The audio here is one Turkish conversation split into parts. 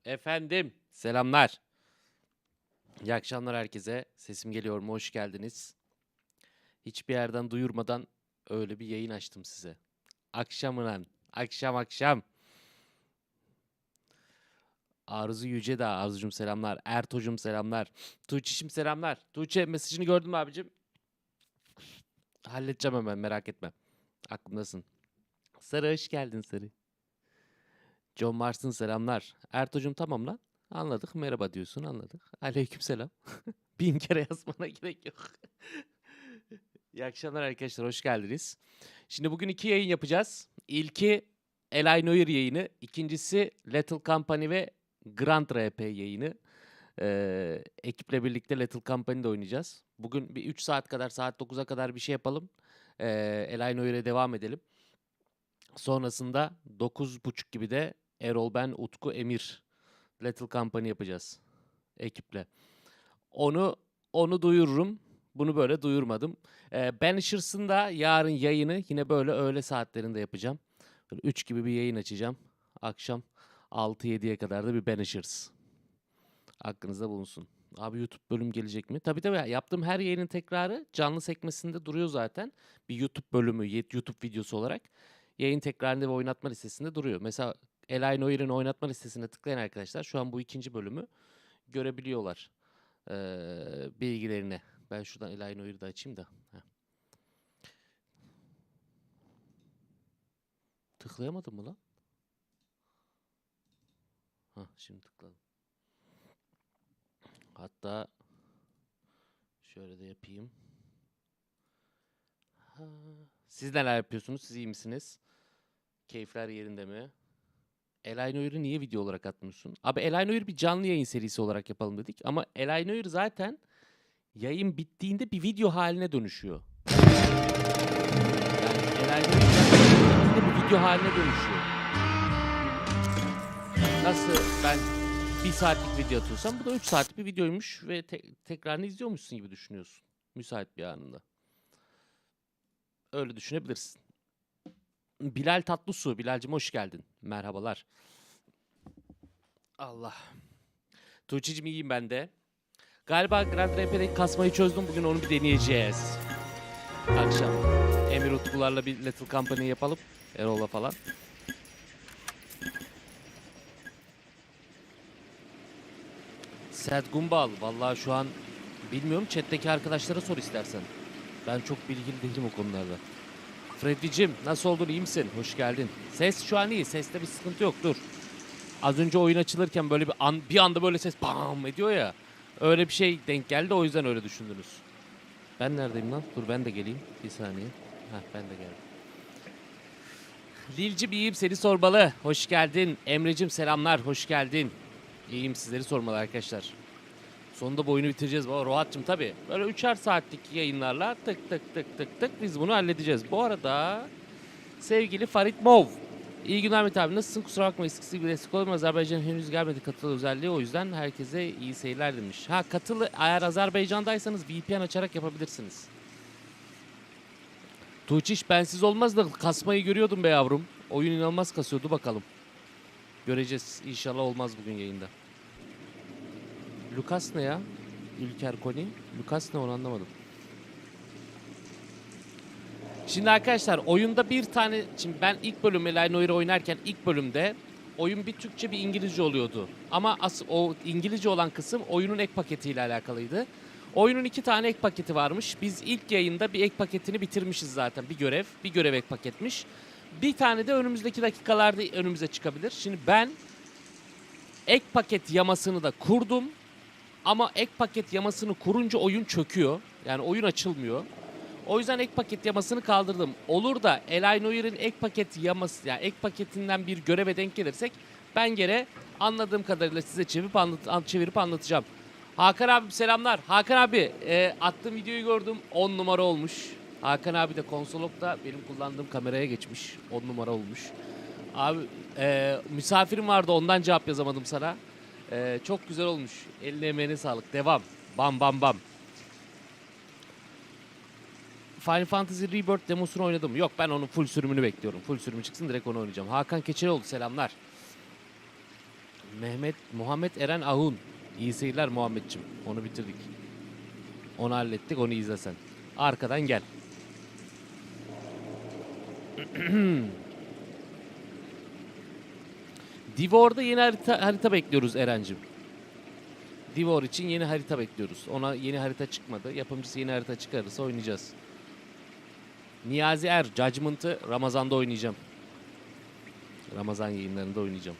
Efendim, selamlar. İyi akşamlar herkese. Sesim geliyor mu? Hoş geldiniz. Hiçbir yerden duyurmadan öyle bir yayın açtım size. Akşamından, akşam. Arzu Yüce de Arzucum selamlar. Erto'cum selamlar. Tuğçe'cim selamlar. Tuğçe mesajını gördün mü abicim? Halledeceğim hemen, merak etme. Aklımdasın. Sarı hoş geldin Sarı. John Mars'ın selamlar. Erto'cum tamam lan. Anladık. Merhaba diyorsun, anladık. Aleykümselam. 1000 kere yazmana gerek yok. İyi akşamlar arkadaşlar, hoş geldiniz. Şimdi bugün 2 yayın yapacağız. İlki Noire yayını. İkincisi Little Company ve Grand RP yayını. Ekiple birlikte Little Company'de oynayacağız. Bugün bir 3 saat kadar, saat 9'a kadar bir şey yapalım. Noire'e devam edelim. Sonrasında 9.30 gibi de Erol, ben, Utku, Emir Little Company yapacağız ekiple. Onu duyururum. Bunu böyle duyurmadım. Banishers da yarın yayını yine böyle öğle saatlerinde yapacağım. Böyle 3 gibi bir yayın açacağım. Akşam 6-7'ye kadar da bir Banishers. Aklınızda bulunsun. Abi YouTube bölüm gelecek mi? Tabii yaptığım her yayının tekrarı canlı sekmesinde duruyor zaten. Bir YouTube bölümü, YouTube videosu olarak. Yayın tekrarında ve oynatma listesinde duruyor. Mesela Noire'in oynatma listesine tıklayan arkadaşlar şu an bu 2. bölümü görebiliyorlar. Bilgilerini. Ben şuradan Noire'i de açayım da. Heh. Tıklayamadım mı lan? Hah, şimdi tıkladım. Hatta şöyle de yapayım. Siz neler yapıyorsunuz? Siz iyi misiniz? Keyifler yerinde mi? Noire'i niye video olarak atmıyorsun? Abi Noire bir canlı yayın serisi olarak yapalım dedik. Ama Noire zaten yayın bittiğinde bir video haline dönüşüyor. Yani bittiğinde bir video haline dönüşüyor. Nasıl ben 1 saatlik video atıyorsam bu da 3 saatlik bir videoymuş ve tekrarını izliyormuşsun gibi düşünüyorsun. Müsait bir anında. Öyle düşünebilirsin. Bilal Tatlısu. Bilal'cim hoş geldin. Merhabalar. Allah. Tuğçe'cim iyiyim ben de. Galiba Grand RP'deki kasmayı çözdüm. Bugün onu bir deneyeceğiz. Akşam. Emir Utkularla bir Little Company yapalım. Erol'la falan. Sad Gumbal. Vallahi şu an bilmiyorum. Chat'teki arkadaşlara sor istersen. Ben çok bilgili değilim o konularda. Freddy'cim nasıl oldun, iyi misin? Hoş geldin. Ses şu an iyi. Seste bir sıkıntı yok. Dur. Az önce oyun açılırken böyle bir anda böyle ses bam ediyor ya. Öyle bir şey denk geldi, o yüzden öyle düşündünüz. Ben neredeyim lan? Dur ben de geleyim. Bir saniye. Heh, ben de geldim. Lil'cim iyiyim, seni sormalı. Hoş geldin. Emre'cim selamlar. Hoş geldin. İyiyim, sizleri sormalı arkadaşlar. Sonunda bu oyunu bitireceğiz. Rohat'cım tabii. Böyle 3'er saatlik yayınlarla tık biz bunu halledeceğiz. Bu arada sevgili Farit Mov. İyi günler Mete abi. Nasılsın? Kusura bakma eskisi gibi destek olalım. Azerbaycan henüz gelmedi katılı özelliği. O yüzden herkese iyi seyirler demiş. Ha, katılı eğer Azerbaycan'daysanız VPN açarak yapabilirsiniz. Tuğçiş bensiz olmaz da kasmayı görüyordum be yavrum. Oyun inanılmaz kasıyordu, bakalım. Göreceğiz. İnşallah olmaz bugün yayında. Lucas ne ya? İlker Koni. Lucas ne, onu anlamadım. Şimdi arkadaşlar oyunda bir tane... Şimdi ben ilk bölüm Noire oynarken ilk bölümde oyun bir Türkçe bir İngilizce oluyordu. Ama o İngilizce olan kısım oyunun ek paketiyle alakalıydı. Oyunun 2 tane ek paketi varmış. Biz ilk yayında bir ek paketini bitirmişiz zaten. Bir görev ek paketmiş. Bir tane de önümüzdeki dakikalarda önümüze çıkabilir. Şimdi ben ek paket yamasını da kurdum. Ama ek paket yamasını kurunca oyun çöküyor. Yani oyun açılmıyor. O yüzden ek paket yamasını kaldırdım. Olur da Noire'in ek paket yaması, yani ek paketinden bir göreve denk gelirsek ben gene anladığım kadarıyla size çevirip anlatacağım. Hakan abi selamlar. Hakan abi attığım videoyu gördüm. 10 numara olmuş. Hakan abi de konsolokta benim kullandığım kameraya geçmiş. 10 numara olmuş. Abi misafirim vardı, ondan cevap yazamadım sana. Çok güzel olmuş. Eline emeğine sağlık. Devam. Bam bam bam. Final Fantasy Rebirth demosunu oynadım. Yok, ben onun full sürümünü bekliyorum. Full sürümü çıksın, direkt onu oynayacağım. Hakan Keçeloğlu selamlar. Muhammed Eren Ahun. İyi seyirler Muhammedciğim. Onu bitirdik. Onu hallettik, onu izle sen. Arkadan gel. Divor'da yeni harita bekliyoruz Eren'cim. Divor için yeni harita bekliyoruz. Ona yeni harita çıkmadı. Yapımcısı yeni harita çıkarırsa oynayacağız. Niyazi Er, Judgment'ı Ramazan'da oynayacağım. Ramazan yayınlarında oynayacağım.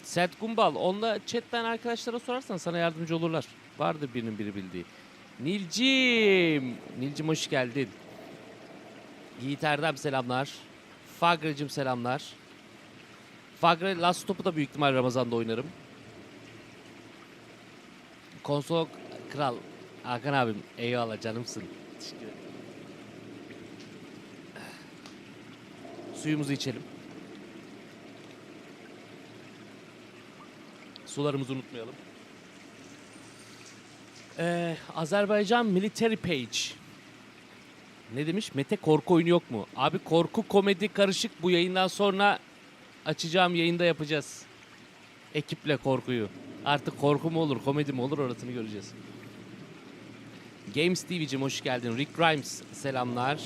Sert Gumbal, onunla chatten arkadaşlara sorarsan sana yardımcı olurlar. Vardır birinin biri bildiği. Nilcim hoş geldin. Yiğit Erdem selamlar. Fagra'cım selamlar. Fagra Last Top'u da büyük ihtimal Ramazan'da oynarım. Konsol Kral Hakan abim, eyvallah canımsın. Teşekkür ederim. Suyumuzu içelim. Sularımızı unutmayalım. Azerbaycan Military Page. Ne demiş? Mete korku oyunu yok mu? Abi korku komedi karışık, bu yayından sonra açacağım yayında yapacağız. Ekiple korkuyu. Artık korku mu olur, komedi mi olur, orasını göreceğiz. Games TV'cim hoş geldin. Rick Grimes selamlar.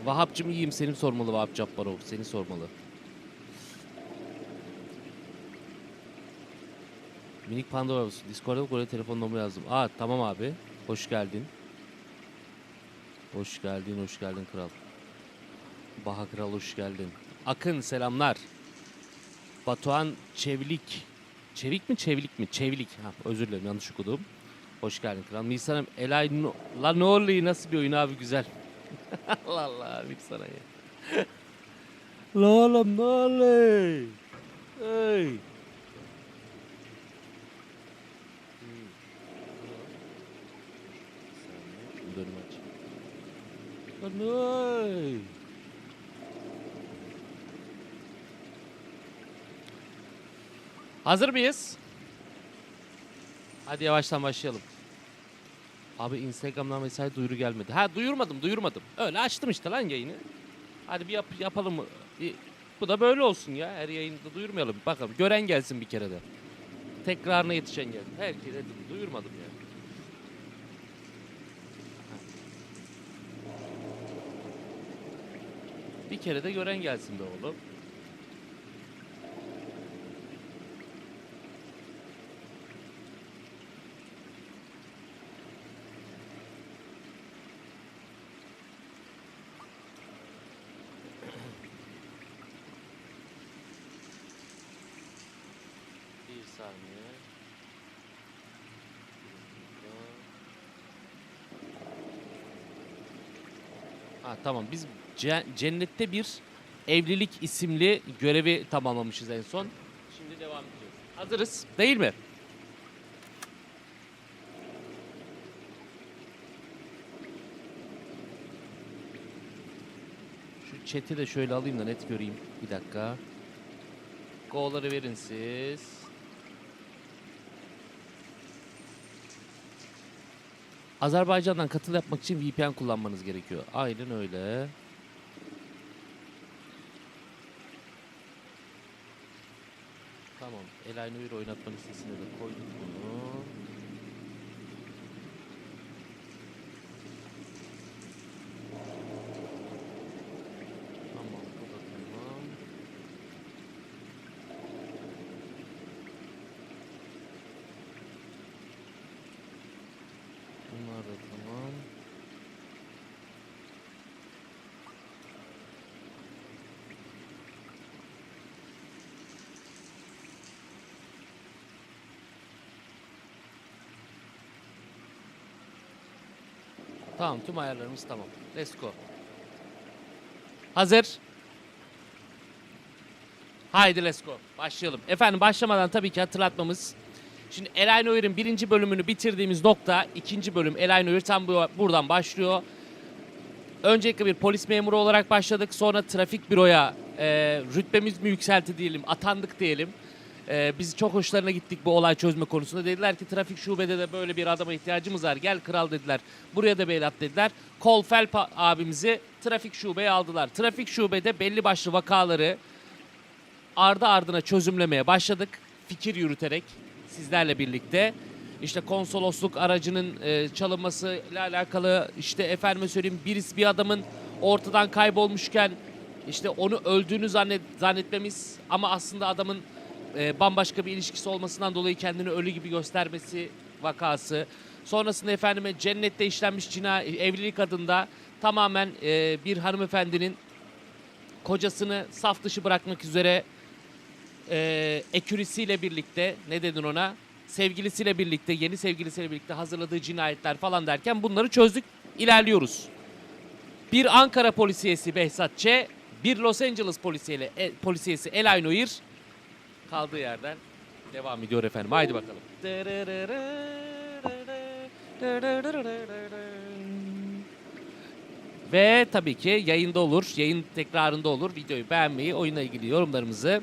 Vahap'cım iyiyim, seni sormalı Vahap Cabbarov. Seni sormalı. Minik Pandora olsun. Discord'da böyle telefon numaramı yazdım. Aa tamam abi. Hoş geldin. Hoş geldin, hoş geldin kral. Baha kral hoş geldin. Akın selamlar. Batuhan Çevlik. Çevik mi çevlik mi? Çevlik. Ha, özür dilerim yanlış okudum. Hoş geldin kral. Nisan'ım Elay La Noire'i nasıl bir oyun abi, güzel. Allah Allah Nisan'a ya. La oğlum Noire'i. Hey. Bölüm aç. Noire'i. Hazır mıyız? Hadi yavaştan başlayalım. Abi Instagram'dan mesaj duyuru gelmedi. Ha duyurmadım. Öyle açtım işte lan yayını. Hadi bir yapalım mı? Bu da böyle olsun ya. Her yayında duyurmayalım. Bakalım gören gelsin bir kere de. Tekrarına yetişen gelsin. Herkese duyurmadım ya. Bir kere de gören gelsin be oğlum. Saniye. Ha tamam, biz Cennette bir Evlilik isimli görevi tamamlamışız en son. Şimdi devam edeceğiz. Hazırız değil mi? Şu chat'i de şöyle alayım da net göreyim. Bir dakika. Go'ları verin siz. Azerbaycan'dan katıl yapmak için VPN kullanmanız gerekiyor. Aynen öyle. Tamam. Noir'i oynatma listesine de koyduk bunu. Tamam. Bu da tamam. Bunlar da tamam. Tamam, tüm ayarlarımız tamam. Let's go. Hazır. Haydi let's go. Başlayalım. Efendim başlamadan tabii ki hatırlatmamız. Şimdi Noire'in birinci bölümünü bitirdiğimiz nokta, ikinci bölüm Noir tam buradan başlıyor. Öncelikle bir polis memuru olarak başladık. Sonra trafik büroya rütbemiz mi yükselti diyelim, atandık diyelim. Biz çok hoşlarına gittik bu olay çözme konusunda. Dediler ki trafik şubede de böyle bir adama ihtiyacımız var. Gel kral dediler. Buraya da bir el at dediler. Col Phelps abimizi trafik şubeye aldılar. Trafik şubede belli başlı vakaları ardı ardına çözümlemeye başladık. Fikir yürüterek sizlerle birlikte. İşte konsolosluk aracının çalınmasıyla alakalı, işte efendime söyleyeyim bir adamın ortadan kaybolmuşken işte onu öldüğünü zannetmemiz ama aslında adamın bambaşka bir ilişkisi olmasından dolayı kendini ölü gibi göstermesi vakası. Sonrasında efendime cennette işlenmiş evlilik adında tamamen bir hanımefendinin kocasını saf dışı bırakmak üzere ekürisiyle birlikte, ne dedin ona? Sevgilisiyle birlikte, yeni sevgilisiyle birlikte hazırladığı cinayetler falan derken bunları çözdük, ilerliyoruz. Bir Ankara polisiyesi Behzat Ç, bir Los Angeles polisiyesi Elay Noir kaldığı yerden devam ediyor efendim. Haydi bakalım. Ve tabii ki yayında olur, yayın tekrarında olur. Videoyu beğenmeyi, oyunla ilgili yorumlarımızı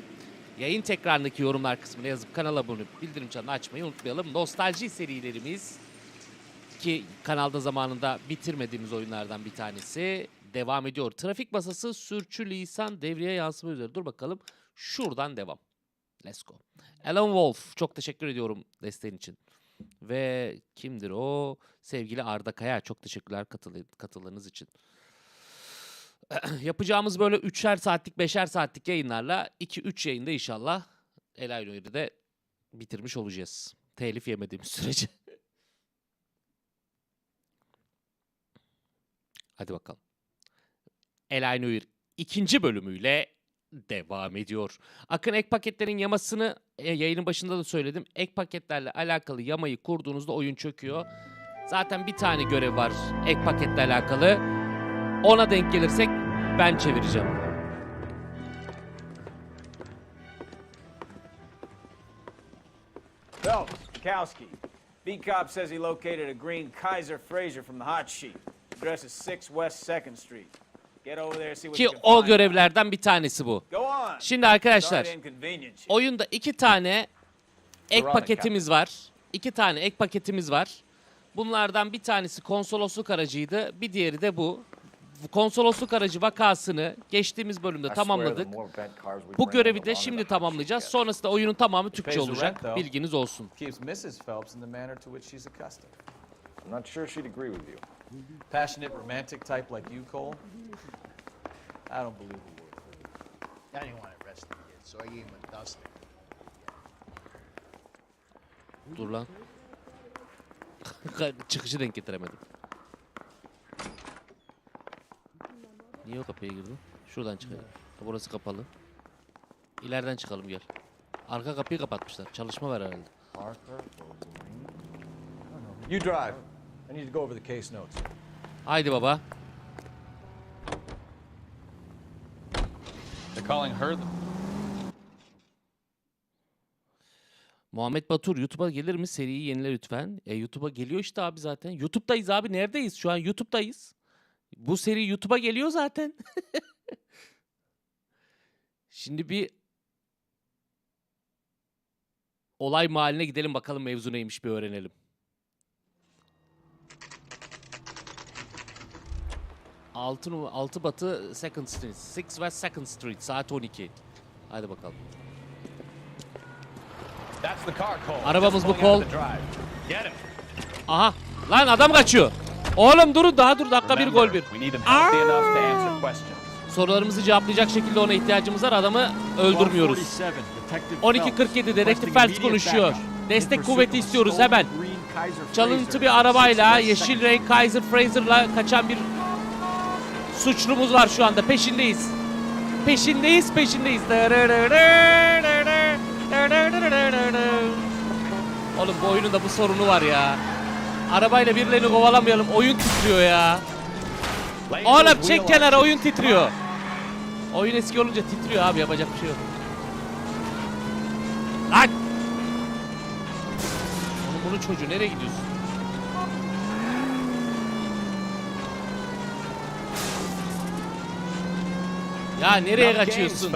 yayın tekrarındaki yorumlar kısmına yazıp kanala abone olup bildirim çanını açmayı unutmayalım. Nostalji serilerimiz ki kanalda zamanında bitirmediğimiz oyunlardan bir tanesi devam ediyor. Trafik masası sürçülisan devreye yansıma üzere. Dur bakalım. Şuradan devam. Let's go. Alan Wolf. Çok teşekkür ediyorum desteğin için. Ve kimdir o? Sevgili Arda Kaya. Çok teşekkürler katıldığınız için. Yapacağımız böyle 3'er saatlik 5'er saatlik yayınlarla 2-3 yayında inşallah Elay Noir'i de bitirmiş olacağız. Telif yemediğimiz sürece. Hadi bakalım. Elay Noir 2. bölümüyle devam ediyor. Akın ek paketlerin yamasını yayının başında da söyledim. Ek paketlerle alakalı yamayı kurduğunuzda oyun çöküyor. Zaten bir tane görev var ek paketle alakalı. Ona denk gelirsek ben çevireceğim. Phelps, Kowski. Beat cop says he located a green Kaiser Fraser from the hot sheet. Address is 6 West 2nd Street. Get over there, see what Ki you can o find. görevlerden bir tanesi bu. Go on. Şimdi arkadaşlar, Sorry to inconvenience you. oyunda 2 tane ek paketimiz var. 2 tane ek paketimiz var. Bunlardan bir tanesi konsolosluk aracıydı. Bir diğeri de bu. Konsolosluk aracı vakasını geçtiğimiz bölümde tamamladık. Bu görevi de şimdi tamamlayacağız. Sonrasında oyunun tamamı Türkçe olacak. Bilginiz olsun. Keeps Mrs. Phelps in the manner to which she's accustomed. I'm not sure she'd agree with you. Passionate, romantic type like you, Cole? I don't believe a word. I didn't want to arrest him yet, so I gave him a duster. Dur lan. Çıkışı denk getiremedim. Niye o kapıya girdin? Şuradan çıkalım. Burası kapalı. İleriden çıkalım gel. Arka kapıyı kapatmışlar. Çalışma var herhalde. You drive. I need to go over the case notes. Haydi baba. They're calling her the... Muhammed Batur YouTube'a gelir mi? Seriyi yenile lütfen. YouTube'a geliyor işte abi zaten. YouTube'dayız abi. Neredeyiz? Şu an YouTube'dayız. Bu seri YouTube'a geliyor zaten. Şimdi bir olay mahalline gidelim bakalım mevzu neymiş bir öğrenelim. Altı Batı 2nd Street. 6 West 2nd Street. Saat 12. Hadi bakalım. Arabamız bu Cole. Aha. Lan adam kaçıyor. Oğlum durun daha dur. Dakika bir gol bir. Sorularımızı cevaplayacak şekilde ona ihtiyacımız var. Adamı öldürmüyoruz. 12.47 Dedektif Phelps konuşuyor. Destek kuvveti istiyoruz hemen. Çalıntı bir arabayla yeşil renk Kaiser Fraser'la kaçan bir suçlumuz var şu anda. Peşindeyiz. Peşindeyiz. Oğlum bu oyunun da bu sorunu var ya. Arabayla birilerini kovalamayalım. Oyun titriyor ya. Oğlum çek kenara, oyun titriyor. Oyun eski olunca titriyor abi, yapacak bir şey yok. Lan! Oğlum bunun çocuğu nereye gidiyorsun? Ya nereye kaçıyorsun?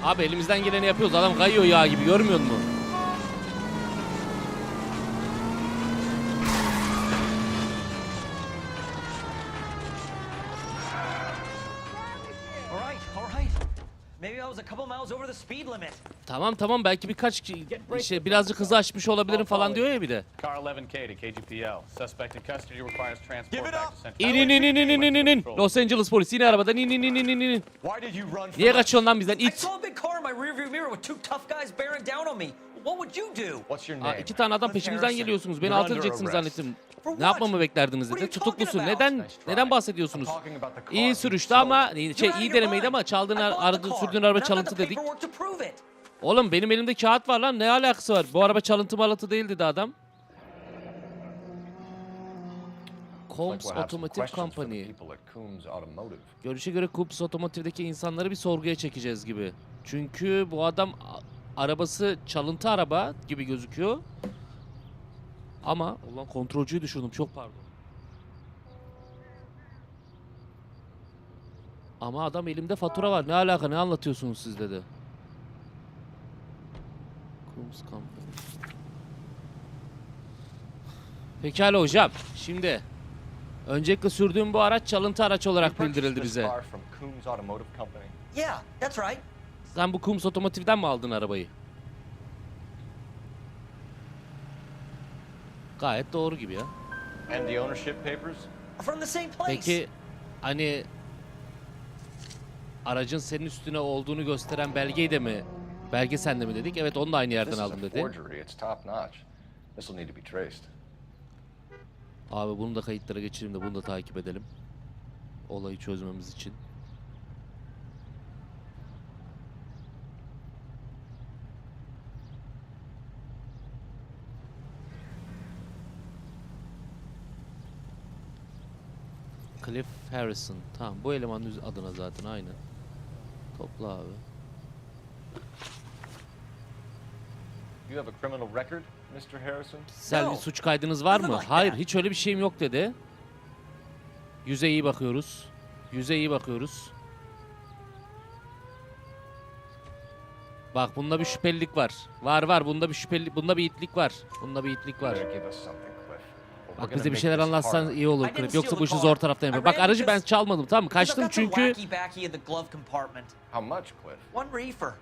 Abi elimizden geleni yapıyoruz. Adam kayıyor yağ gibi, görmüyor musun? All right. Maybe I was a couple miles over the speed limit. Tamam belki birkaç birazcık hızı aşmış olabilirim falan diyor ya bir de. Car 11K to KGPL. Suspect in custody requires transport Give it back up. to Central. İn. Los Angeles polisi yine arabadan in. Why did you run from Niye kaçıyorsun lan bizden? I İt. saw a big car in my rearview mirror with two tough guys bearing down on me. What would you do? What's your Aa, name? 2 tane adam peşimizden geliyorsunuz. Beni You're alt under edeceksiniz arrest. zannettim. For Ne what? yapmamı beklerdiniz What dedi. are you talking Tutuklusun. about? Neden? Nice try. Neden bahsediyorsunuz? I'm talking about the car İyi you sürüştü stole. ama You're out iyi of your denemeydi mind. ama çaldığın I bought the car, sürdüğün araba and I've got çalıntı the dedik. paperwork to prove it. Oğlum benim elimde kağıt var lan. Ne alakası var? Bu araba çalıntı malatı değil dedi adam. Like Combs we'll have some Automotive questions for the Company. people at Coombs Automotive. Görüşe göre Combs Automotive'deki insanları bir sorguya çekeceğiz gibi. Çünkü bu adam arabası çalıntı araba gibi gözüküyor. Ama ulan kontrolcüyü düşürdüm, çok pardon. Ama adam elimde fatura var. Ne alaka, ne anlatıyorsunuz siz dedi. Combs Company. Pekala hocam. Şimdi öncelikle sürdüğüm bu araç çalıntı araç olarak You purchased bildirildi this bize. car from Coombs Automotive Company. Yeah, that's right. Sen bu Combs Otomotiv'den mi aldın arabayı? Gayet doğru gibi ya. And the ownership papers? From the same place. Peki hani aracın senin üstüne olduğunu gösteren belgeyi de mi? Belge sende mi dedik? Evet, onu da aynı This yerden is a aldım dedi. forgery. It's top notch. This will need to be traced. Abi bunu da kayıtlara geçirelim de bunu da takip edelim. Olayı çözmemiz için. Cliff Harrison. Tamam, bu elemanın adına zaten aynı. Topla abi. You have a criminal record, Mr. Harrison? Kişisel bir No. suç kaydınız var mı? Nothing like Hayır, that. hiç öyle bir şeyim yok dedi. Yüze iyi bakıyoruz. Yüze iyi bakıyoruz. Bak, bunda bir şüphelilik var. Var, bunda bir şüphelilik, bunda bir itlik var. Bunda bir itlik var. You better give us something, Cliff. Or we're Bak, gonna bize bir make şeyler this anlatsan harder. iyi olur I didn't Cliff. Yoksa steal bu the işi car. zor taraftan I yapıyor. Bak, ran aracı ben because- çalmadım, tamam mı? Because I've Kaçtım got some çünkü... wacky backy in the glove compartment. How much, Cliff? One reefer.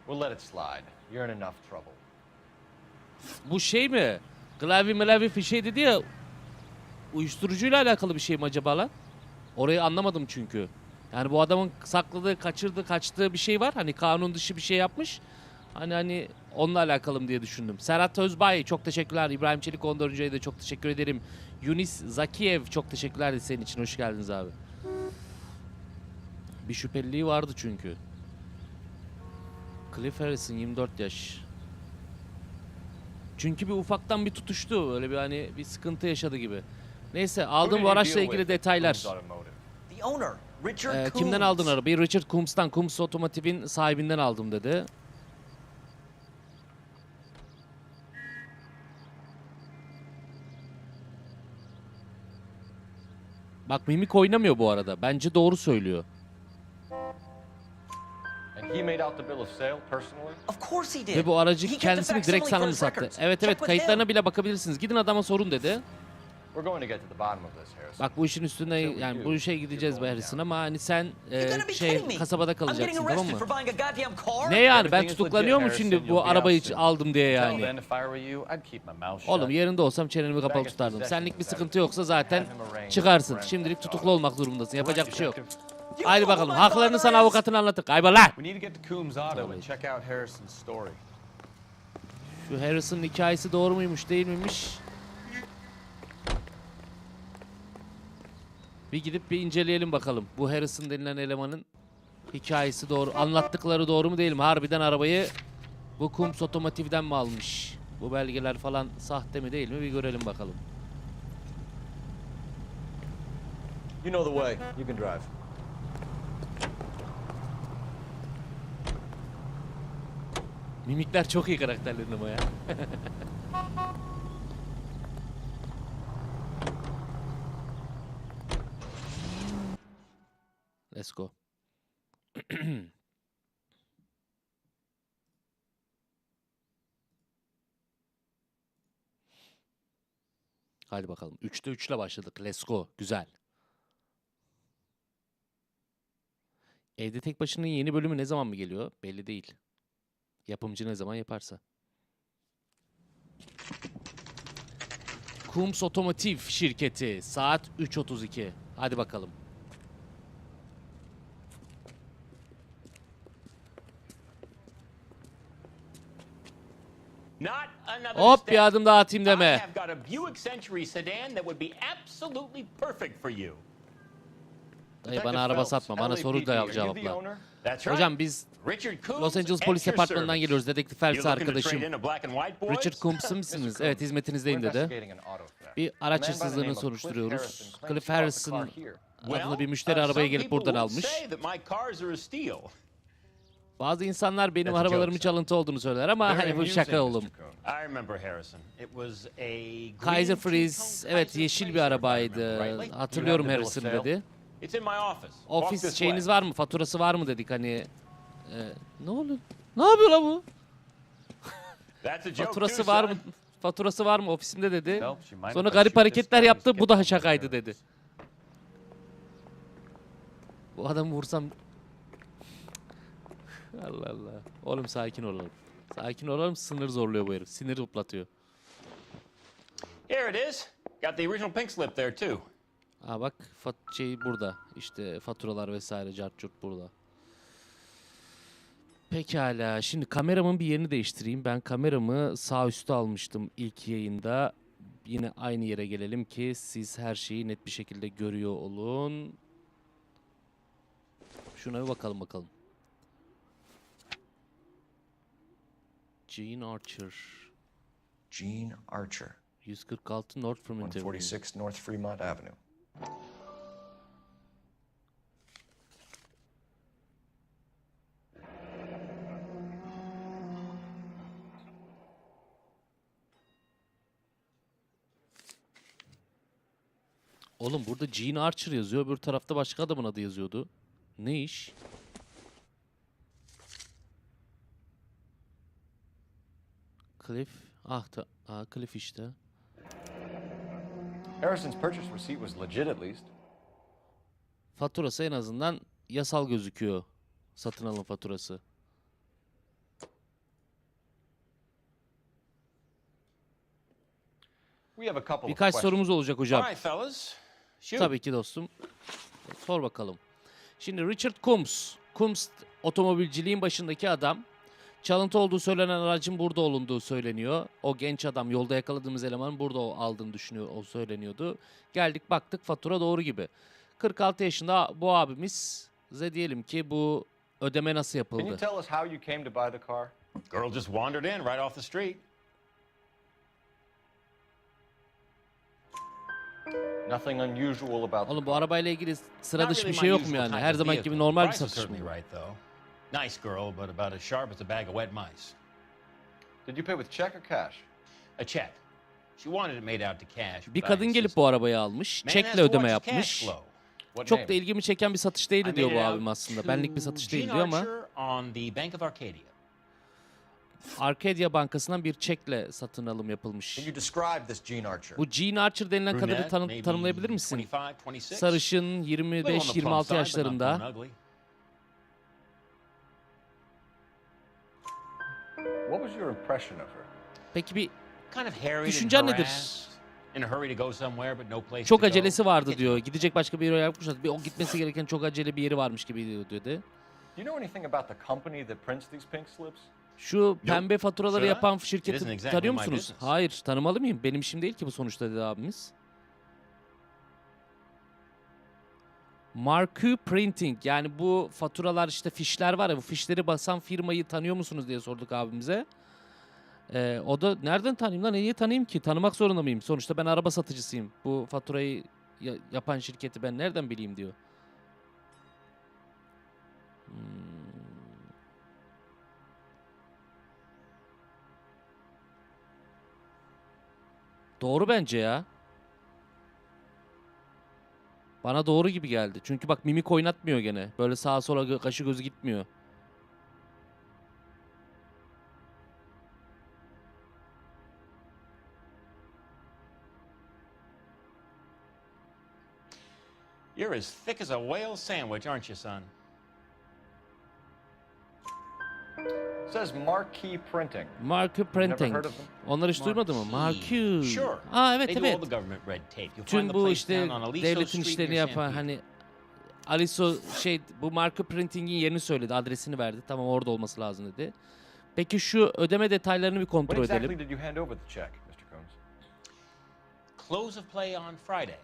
We'll let it slide. You're in enough trouble. Bu şey mi? Klavye fişe dedi ya. Uyuşturucuyla alakalı bir şey mi acaba lan? Orayı anlamadım çünkü. Yani bu adamın sakladığı, kaçtığı bir şey var. Hani kanun dışı bir şey yapmış. Hani onunla alakalı mı diye düşündüm. Serhat Özbay çok teşekkürler. İbrahim Çelik 14. ayda çok teşekkür ederim. Yunis Zakiyev çok teşekkürler senin için. Hoş geldiniz abi. Bir şüpheliliği vardı çünkü. Cliff Harrison 24 yaş. Çünkü bir ufaktan bir tutuştu. Öyle bir hani bir sıkıntı yaşadı gibi. Neyse, Who aldığım did bu you araçla deal ilgili with at detaylar. Coombs Automotive? The owner, Richard Coombs. Kimden aldın arabayı? Richard Coombs'tan. Coombs Otomotiv'in sahibinden aldım dedi. Bak, mimik oynamıyor bu arada. Bence doğru söylüyor. And he made out the bill of sale personally? Of course he did. Ve bu aracı He kept kendisi the mi direkt facsimile sana for mı his sattı? records. Evet, Check with kayıtlarına him. bile bakabilirsiniz. Gidin adama sorun dedi. We're going to get to the bottom of this, Harrison. Bak, bu işin üstüne yani bu işe gideceğiz be Harrison ama hani sen You're gonna be kidding me. kasabada I'm getting kalacaksın, tamam arrested mı? for buying a goddamn car. Ne yani, ben Everything is tutuklanıyor mu legit, şimdi Harrison. You'll bu be arabayı out soon. aldım diye Till yani? then, if I were you, I'd keep my mouth shut. Oğlum, yerinde olsam çenemi kapalı tutardım. Senlik bir sıkıntı yoksa zaten çıkarsın. Şimdilik tutuklu olmak durumundasın. Yapacak bir şey yok. Haydi bakalım, haklarını sana avukatını anlattık. Kaybol lan! We need to get to Coombs Auto and check out Harrison's story. Şu Harrison'ın hikayesi doğru muymuş değil miymiş? Bir gidip bir inceleyelim bakalım. Bu Harrison denilen elemanın hikayesi doğru. Anlattıkları doğru mu değil mi? Harbiden arabayı bu Coombs Otomotiv'den mi almış? Bu belgeler falan sahte mi değil mi? Bir görelim bakalım. You know the way. You can drive. Mimikler çok iyi karakterlerin ama ya. Let's go. Hadi bakalım. 3'te 3 ile başladık. Let's go. Güzel. Evde tek başının yeni bölümü ne zaman mı geliyor? Belli değil. Yapımcı ne zaman yaparsa. Kums Otomotiv şirketi. Saat 3:32. Hadi bakalım. Not another Hop step. bir adım daha atayım I deme. have got a Buick Century sedan that would be absolutely perfect for you. Dayı bana araba satma. Bana soru da cevapla. Hocam biz Los Angeles Polis Departmanı'ndan geliyoruz. Dedektif Phelps arkadaşım. Richard Combs mısınız? Evet, hizmetinizdeyim dedi. Bir araç hırsızlığını soruşturuyoruz. Cliff Harrison adında bir müşteri arabayı gelip buradan almış. Bazı insanlar benim arabalarımın çalıntı olduğunu söyler ama hani bu şaka oğlum. Kaiser Freeze, evet yeşil bir arabaydı. Hatırlıyorum Harrison dedi. Ofis şeyiniz var mı? Faturası var mı dedik hani. Ne oluyor? Ne yapıyor la bu? Faturası var mı? Faturası var mı ofisimde dedi. Sonra garip hareketler yaptı. Bu da şakaydı dedi. Bu adamı vursam... Allah Allah. Oğlum sakin olalım. Sakin olalım. Sınır zorluyor bu herif. Sinir toplatıyor. Here it is. Got the original pink slip there too. Aa bak şey burada. İşte faturalar vesaire cart curt burada. Pekala. Şimdi kameramın bir yerini değiştireyim. Ben kameramı sağ üstte almıştım ilk yayında. Yine aynı yere gelelim ki siz her şeyi net bir şekilde görüyor olun. Şuna bir bakalım. Gene Archer. Gene Archer, 146 North Fremont Avenue. 146 North Fremont Avenue. Oğlum burada Gene Archer yazıyor. Öbür tarafta başka adamın adı yazıyordu. Ne iş? Cliff. Cliff işte. Harrison's purchase receipt was legit at least. Faturası en azından yasal gözüküyor. Satın alım faturası. We have a couple of Birkaç questions. sorumuz olacak hocam. All right, fellas. Shoot. Tabii ki dostum. Sor bakalım. Şimdi Richard Combs. Combs otomobilciliğin başındaki adam. Çalıntı olduğu söylenen aracın burada olunduğu söyleniyor. O genç adam yolda yakaladığımız elemanın burada aldığını düşünüyor. O söyleniyordu. Geldik baktık fatura doğru gibi. 46 yaşında bu abimiz size diyelim ki bu ödeme nasıl Can you yapıldı? tell us how you came to buy the car? Girl just wandered in right off the street. Nothing unusual about Oğlum the bu car. arabayla ilgili sıra Not dışı really bir my şey yok mu usual yani? type Her of zamanki vehicle. gibi normal bir Price is satış mı? certainly right though. Nice girl, but about as sharp as a bag of wet mice. Did you pay with check or cash? A check. She wanted it made out to cash. Bir kadın gelip bu arabayı almış. Çekle ödeme yapmış. What Çok name? da ilgimi çeken bir satış I değildi made diyor it bu out abim aslında. to Benlik bir satış değil Gene diyor ama. Archer on the Bank of Arcadia. Arcadia Bankası'ndan bir çekle satın alım yapılmış. Can you describe this Gene Archer? Bu Gene Archer denilen kadını Brunette, maybe tanımlayabilir misin? 25, 26. Sarışın, Little on the plump 25-26 side, but not yaşlarında. plump ugly. What was your impression of her? Peki bir Kind of harried Düşüncen and nedir? harassed, in a hurry to go somewhere but no place çok to go. acelesi vardı Hiç- diyor. Gidecek başka bir yere yapmışlar. Bir o gitmesi gereken çok acele bir yeri varmış gibi diyor dedi. Do you know anything about the company that prints these pink slips? Şu pembe faturaları Should I? yapan It şirketi isn't exactly tanıyor my musunuz? business. Hayır, tanımalı mıyım? Benim işim değil ki bu sonuçta dedi abimiz. Marquee Printing, yani bu faturalar işte fişler var ya, bu fişleri basan firmayı tanıyor musunuz diye sorduk abimize. O da nereden tanıyayım lan, niye tanıyayım ki, tanımak zorunda mıyım? Sonuçta ben araba satıcısıyım. Bu faturayı yapan şirketi ben nereden bileyim diyor. Doğru bence ya. Bana doğru gibi geldi. Çünkü bak mimik oynatmıyor gene. Böyle sağa sola kaşı gözü gitmiyor. You're as thick as a whale sandwich, aren't you, son? Says Marquee Printing. Marquee Printing. heard of them? Onları hiç duymadın mı? Marquee. Sure. Evet They do evet. all the government red tape. You'll Tüm find the bu place işte down on Aliso devletin Street işlerini near yapan San hani Aliso bu Marquee Printing'in yerini söyledi, adresini verdi. Tamam orada olması lazım dedi. Peki şu ödeme detaylarını bir When kontrol exactly edelim. did you hand over the check, Mr. Combs? Close of play on Friday.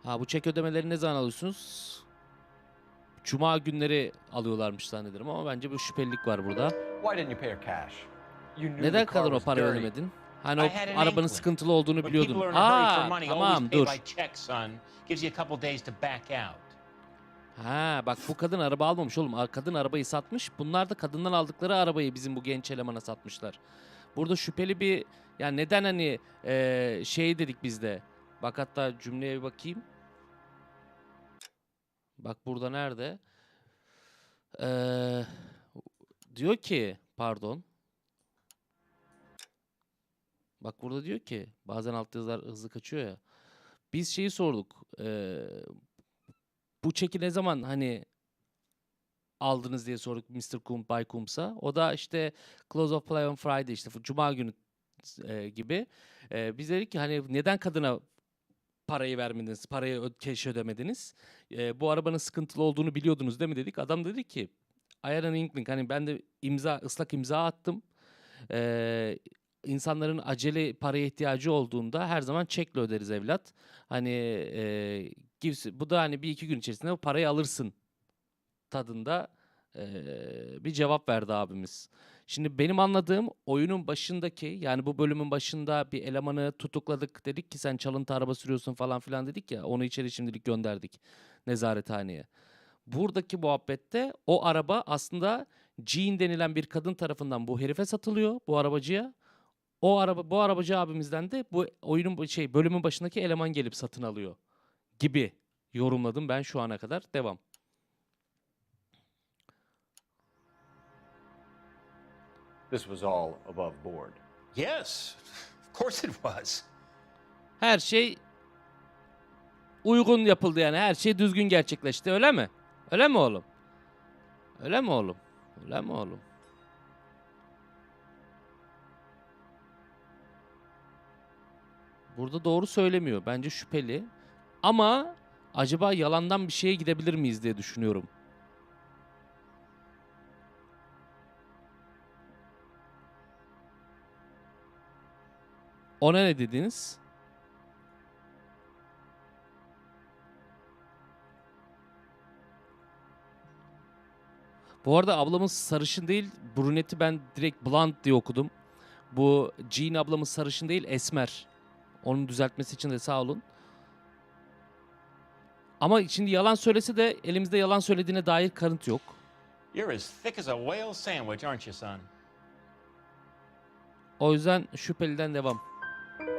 Ha bu çek ödemeleri ne zaman alıyorsunuz? Cuma günleri alıyorlarmış zannederim ama bence bir şüphelilik var burada. Why didn't you pay her cash? You knew Neden the car kadar o was parayı dirty. ödemedin? Hani I o had an arabanın inkling. sıkıntılı olduğunu When biliyordun. people are in a hurry for Aa money, tamam always pay dur. by check, son. Gives you a couple days to back out. Ha bak bu kadın araba almamış oğlum. Kadın arabayı satmış. Bunlar da kadından aldıkları arabayı bizim bu genç elemana satmışlar. Burada şüpheli bir yani neden hani şey dedik biz de. Bak hatta cümleye bir bakayım. Bak burada nerede? Diyor ki pardon. Bak burada diyor ki bazen altyazılar hızlı kaçıyor ya. Biz şeyi sorduk. Bu çeki ne zaman hani aldınız diye sorduk Mr. Bay Kums'a. O da işte close of play on Friday işte Cuma günü gibi. Biz dedik ki hani neden kadına parayı vermediniz, parayı keş ödemediniz? Bu arabanın sıkıntılı olduğunu biliyordunuz değil mi dedik. Adam dedi ki I had an inkling. Hani ben de ıslak imza attım. İnsanların acele paraya ihtiyacı olduğunda her zaman çekle öderiz evlat. Hani bu da hani bir iki gün içerisinde bu parayı alırsın tadında bir cevap verdi abimiz. Şimdi benim anladığım oyunun başındaki yani bu bölümün başında bir elemanı tutukladık dedik ki sen çalıntı araba sürüyorsun falan filan dedik ya onu içeri şimdilik gönderdik nezarethaneye. Buradaki muhabbette o araba aslında Jean denilen bir kadın tarafından bu herife satılıyor bu arabacıya. Bu arabacı abimizden de bu oyunun bölümün başındaki eleman gelip satın alıyor gibi yorumladım ben şu ana kadar. Devam. This was all above board. Yes, of course it was. Her şey uygun yapıldı yani. Her şey düzgün gerçekleşti. Öyle mi? Öyle mi oğlum? Öyle mi oğlum? Öyle mi oğlum? Burada doğru söylemiyor. Bence şüpheli. Ama acaba yalandan bir şeye gidebilir miyiz diye düşünüyorum. Ona ne dediniz? Bu arada ablamız sarışın değil, brüneti ben direkt blond diye okudum. Bu Jean ablamız sarışın değil, esmer. Onun düzeltmesi için de sağ olun. Ama şimdi yalan söylese de elimizde yalan söylediğine dair kanıt yok. You're as thick as a whale sandwich, aren't you, son? O yüzden şüpheliden devam.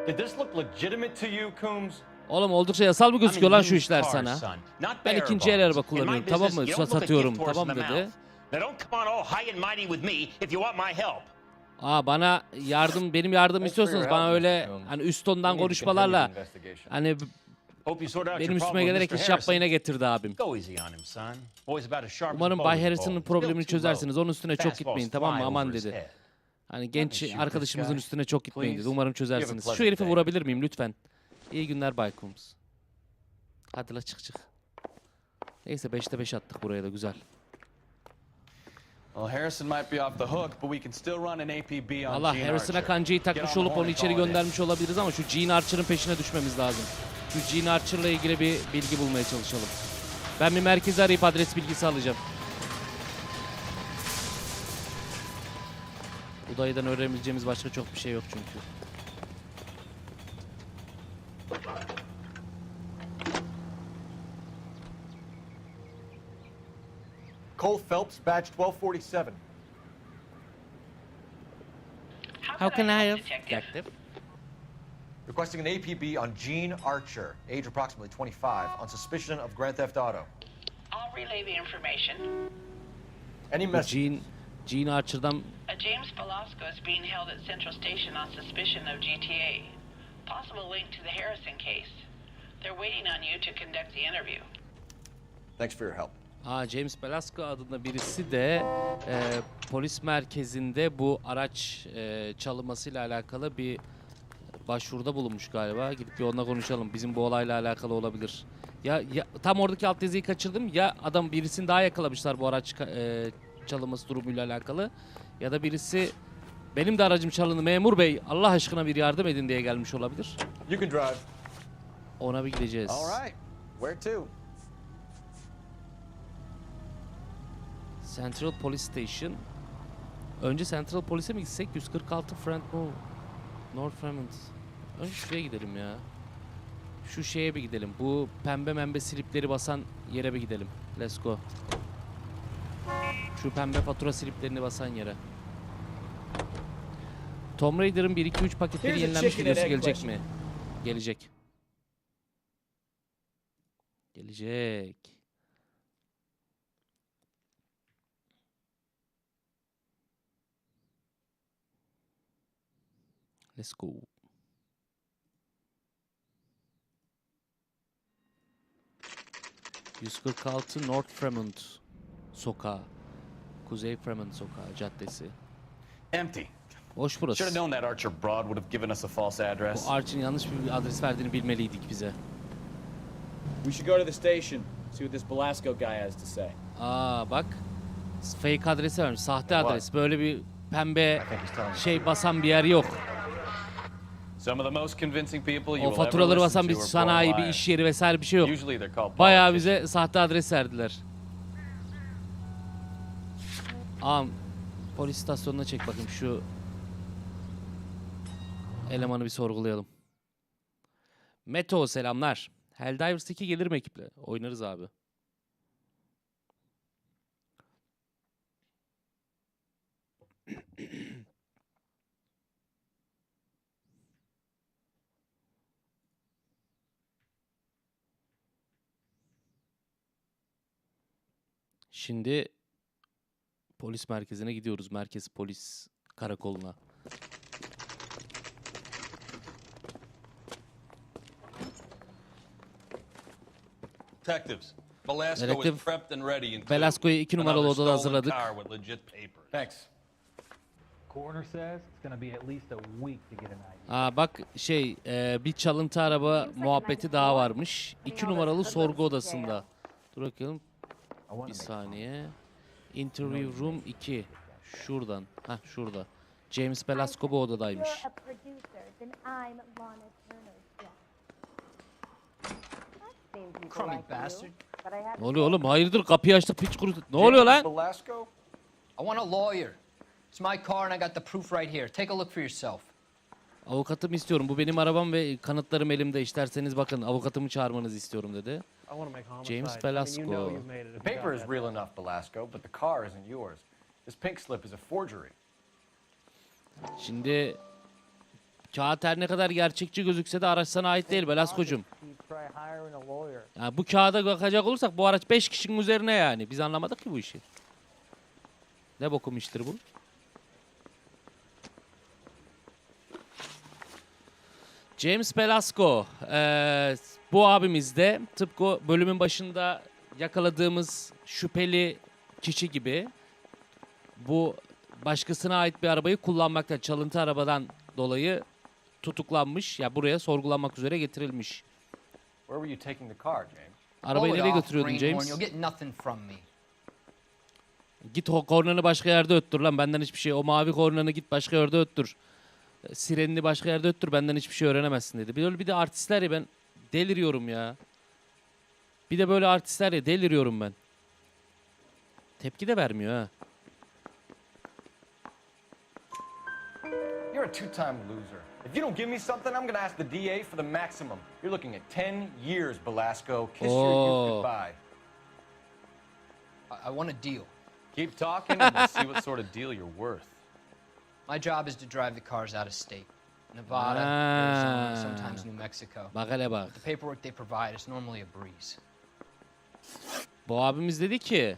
Did this look legitimate to you, Combs? Oğlum oldukça yasal mı gözüküyor lan şu işler sana? Ben ikinci el araba kullanıyorum, tamam mı? Satıyorum, tamam dedi. Bana yardım, benim yardım istiyorsanız bana öyle hani üst tondan konuşmalarla hani benim üstüme gelerek iş yapmayına getirdi abim. Umarım Bay Harrison'ın problemini çözersiniz. Onun üstüne çok gitmeyin, tamam mı? Aman dedi. Hani genç arkadaşımızın üstüne çok gitmeyin dedi. Umarım çözersiniz. Şu herifi vurabilir miyim lütfen? İyi günler Bay Combs. Hadi la çık. Neyse 5'te 5 attık buraya da güzel. Well, Harrison might be off the hook, but we can still run an APB on Allah Jean Harrison'a Archer. kancayı takmış olup onu içeri göndermiş olabiliriz ama şu Jean Archer'ın peşine düşmemiz lazım. Şu Jean Archer'la ilgili bir bilgi bulmaya çalışalım. Ben bir merkezi arayıp adres bilgisi alacağım. Bu dayıdan öğrenebileceğimiz başka çok bir şey yok çünkü. Cole Phelps, badge 1247. How can I help? Detective. Requesting an APB on Jean Archer, age approximately 25, on suspicion of grand theft auto. I'll relay the information. Any Bu message? Jean Archer'dan James Velasco is being held at Central Station on suspicion of GTA. Possible link to the Harrison case. They're waiting on you to conduct the interview. Thanks for your help. James Velasco adında birisi de polis merkezinde bu araç çalınmasıyla alakalı bir başvuruda bulunmuş galiba. Gidip bir onunla konuşalım. Bizim bu olayla alakalı olabilir. Ya tam oradaki altyazıyı kaçırdım. Ya adam birisini daha yakalamışlar bu araç çalınması durumuyla alakalı. Ya da birisi benim de aracım çalındı memur bey Allah aşkına bir yardım edin diye gelmiş olabilir. You can drive. Ona bir gideceğiz. All right. Where to? Central Police Station. Önce Central Police'e mi gitsek? 146 North Fremont. Önce şuraya gidelim ya. Şu şeye bir gidelim. Bu pembe slipleri basan yere bir gidelim. Let's go. Şu pembe fatura sliplerini basan yere. Tomb Raider'ın 1-2-3 paketleri yenilenmiş videosu gelecek mi? Gelecek. Gelecek. Let's go. ...146 North Fremont sokağı. Kuzey Fremont sokağı, caddesi. Empty. Boş burası. Should have known that Archer broad would have given us a false address. Bu Archer'ın yanlış bir adres verdiğini bilmeliydik bize. We should go to the station, see what this Belasco guy has to say. Bak. Fake adresi vermiş. Sahte adres. Böyle bir pembe şey basan bir yer yok. Some of the most convincing people you O will faturaları ever basan listen bir to are sanayi, born bir liars. iş yeri vesaire bir şey yok. Usually they're called Bayağı politicians. bize sahte adres verdiler. Polis istasyonuna çek bakayım şu elemanı bir sorgulayalım. Meto selamlar. Helldivers 2 gelir mi ekiple? Oynarız abi. Şimdi polis merkezine gidiyoruz. Merkez polis karakoluna. Detectives. Velasco Dedektif is prepped and ready in Velasco'yu 2 numaralı odada hazırladık. car with legit papers. Thanks. Coroner says it's going to be at least a week to get an ID. Bak bir çalıntı araba muhabbeti daha varmış. 2 numaralı sorgu odasında. Dur bakalım. Bir saniye. Interview room 2. Şuradan. Şurada. James Velasco bu odadaymış. Crummy bastard. Ne oluyor oğlum? Hayırdır kapıyı açtık piç kurudu. Ne oluyor lan? Belasco? I want a lawyer. It's my car and I got the proof right here. Take a look for yourself. Avukatımı istiyorum. Bu benim arabam ve kanıtlarım elimde. İsterseniz bakın avukatımı çağırmanızı istiyorum dedi. James Velasco. The paper is real enough, Belasco, but the car isn't yours. This pink slip is a forgery. Şimdi kağıt her ne kadar gerçekçi gözükse de araç sana ait değil Velasco'cum. Yani bu kağıda bakacak olursak bu araç 5 kişinin üzerine yani. Biz anlamadık ki bu işi. Ne bokum iştir bu? James Velasco. Bu abimiz de tıpkı bölümün başında yakaladığımız şüpheli kişi gibi bu başkasına ait bir arabayı kullanmakta, çalıntı arabadan dolayı tutuklanmış. Ya buraya sorgulanmak üzere getirilmiş. Where were you taking the car, James? Arabayı nereye götürüyordun James? You'll get nothing from me. Git o kornanı başka yerde öttür lan, benden hiçbir şey. O mavi kornanı git başka yerde öttür. Sirenini başka yerde öttür, benden hiçbir şey öğrenemezsin dedi. Bir de artistler ya, ben deliriyorum ya. Bir de böyle artistler ya, deliriyorum ben. Tepki de vermiyor ha. You're a two-time loser. If you don't give me something, I'm gonna ask the DA for the maximum. You're looking at 10 years, Belasco. Kiss your youth goodbye. I want a deal. Keep talking and we'll see what sort of deal you're worth. My job is to drive the cars out of state. Nevada, Arizona, sometimes New Mexico. Bak hele bak. The paperwork they provide is normally a breeze. Bu abimiz dedi ki,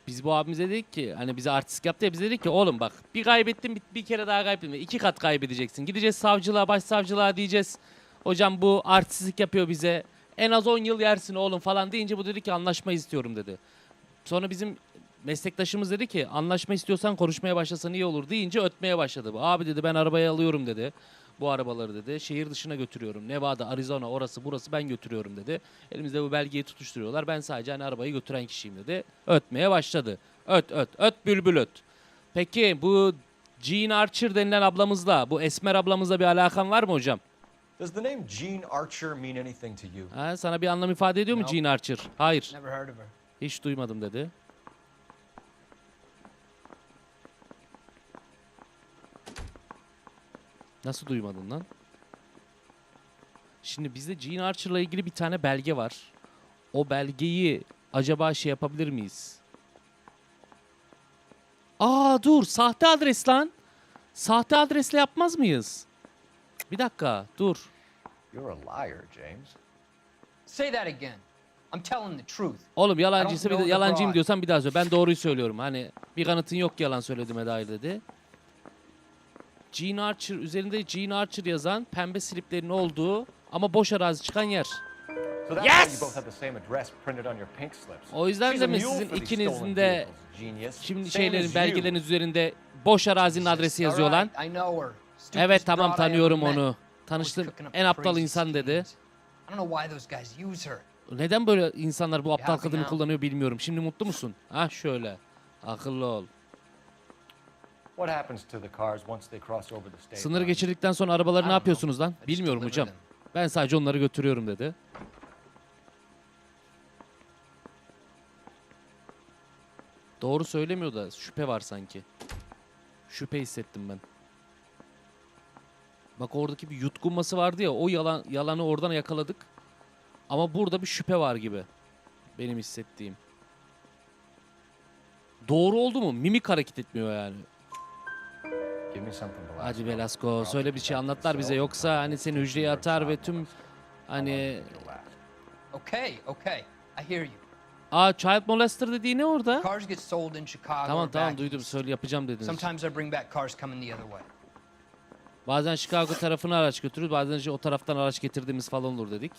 biz bu abimize dedik ki, hani bize artist yaptı ya, biz dedik ki oğlum bak bir kaybettin bir kere daha kaybettin. 2 kat kaybedeceksin. Gideceğiz savcılığa, başsavcılığa diyeceğiz. Hocam bu artistlik yapıyor bize. En az 10 yıl yersin oğlum falan deyince bu dedi ki anlaşma istiyorum dedi. Sonra bizim meslektaşımız dedi ki anlaşma istiyorsan konuşmaya başlasan iyi olur deyince ötmeye başladı bu. Abi dedi ben arabayı alıyorum dedi. Bu arabaları dedi şehir dışına götürüyorum. Nevada, Arizona orası burası ben götürüyorum dedi. Elimizde bu belgeyi tutuşturuyorlar. Ben sadece hani arabayı götüren kişiyim dedi. Ötmeye başladı. Öt öt öt bülbül öt. Peki bu Jean Archer denilen ablamızla bu Esmer ablamızla bir alakan var mı hocam? Does the name Jean Archer mean anything to you? Ha, sana bir anlam ifade ediyor mu Jean Archer? Hayır. Never heard of her. Hiç duymadım dedi. Nasıl duymadın lan? Şimdi bizde Jean Archer'la ilgili bir tane belge var. O belgeyi acaba şey yapabilir miyiz? Aa dur, sahte adres lan. Sahte adresle yapmaz mıyız? Bir dakika, dur. You're a liar, James. Say that again. I'm telling the truth. Oğlum yalancıysa bir de know the yalancıyım broad. diyorsan bir daha söyle. Ben doğruyu söylüyorum. Hani bir kanıtın yok yalan söylediğime dair dedi. Jean Archer üzerinde Jean Archer yazan pembe sliplerin olduğu ama boş arazi çıkan yer. So that's Yes! why you both have the same address printed on your pink slips. O yüzden She's de a mi mule sizin for these ikinizin stolen de vehicles, genius. şimdi Same şeylerin as belgeleriniz you. üzerinde boş arazinin adresi yazıyor lan. All right, I know her. Stupidest Evet tamam broad I ever tanıyorum met. onu. Always Tanıştım cooking up en aptal crazy insan dedi. schemes. I don't know why those guys use her. Neden böyle insanlar bu aptal Ya, kadını ya. kullanıyor bilmiyorum. Şimdi mutlu musun? Ha şöyle. Akıllı ol. What happens to the cars once they cross over the state Sınırı line? geçirdikten sonra arabaları ne I don't yapıyorsunuz lan? I just Bilmiyorum deliver hocam. them. Ben sadece onları götürüyorum dedi. Doğru söylemiyor da şüphe var sanki. Şüphe hissettim ben. Bak oradaki bir yutkunması vardı ya o yalanı oradan yakaladık. Ama burada bir şüphe var gibi. Benim hissettiğim. Doğru oldu mu? Mimik hareket etmiyor yani. Give me something, Velasco. Hadi Velasco söyle bir şey anlatlar bize yoksa hani seni hücreye atar ve tüm hani Okay. I hear you. child molester dediği ne orada? Cars get sold in Chicago. Tamam or tamam back duydum east. söyle yapacağım dediniz. Sometimes I bring back cars coming the other way. Bazen Chicago tarafına araç götürürüz bazen o taraftan araç getirdiğimiz falan olur dedik.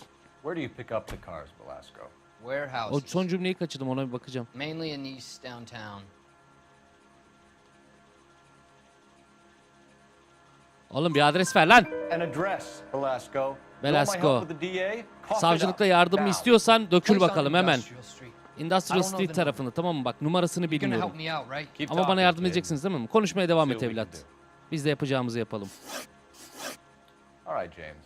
Where do you pick up the cars, Velasco? O Warehouses. son cümleyi kaçırdım ona bir bakacağım. Mainly in East downtown. Oğlum bir adres ver lan. An address, Velasco. You want my Velasco. help with the DA? Cough it Savcılıkta up. yardım mı Now. istiyorsan dökül Place on bakalım hemen. Industrial Street. Industrial I don't know Street the tarafını tamam mı? Bak numarasını You're gonna bilmiyorum. help me out, right? Keep Ama bana talking, yardım kid. edeceksiniz değil mi? Konuşmaya devam See et what we can evlat. do. Biz de yapacağımızı yapalım. All right, James.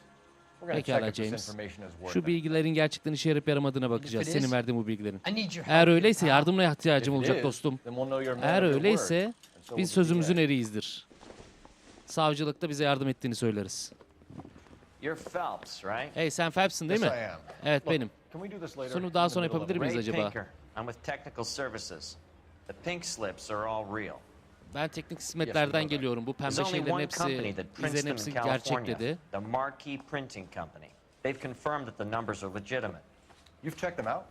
We're gonna Pekala check if this James. information is worth Şu it. bilgilerin gerçekten işe yarayıp yaramadığına bakacağız. it is, Senin verdiğin bu bilgilerin. I need your help. Eğer here, öyleyse pal. yardımına If ihtiyacım it olacak is, dostum. then we'll know you're a man Eğer of your öyleyse word, and so biz will the sözümüzün DA. eriyizdir. Savcılıkta bize yardım ettiğini söyleriz. You're Phelps, right? Hey sen Phelps'ın değil Yes, mi? I am. Evet Look, benim. Can we do this later? Sunu daha In the sonra middle of yapabilir miyiz Ray acaba? Pinker. I'm with Technical Services. The pink slips are all real. Ben teknik hizmetlerden geliyorum. Bu There's pembe only şeylerin one hepsi, company that prints izlerin them hepsi in gerçek California. dedi. The Marquee Printing Company. They've confirmed that the numbers are legitimate. You've checked them out?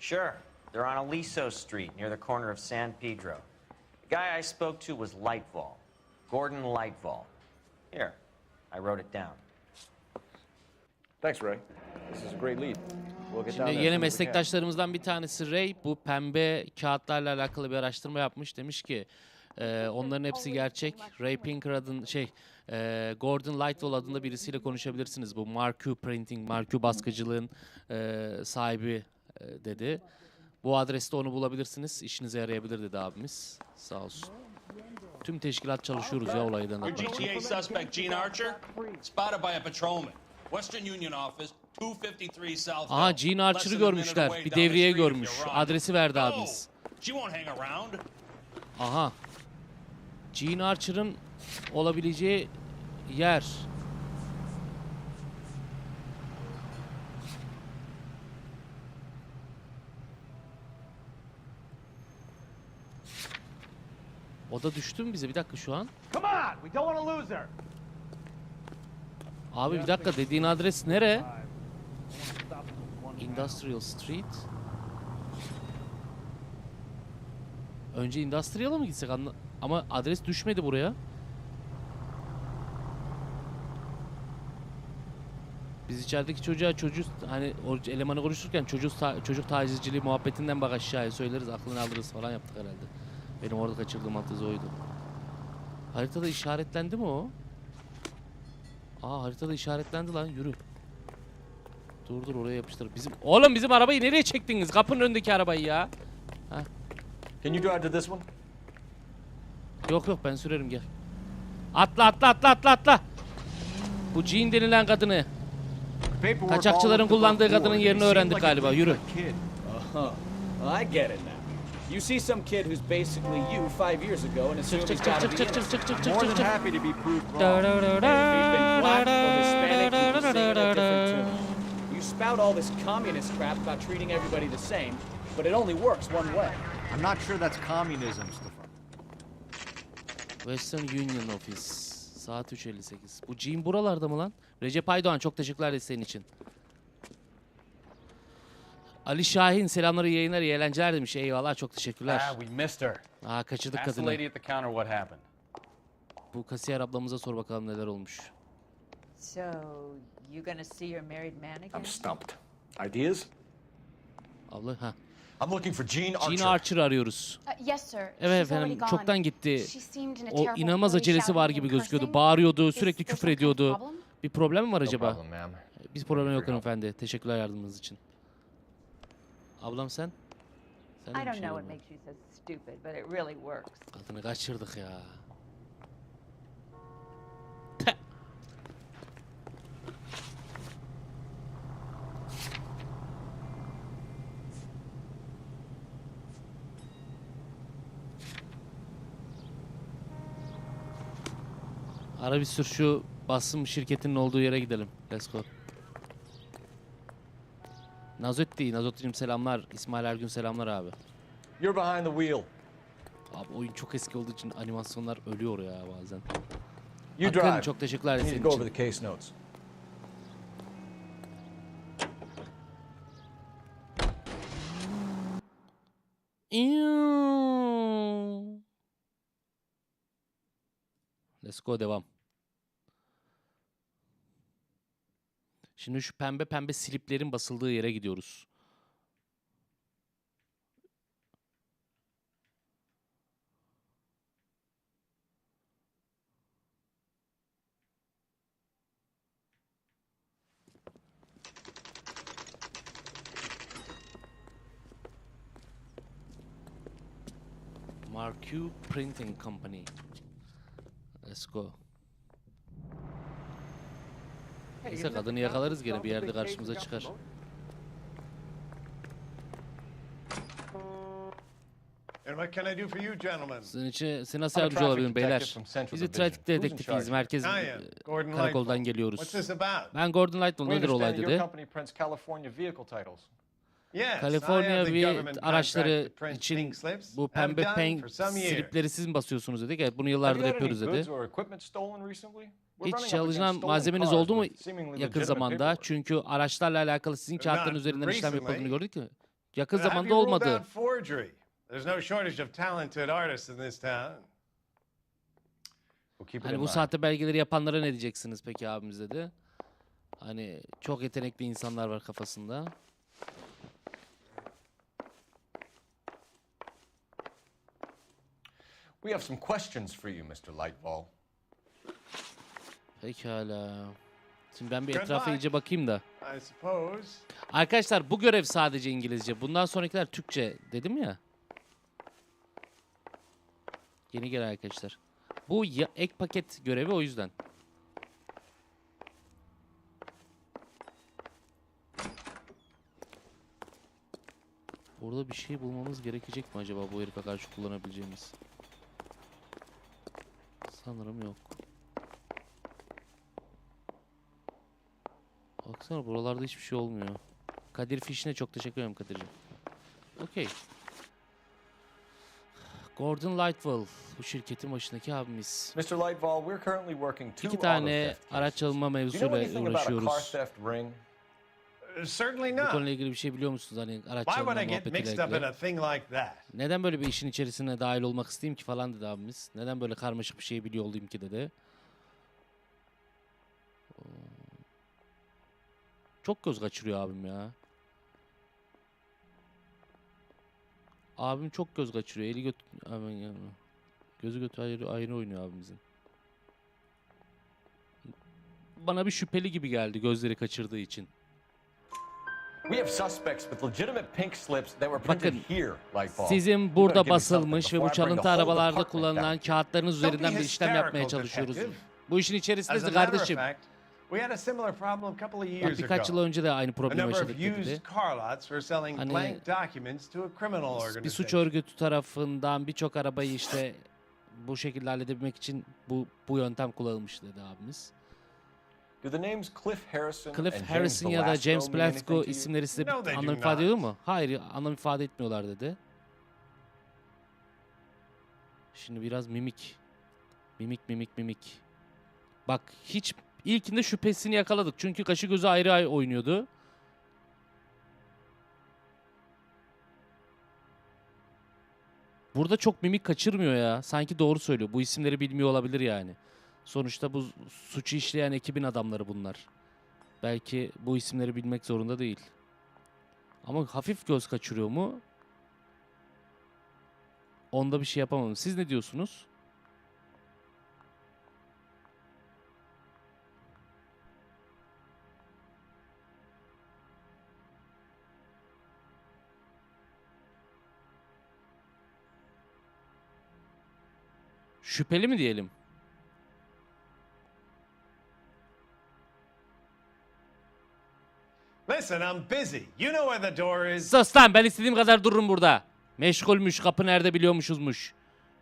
Sure. They're on Aliso Street near the corner of San Pedro. The guy I spoke to was Lightfall. Gordon Lightfall. Here, I wrote it down. Thanks, Ray. This is a great lead. We'll get down Şimdi there as yeni soon as we can. meslektaşlarımızdan bir tanesi Ray bu pembe kağıtlarla alakalı bir araştırma yapmış. Demiş ki onların hepsi gerçek. Ray Pinker Gordon Lightfall adında birisiyle konuşabilirsiniz. Bu Marquee Printing, Marquee baskıcılığın sahibi dedi. Bu adreste onu bulabilirsiniz. İşinize yarayabilir dedi abimiz. Sağ olsun. Tüm teşkilat çalışıyoruz ya olaydan Your anlatmak için. GTA suspect, Gene Archer, spotted by a patrolman. Western Union office, 253 South. Aha Gene Archer'ı görmüşler. Bir devriye görmüş. Adresi verdi abimiz. She won't hang around. Aha. Gene Archer'ın olabileceği yer. O da düştü mü bize? Bir dakika şu an. Come on, we don't want to lose her. Abi bir dakika dediğin adres nere? Industrial Street. Önce Industrial'a mı gitsek? Ama adres düşmedi buraya. Biz içerideki çocuğa hani o elemanı konuşurken çocuk tacizciliği muhabbetinden bak aşağıya söyleriz, aklını alırız falan yaptık herhalde. Benim orada kaçırdığım mantığı oydu. Haritada işaretlendi mi o? Aa, haritada işaretlendi lan, yürü. Dur oraya yapıştır. Oğlum bizim arabayı nereye çektiniz? Kapının önündeki arabayı ya. Heh. Can you drive to this one? Yok ben sürerim, gel. Atla. Bu Jean denilen kadını. Kaçakçıların kullandığı kadının yerini öğrendik galiba. Yürü. I get it now. You see some kid who's basically you 5 years ago and assume he's got to be innocent. More than happy to be proved wrong. If he'd been black or Hispanic, you'd be singing a different tune. You spout all this communist crap about treating everybody the same, but it only works one way. I'm not sure that's communism, Stefan. Western Union Office. Saat 3:58. Bu Jean buralarda mı lan? Recep Aydoğan, çok teşekkürler desteğin için. Ali Şahin, selamları, yayınlar, iyi eğlenceler demiş. Eyvallah, çok teşekkürler. We missed her. Kaçırdık Ask the kadını. lady at the counter what happened. Bu kasiyer ablamıza sor bakalım neler olmuş. So, you gonna see your married man again? I'm stumped. Ideas? Abla, ha. I'm looking for Jean Archer. Jean Archer arıyoruz. Yes sir. Evet She's already efendim, gone. çoktan gitti. She seemed in a O terrible inanılmaz hurry, acelesi var shouting gibi and gözüküyordu. cursing. Bağırıyordu, Is sürekli there küfür some kind of ediyordu. problem? Bir problem mi var No acaba? problem, ma'am. Biz problem yok hanımefendi. Teşekkürler yardımınız için. Ablam sen? Sen de I bir don't şey know oldu. what makes you so stupid, but it really works. Kadını kaçırdık ya. Ara bir sür, şu basım şirketinin olduğu yere gidelim. Let's go. Nazotti'cim selamlar. İsmail Ergün selamlar abi. You're behind the wheel. Abi oyun çok eski olduğu için animasyonlar ölüyor ya bazen. You Akın, drive. çok teşekkürler I need senin to go için. over the case notes. Let's go, devam. Şimdi şu pembe sliplerin basıldığı yere gidiyoruz. Marquee Printing Company. Let's go. Neyse, kadını yakalarız gene, bir yerde karşımıza çıkar. And what can I do for you, gentlemen? Sizin için size nasıl yardımcı olabilirim beyler? Biz bir trafik dedektifiyiz. Merkez karakoldan geliyoruz. What's this about? Ben Gordon Lightwell, nedir olay dedi. Kaliforniya araçları için bu pembe slipleri siz mi basıyorsunuz dedik. Evet, bunu yıllardır yapıyoruz dedi. Hiç çalışılan malzemeniz oldu mu yakın zamanda? Çünkü araçlarla alakalı sizin kağıtların üzerinden işlem yapıldığını gördük mü? Yakın zamanda olmadı. Hani bu sahte belgeleri yapanlara ne diyeceksiniz peki abimiz dedi. Hani çok yetenekli insanlar var kafasında. We have some questions for you, Mr. Lightfall. Pekala. Şimdi ben bir etrafa iyice bakayım da. Arkadaşlar bu görev sadece İngilizce. Bundan sonrakiler Türkçe dedim ya. Yeni gelen arkadaşlar. Bu ek paket görevi, o yüzden. Burada bir şey bulmamız gerekecek mi acaba bu herife karşı kullanabileceğimiz? Sanırım yok. Baksana, buralarda hiçbir şey olmuyor. Kadir Fişne, çok teşekkür ederim Kadir'cim. Okey. Gordon Lightwell, bu şirketin başındaki abimiz. Mr. Lightfall, we're currently working two 2 tane auto theft araç cases. çalınma Do you know mevzusuyla anything about a car uğraşıyoruz. theft ring? Certainly Bu not. konuyla ilgili bir şey biliyor musunuz? Hani araç Why çalınma would I get muhabbetiyle mixed up in ilgili. a thing like that? Neden böyle bir işin içerisine dahil olmak isteyeyim ki falan dedi abimiz. Neden böyle karmaşık bir şey biliyor olayım ki dedi. Çok göz kaçırıyor abim ya. Abim çok göz kaçırıyor. Eli göt... Gözü götü ayrı oynuyor abimizin. Bana bir şüpheli gibi geldi gözleri kaçırdığı için. We have suspects with legitimate pink slips that were printed here, Lightfall. Sizin burada basılmış ve bu çalıntı arabalarda kullanılan kağıtlarınız üzerinden bir işlem yapmaya çalışıyoruz. Bu işin içerisindeyiz kardeşim. We had a similar problem a couple of years Birkaç yıl ago. önce de aynı A problemi number yaşadık of dedi. used car lots were selling Hani blank documents to a criminal bir suç organization. örgütü tarafından birçok arabayı işte bu şekilde halledebilmek için bu yöntem kullanılmış dedi abimiz. Do the names Cliff Harrison Ya da James Blasco isimleri size bir No, they do anlam ifade ediyor not. mu? Hayır, anlam ifade etmiyorlar dedi. Şimdi biraz mimik. Mimik. Bak hiç ilkinde şüphesini yakaladık. Çünkü kaşı gözü ayrı oynuyordu. Burada çok mimik kaçırmıyor ya. Sanki doğru söylüyor. Bu isimleri bilmiyor olabilir yani. Sonuçta bu suçu işleyen ekibin adamları bunlar. Belki bu isimleri bilmek zorunda değil. Ama hafif göz kaçırıyor mu? Onda bir şey yapamam. Siz ne diyorsunuz? Şüpheli mi diyelim? Listen, I'm busy. You know where the door is. Sus lan, ben istediğim kadar dururum burada. Meşgulmüş, kapı nerede biliyormuşuzmuş.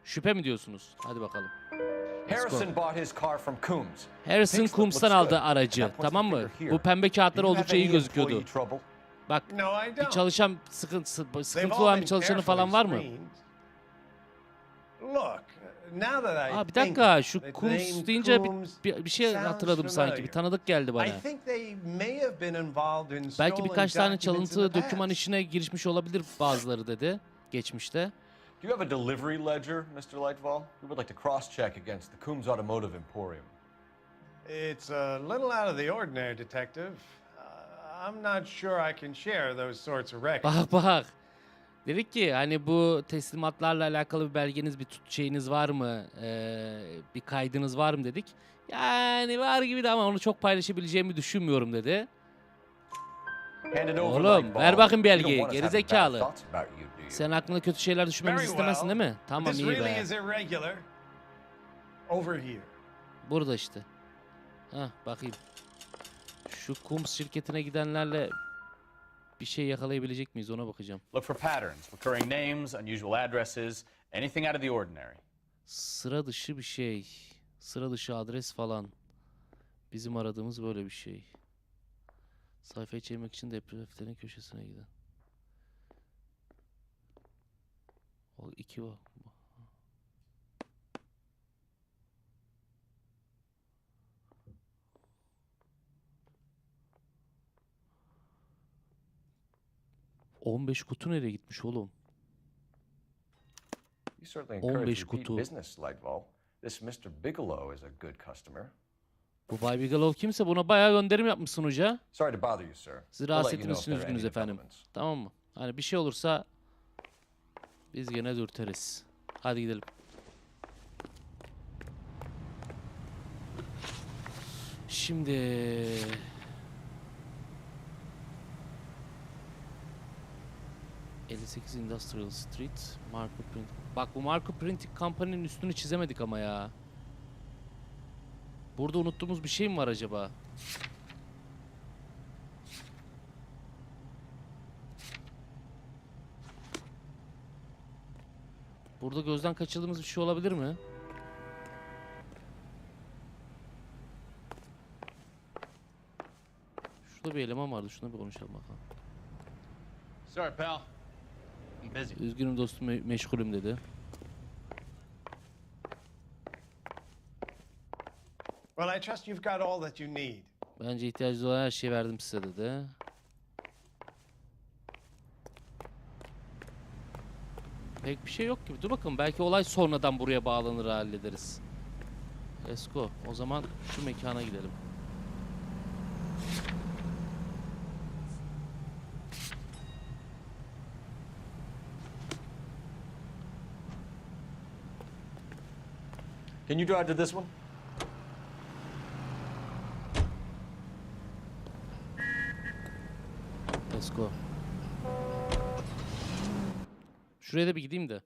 Şüphe mi diyorsunuz? Hadi bakalım. Harrison bought his car from Coombs. Harrison Pink slip Coombs'tan looks aldı good. aracı. That puts Tamam the mı? figure Bu here. pembe Do kağıtlar you have oldukça iyi any gözüküyordu. employee trouble? Bak, No, I bir don't. çalışan sıkıntı olan bir çalışanı falan var mı? Look, now that I Aa, bir think dakika, şu the Coombs name deyince Coombs bir şey sounds hatırladım sanki. Bir familiar. tanıdık geldi bana. I think they may have been involved in Belki stolen birkaç tane documents in çalıntı the döküman past. işine girişmiş olabilir bazıları dedi geçmişte. Do you have a delivery ledger, Mr. Lightfall? We would like to cross-check against the Coombs Automotive Emporium. It's a little out of the ordinary, Detective. I'm not sure I can share those sorts of records. Bak. Dedik ki hani bu teslimatlarla alakalı bir belgeniz, bir şeyiniz var mı? Bir kaydınız var mı dedik. Yani var gibi de ama onu çok paylaşabileceğimi düşünmüyorum dedi. Hand it over, Oğlum, Lightfall. ver bakayım You don't belgeyi, want us having bad gerizekalı. thoughts about you, do you? Sen aklına kötü şeyler düşmemizi Very istemezsin well. değil mi? Tamam, This iyi really be. is irregular. Over here. Burada işte. Hah, bakayım. Şu Coombs şirketine gidenlerle bir şey yakalayabilecek miyiz, ona bakacağım. Look for patterns, recurring names, unusual addresses, anything out of the ordinary. Sıra dışı bir şey. Sıra dışı adres falan. Bizim aradığımız böyle bir şey. Sayfayı çevirmek için defterin köşesine giden. O 2 var. ...15 kutu nereye gitmiş oğlum? You certainly encourage 15 repeat kutu. business, Lightfall. This Mr. Bigelow is a good customer. Bu Bay Bigelow kimse, buna bayağı gönderim yapmışsın hoca. Sorry to bother you, sir. Sizi We'll rahatsız let you know ettiğiniz if için there are any üzgünüz efendim. developments. Tamam mı? Hani bir şey olursa biz gene dürteriz. Hadi gidelim. Şimdi 58 Industrial Street, Marco Print. Bak, bu Marco Printing Company'nin üstünü çizemedik ama ya. Burada unuttuğumuz bir şey mi var acaba? Burada gözden kaçırdığımız bir şey olabilir mi? Şurada bir eleman vardı. Şuna bir konuşalım bakalım. Sorry, pal. I'm busy. Üzgünüm dostum, meşgulüm dedi. Well, I trust you've got all that you need. Bence ihtiyacınız olan her şeyi verdim size dedi. Pek bir şey yok gibi. Dur bakalım, belki olay sonradan buraya bağlanır, hallederiz. Let's go. O zaman şu mekana gidelim. Can you drive to this one? Let's go. Şuraya da bir gideyim de.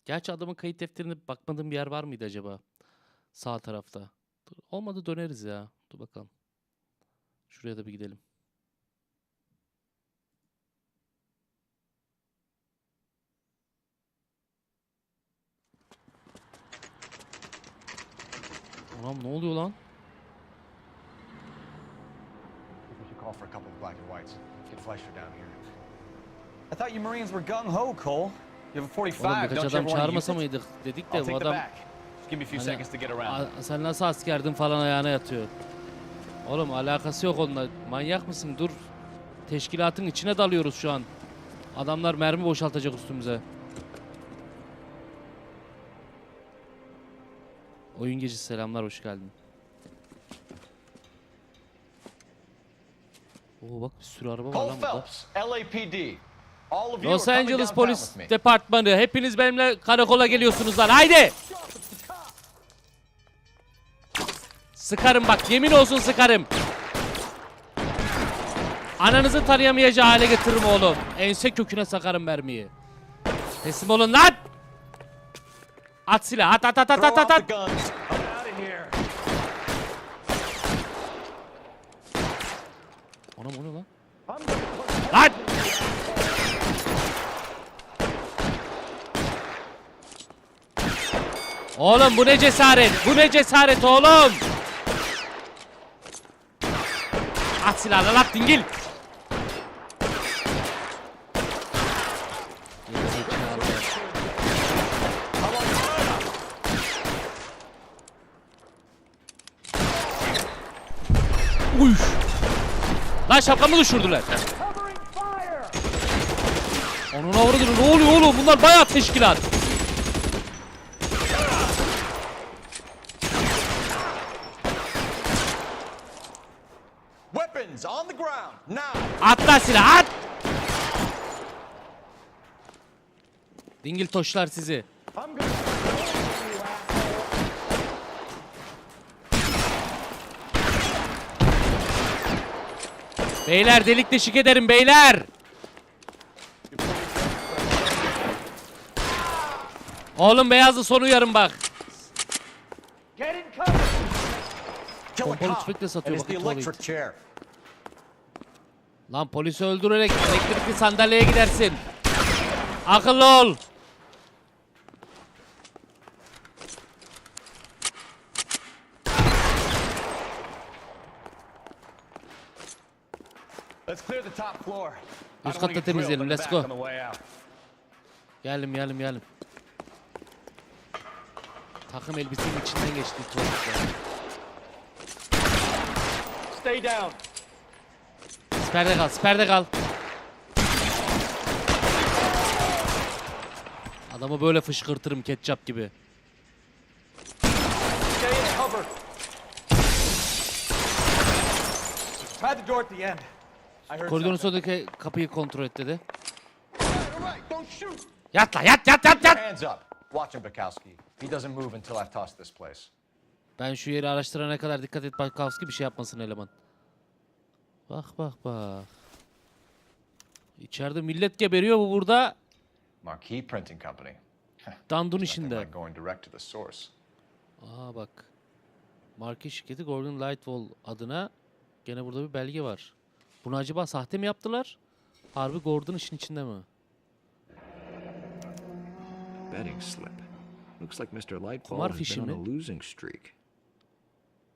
Gerçi adamın kayıt defterine bakmadığım bir yer var mıydı acaba? Sağ tarafta. Olmadı döneriz ya. Dur bakalım. Şuraya da bir gidelim. Anam ne oluyor lan? We should call for a couple of black and whites. Get Fleischer down here. I thought you Marines were gung ho, Cole. You have a 45. Oğlum birkaç Don't you adam ever want to çağırmasa use it? mıydık dedik I'll de take bu the adam back. Just give me a few hani, seconds to get around. Sen nasıl askerdin falan ayağına yatıyor. Oğlum alakası yok onunla. Manyak mısın? Dur. Teşkilatın içine dalıyoruz şu an. Adamlar mermi boşaltacak üstümüze. Oyun gecesi selamlar, hoş geldin. Oo bak bir sürü araba var Cole lan burada. Phelps, LAPD. All of you Los are coming Angeles downtown Polis with me. Departmanı. Hepiniz benimle karakola geliyorsunuz lan. Haydi! Sıkarım bak, yemin olsun sıkarım. Ananızı tanıyamayacağı hale getiririm oğlum. Ense köküne sakarım mermiyi. Teslim olun lan! At silah, at. Throw out the guns. I'm out of here. Anam o ne lan? Lan! Oğlum bu ne cesaret? Bu ne cesaret oğlum? At silahla lan dingil. Uyş. Lan şapkamı düşürdüler. Onun avradını ne oluyor oğlum? Bunlar bayağı teşkilat. Weapons on the ground now. At lan silah at. Dingil toşlar sizi. Beyler delik deşik ederim beyler. Oğlum beyazlı son uyarım bak. Pompalı tüfekle satıyor bakın tuvalet. Lan polisi öldürerek elektrikli sandalyeye gidersin. Akıllı ol. Let's clear the top floor. Üst katta temizleyelim. Let's go. Geldim. Takım elbisenin içinden geçti tuvalette. Stay down. Siperde kal. Adamı böyle fışkırtırım ketçap gibi. Stay in cover. Try the door at the end. I heard Koridorun something. sonundaki kapıyı kontrol et dedi. All right, don't shoot. Yat la yat. Hands up. Watch him, Bukowski. He doesn't move until I've tossed this place. Ben şu yeri araştırana kadar dikkat et Bakowski, bir şey yapmasın eleman. Bak. İçeride millet geberiyor, bu burada Marquee Printing Company. dandun Nothing işinde. like going direct to the source. Aa bak. Marka şirketi Gordon Lightwall adına gene burada bir belge var. Bunu acaba sahte mi yaptılar? Harbi Gordon işin içinde mi? Betting slip. Looks like Mr. Lightfall Kumar has fişi been on mi? a losing streak.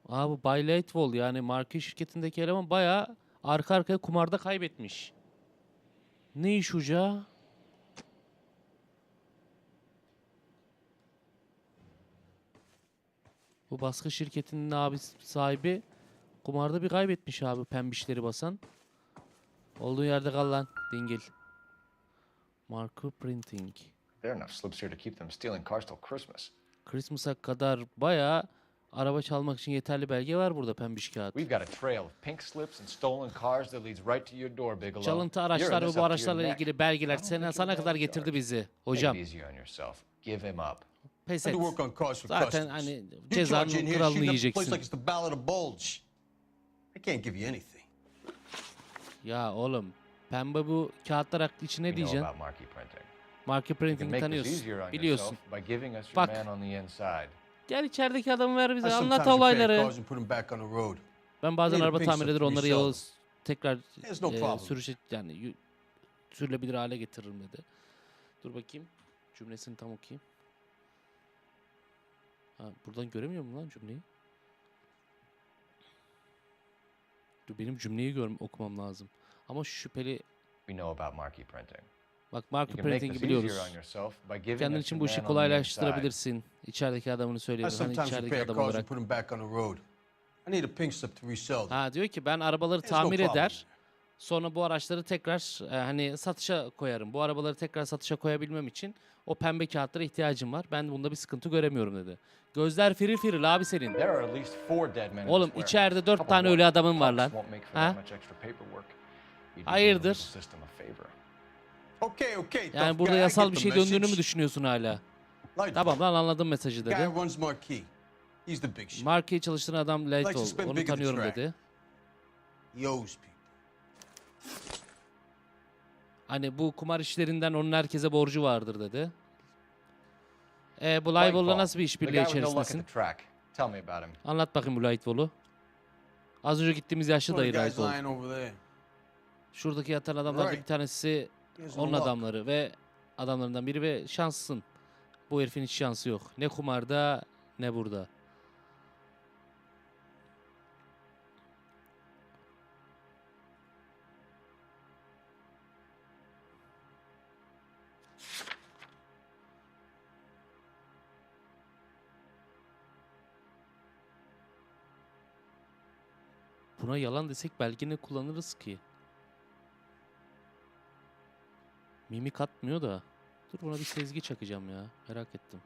Aa bu Bay Lightwall yani marka şirketindeki eleman bayağı arka arkaya kumarda kaybetmiş. Ne iş hoca? Bu baskı şirketinin abi sahibi kumarda bir kaybetmiş abi, pembişleri basan. Olduğu yerde kal lan dingil. Marker Printing. There are enough slips here to keep them stealing cars till Christmas. Christmas'a kadar bayağı Araba çalmak için yeterli belge var burada, pembiş kağıt. We've got a trail of pink slips and stolen cars that leads right to your door, Bigelow. Çalıntı araçlar ve bu araçlarla ilgili belgeler sana kadar getirdi bizi. Hocam. Give him up. Pes et. Zaten hani cezanın kralını yiyeceksin. Ya oğlum, pembe bu kağıtlar için ne diyeceksin? Marquee printing'i tanıyorsun, biliyorsun. Bak. Gel içerideki adamı ver bize, anlat olayları. Ben bazen araba tamir eder, onları Yavuz tekrar yani sürülebilir hale getiririm dedi. Dur bakayım, cümlesini tam okuyayım. Ha, buradan göremiyor muyum lan cümleyi? Dur, benim cümleyi okumam lazım. Ama şu şüpheli... Bak, marquee printing'i biliyoruz. Kendin için bu işi kolaylaştırabilirsin. İçerideki adamını söyleyebilir. Hani içerideki adam olarak. Ha, diyor ki ben arabaları tamir eder. Sonra bu araçları tekrar hani satışa koyarım. Bu arabaları tekrar satışa koyabilmem için o pembe kağıtlara ihtiyacım var. Ben bunda bir sıkıntı göremiyorum dedi. Gözler firil firil abi senin. Oğlum içeride 4 tane ölü adamın var lan. Ha? Hayırdır? Yani burada yasal bir şey döndüğünü mü düşünüyorsun hala? Tamam lan, anladım mesajı dedi. Marquee'yi çalıştıran adam Lightfall. Onu tanıyorum dedi. Hani bu kumar işlerinden onun herkese borcu vardır dedi. Bu Lightfall'la nasıl bir işbirliği içerisindesin? Anlat bakayım bu Lightfall'u. Az önce gittiğimiz yaşlı dayı Lightfall. Şuradaki yatan adamlardan bir tanesi onun adamları ve adamlarından biri ve şanslısın. Bu herifin hiç şansı yok. Ne kumarda ne burada. Buna yalan desek belki ne kullanırız ki? Mimik atmıyor da. Dur, buna bir sezgi çakacağım ya. Merak ettim.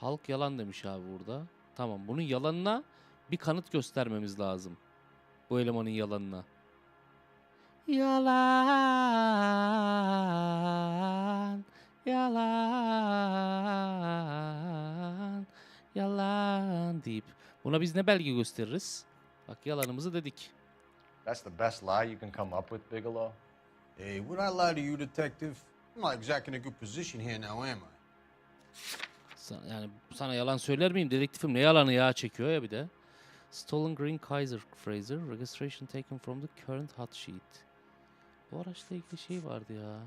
Halk yalan demiş abi burada. Tamam, bunun yalanına bir kanıt göstermemiz lazım. Bu elemanın yalanına. Yalan. Yalan. Yalan deyip. Buna biz ne belge gösteririz? Bak, yalanımızı dedik. That's the best lie you can come up with, Bigelow? Hey, would I lie to you, detective? I'm not exactly in a good position here now, am I? Yani sana yalan söyler miyim? Dedektifim ne yalanı ya, çekiyor ya bir de. Stolen Green Kaiser Fraser. Registration taken from the current hot sheet. Bu araçla ilgili şey vardı ya.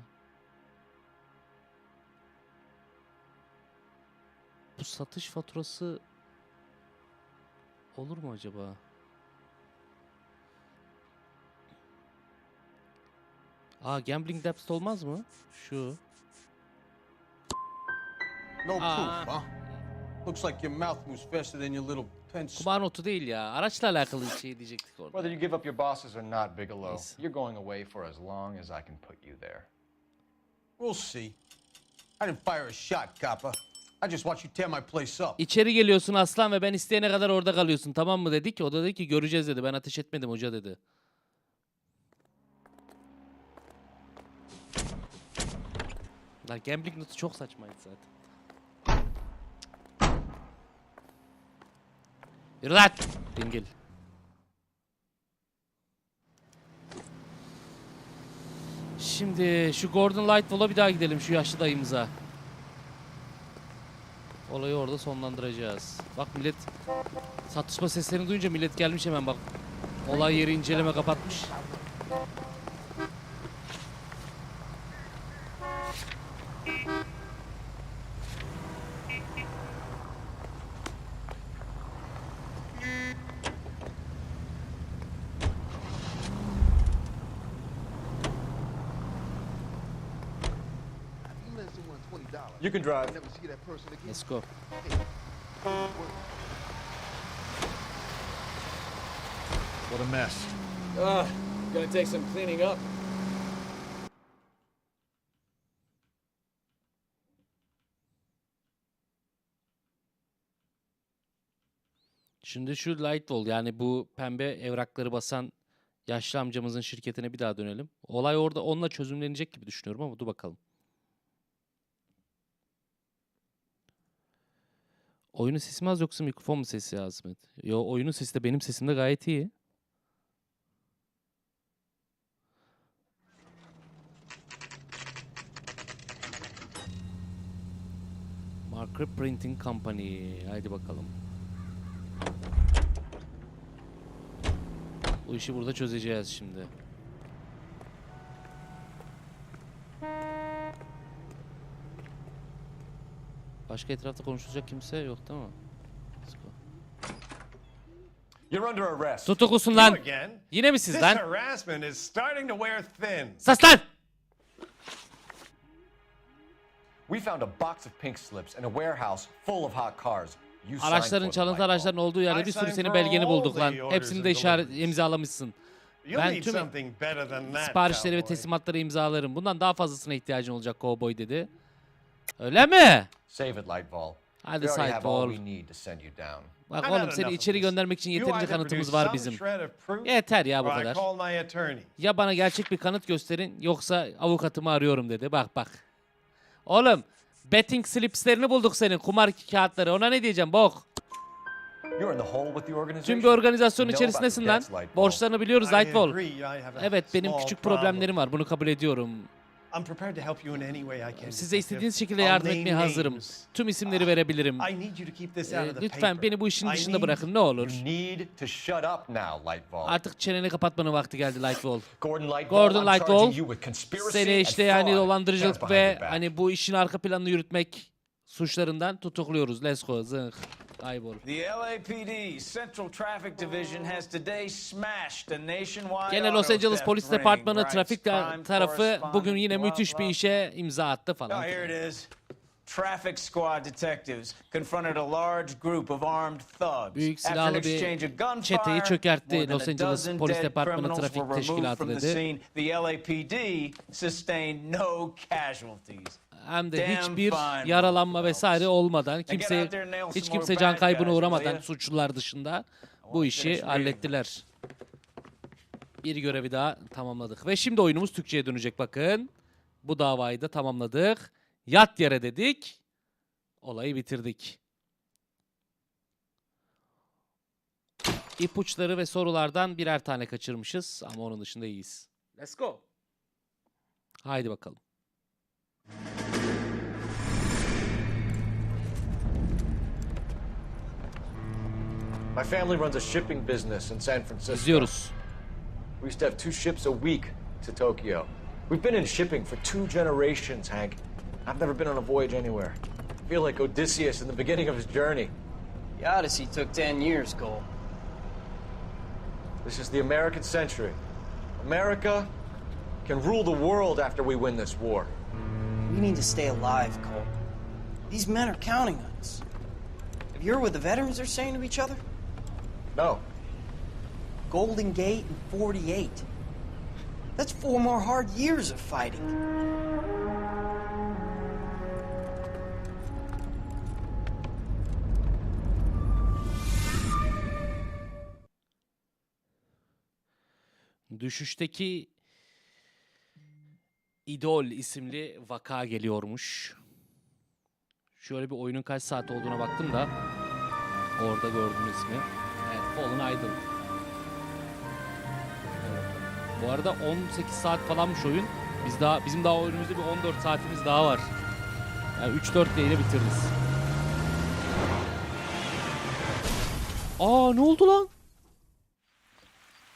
Bu satış faturası olur mu acaba? Gambling debt olmaz mı? Şu. No proof, huh? Looks like your mouth moves faster than your little pencil. Kumar notu değil ya. Araçla alakalı şey diyecektik orada. Whether you give up your bosses or not, Bigelow, you're going away for as long as I can put you there. We'll see. I didn't fire a shot, copper. I just watch you tear my place up. İçeri geliyorsun aslan ve ben isteyene kadar orada kalıyorsun, tamam mı dedik. O da dedi ki göreceğiz dedi. Ben ateş etmedim hoca dedi. Lan gambling notu çok saçmaydı zaten. Yürü lan! Dingil. Şimdi şu Gordon Lightfall'a bir daha gidelim, şu yaşlı dayımıza. Olayı orada sonlandıracağız. Bak millet, satışma seslerini duyunca millet gelmiş hemen bak. Olay yeri inceleme kapatmış. You can drive. Let's go. What a mess. Gonna take some cleaning up. Şimdi şu Lightwall, yani bu pembe evrakları basan yaşlı amcamızın şirketine bir daha dönelim. Olay orada onunla çözümlenecek gibi düşünüyorum ama dur bakalım. Oyunun sesi mi az yoksa mikrofon mu sesi az mı? Yo, oyunun sesi de benim sesim de gayet iyi. Marker Printing Company. Haydi bakalım. Bu işi burada çözeceğiz şimdi. Başka etrafta konuşulacak kimse yok değil mi? You're under arrest. Tutuklusun lan. You again? Yine mi siz This lan? harassment is starting to wear thin. Sus lan! We found a box of pink slips in a warehouse full of hot cars. You signed Araçların, for them, çalıntı Lightwall. araçların olduğu yerde bir sürü senin belgeni bulduk lan. Hepsini de imzalamışsın. You'll Ben need tüm something better than that, siparişleri ve cowboy. teslimatları imzalarım. Bundan daha fazlasına ihtiyacın olacak kovboy dedi. Öyle mi? Save it, Lightwall. Hadi We already have all Lightwall. we need to send you down. Bak I've oğlum had seni enough of içeri this. göndermek için You yeterince either kanıtımız produce var some bizim. shred of proof, Yeter ya bu or I kadar. call my attorney. Ya bana gerçek bir kanıt gösterin yoksa avukatımı arıyorum dedi. Bak bak. Oğlum betting slipslerini bulduk senin, kumar kağıtları. Ona ne diyeceğim bok? You're in the hole with the organization. Tüm bir organizasyonun You know içerisindesin about lan. the debts, Lightwall. Borçlarını biliyoruz I Lightwall. agree, I have a Evet, benim small küçük problem. problemlerim var. Bunu kabul ediyorum. I'm prepared to help you in any way I can. Size istediğiniz detective. şekilde I'll yardım name etmeye hazırım. names. Tüm isimleri verebilirim. I need you to keep this out of the Lütfen paper. beni bu işin I dışında need- bırakın ne olur. You need to shut up now, Lightwall. Artık çeneni kapatmanın vakti geldi Lightwall. Gordon Lightwall, Gordon I'm charging Lightwall, you with conspiracy seni and işte yani fraud. dolandırıcılık Hands behind ve your back. hani bu işin arka planını yürütmek suçlarından tutukluyoruz. Let's go. Zınk. Kaybol. The LAPD Central Traffic Division has today smashed a nationwide Gene Los auto Angeles theft Polis ring, Departmanı writes trafik crime tarafı correspondent bugün yine blah, müthiş bir blah. işe imza attı Oh, falan. here it is. Traffic squad detectives confronted a large group of armed thugs. Büyük After an silahlı exchange of bir gunfire, çeteyi çökertti more than Los a Angeles dozen Polis dead Departmanı criminals Trafik were removed Teşkilatı from the dedi. scene. The LAPD sustained no casualties. Hem de Damn hiçbir fine, yaralanma folks. vesaire olmadan, Now get kimse out there and nail hiç some kimse more can bad kaybına guys, uğramadan will ya? suçlular dışında bu finish işi reading. hallettiler. Bir görevi daha tamamladık ve şimdi oyunumuz Türkçe'ye dönecek bakın. Bu davayı da tamamladık. Yat yere dedik. Olayı bitirdik. İpuçları ve sorulardan birer tane kaçırmışız ama onun dışında iyiyiz. Let's go. Haydi bakalım. My family runs a shipping business in San Francisco. İzliyoruz. We used to have 2 ships a week to Tokyo. We've been in shipping for 2 generations, Hank. I've never been on a voyage anywhere. I feel like Odysseus in the beginning of his journey. The Odyssey took 10 years, Cole. This is the American century. America can rule the world after we win this war. We need to stay alive, Cole. These men are counting on us. Have you heard what the veterans are saying to each other? No. Golden Gate and 48. That's 4 more hard years of fighting. Düşüşteki İdol isimli vaka geliyormuş. Şöyle bir oyunun kaç saat olduğuna baktım da orada gördüm ismi. Evet, Fallen Idol. Bu arada 18 saat falanmış oyun. Bizim daha oyunumuzda bir 14 saatimiz daha var. Yani 3-4 ile bitiririz. Aa, ne oldu lan?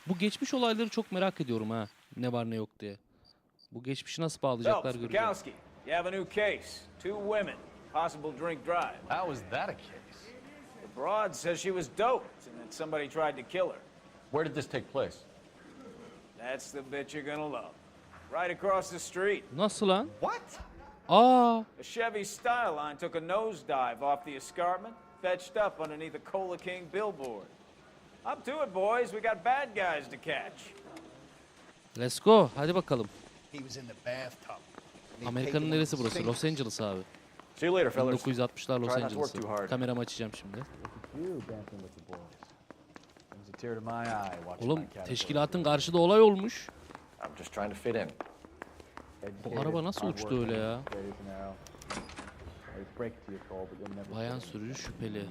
Bu geçmiş olayları çok merak ediyorum ha. Ne var ne yok diye. Bu geçmişi nasıl bağlayacaklar Phelps, göreceğiz. Bukowski, you have a new case. 2 women, possible drink drive. How was that a case? The broad says she was doped and that somebody tried to kill her. Where did this take place? That's the bit you're gonna love. Right across the street. Nasıl lan? What? Aa, A Chevy Styline took a nosedive off the escarpment, fetched up underneath a Cola King billboard. Up to it, boys. We got bad guys to catch. let's go. Hadi bakalım. He was in the bathtub. Amerika'nın neresi burası? Los Angeles abi. See you later, fellas. 1960'lar Los Try not to work too Angeles'ı. hard. Kameramı açacağım şimdi. You dancing with the boys. tear to my eye watching Oğlum my caterpillar. teşkilatın karşıda olay olmuş. I'm just trying to fit in. Bu araba nasıl uçtu öyle ya? Straight as an arrow. Sorry to break it to you, Cole, but you'll never Bayan fit in. sürücü şüpheli.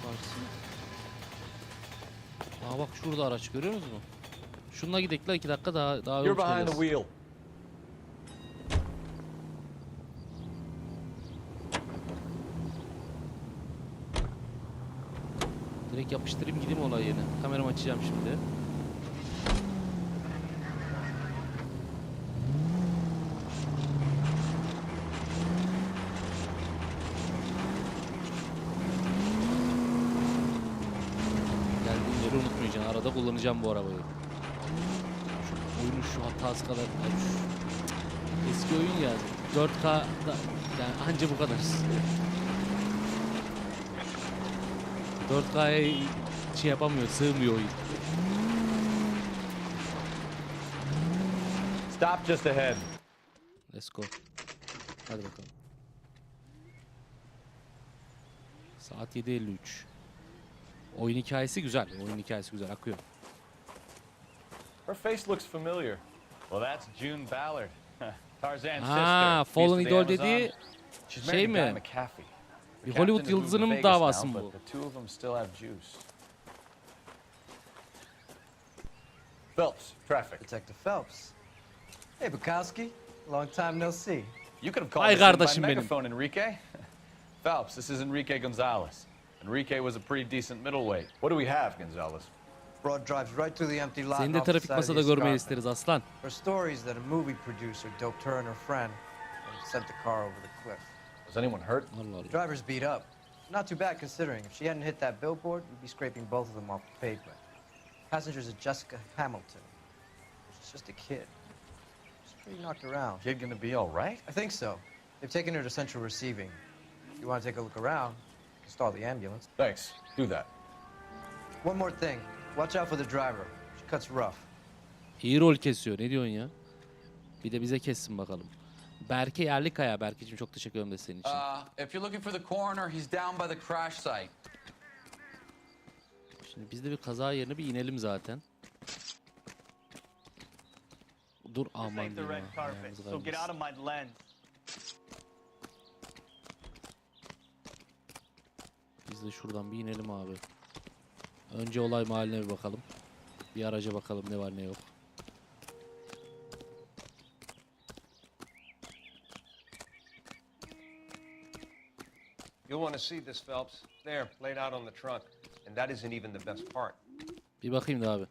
Varsın. Aa bak şurada araç görüyor musunuz? Şununla gidelim 2 dakika daha You're yol behind the çıkacağız. wheel. Direkt yapıştırayım gideyim olay yerine. Kameramı açacağım şimdi. Geldiğim yeri unutmayacaksın. Arada kullanacağım bu arabayı. Şu oyunun şu hatası kadar... Yani eski oyun ya. 4K'da yani anca bu kadar. 4K'ya şey yapamıyor, sığmıyor oyun. Stop just ahead. Let's go. Hadi bakalım. Saat 7:53. Oyun hikayesi güzel. Oyun hikayesi güzel. Akıyor. Her face looks familiar. Well, that's June Ballard, Tarzan's Ha, sister. Fallen Beast of the Idol dediği Amazon. She's şey married a guy mi? McAfee. Bir The Hollywood captain has moved to yıldızının Vegas davası now, mı bu? but the two of them still have juice. Phelps, traffic. Detective Phelps. Hey, Bukowski. Long time no see. You could have called Ay us in by kardeşim benim. megaphone, Enrique. Phelps, this is Enrique Gonzalez. Enrique was a pretty decent middleweight. What do we have, Gonzalez? Broad drives right through the empty lot. Seni and de off the trafik side of masada the görmeyi escarpment. isteriz aslan. Her story is that a movie producer doped her and her friend and sent the car over the cliff. Was anyone hurt? Allah Allah. Driver's beat up. Not too bad considering. If she hadn't hit that billboard, we'd be scraping both of them off the pavement. Passengers are Jessica Hamilton. She's just a kid. She's pretty knocked around. Kid gonna be all right? I think so. They've taken her to central receiving. If you want to take a look around, you can stall the ambulance. Thanks. Do that. One more thing. Watch out for the driver. She cuts rough. İyi rol kesiyor. Ne diyorsun ya? Bir de bize kessin bakalım. Berke Yerlikaya. Berke'cim çok teşekkür ederim de senin için. If you're looking for the coroner, he's down by the crash site. Şimdi biz de bir kaza yerine bir inelim zaten. Dur aman diyeyim ya. Ayağımız kaymasın. Biz de şuradan bir inelim abi. Önce olay mahalline bir bakalım. Bir araca bakalım ne var ne yok. You'll want to see this, Phelps. There, laid out on the trunk. And that isn't even the best part. Bir bakayım da abi.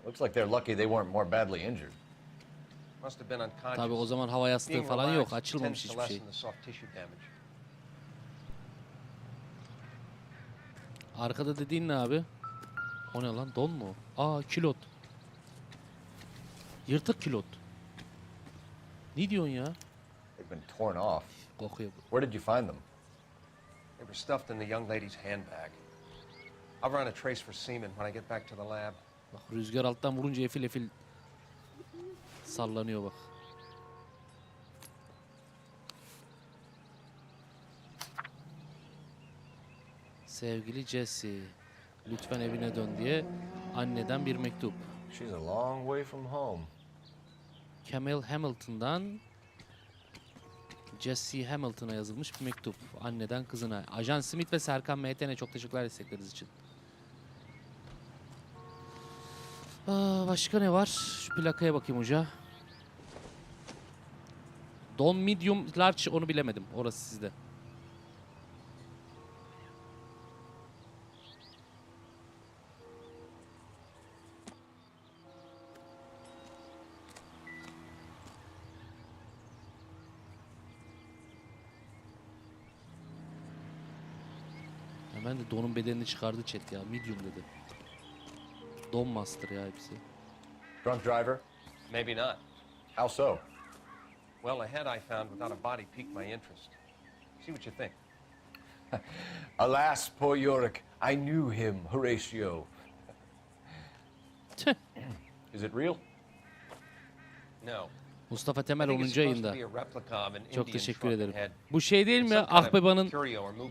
Looks like they're lucky they weren't more badly injured. Must have been unconscious. Tabii o zaman hava yastığı Being falan yok. relaxed Açılmamış tends to hiçbir şey. lessen the soft tissue damage. Arkada dediğin ne abi? O ne lan? Don mu? Aa kilot. Yırtık kilot. Ne diyorsun ya? They've been torn off. Kokuyor. Where did you find them? They were stuffed in the young lady's handbag. I'll run a trace for semen when I get back to the lab. Bak rüzgar alttan vurunca efil efil sallanıyor bak. Sevgili Jesse, lütfen evine dön diye anneden bir mektup. She's a long way from home. Camel Hamilton'dan Jesse Hamilton'a yazılmış bir mektup. Anneden kızına. Ajan Smith ve Serkan MTN'e çok teşekkürler destekleriniz için. Başka ne var? Şu plakaya bakayım hoca. Don medium large onu bilemedim. Orası sizde. Hemen de Don'un bedenini çıkardı chat ya. Medium dedi. Don Master ya hepsi. Drunk driver? Maybe not. How so? Well, a head I found without a body piqued my interest. See what you think. Alas, poor Yorick. I knew him, Horatio. Is it real? No. Mustafa Temel 10. ayında. Çok teşekkür ederim. Bu şey değil mi? Akbaba'nın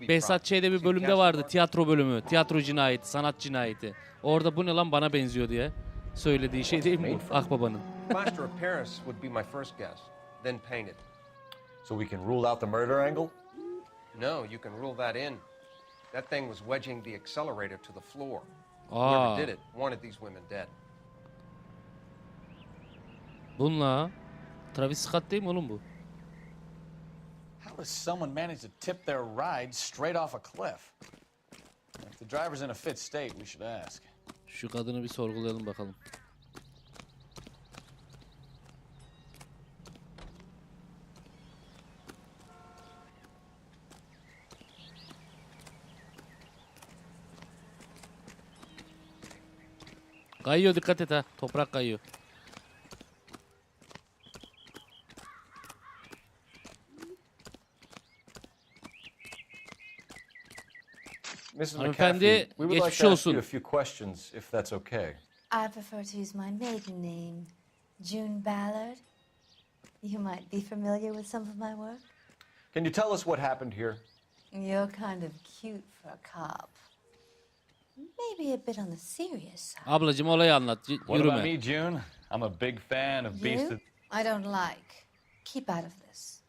Behzat Ç'de bir bölümde vardı. Tiyatro bölümü. Tiyatro cinayeti, sanat cinayeti. Orada bu ne lan bana benziyor diye söylediği şey değil mi bu Akbaba'nın? Plaster of Paris would be my first guess, then painted. So we can rule out the murder angle? No, you can rule that in. That thing was wedging the accelerator to the floor. Aa. Whoever did it wanted these women dead. Bununla Travis Scott değil mi oğlum bu? How does someone manage to tip their ride straight off a cliff? If the driver's in a fit state, we should ask. Şu kadını bir sorgulayalım bakalım. Kayıyor, dikkat et ha. Toprak kayıyor. Mrs. Hanımefendi, McAfee, we would like geçmiş to ask you olsun. a few questions, if that's okay. I prefer to use my maiden name, June Ballard. You might be familiar with some of my work. Can you tell us what happened here? You're kind of cute for a cop. Maybe a bit on the serious side. Ablacığım olayı anlat. What about Yürüme. me, June? I'm a big fan of Beast You? of... I don't like. Keep out of this.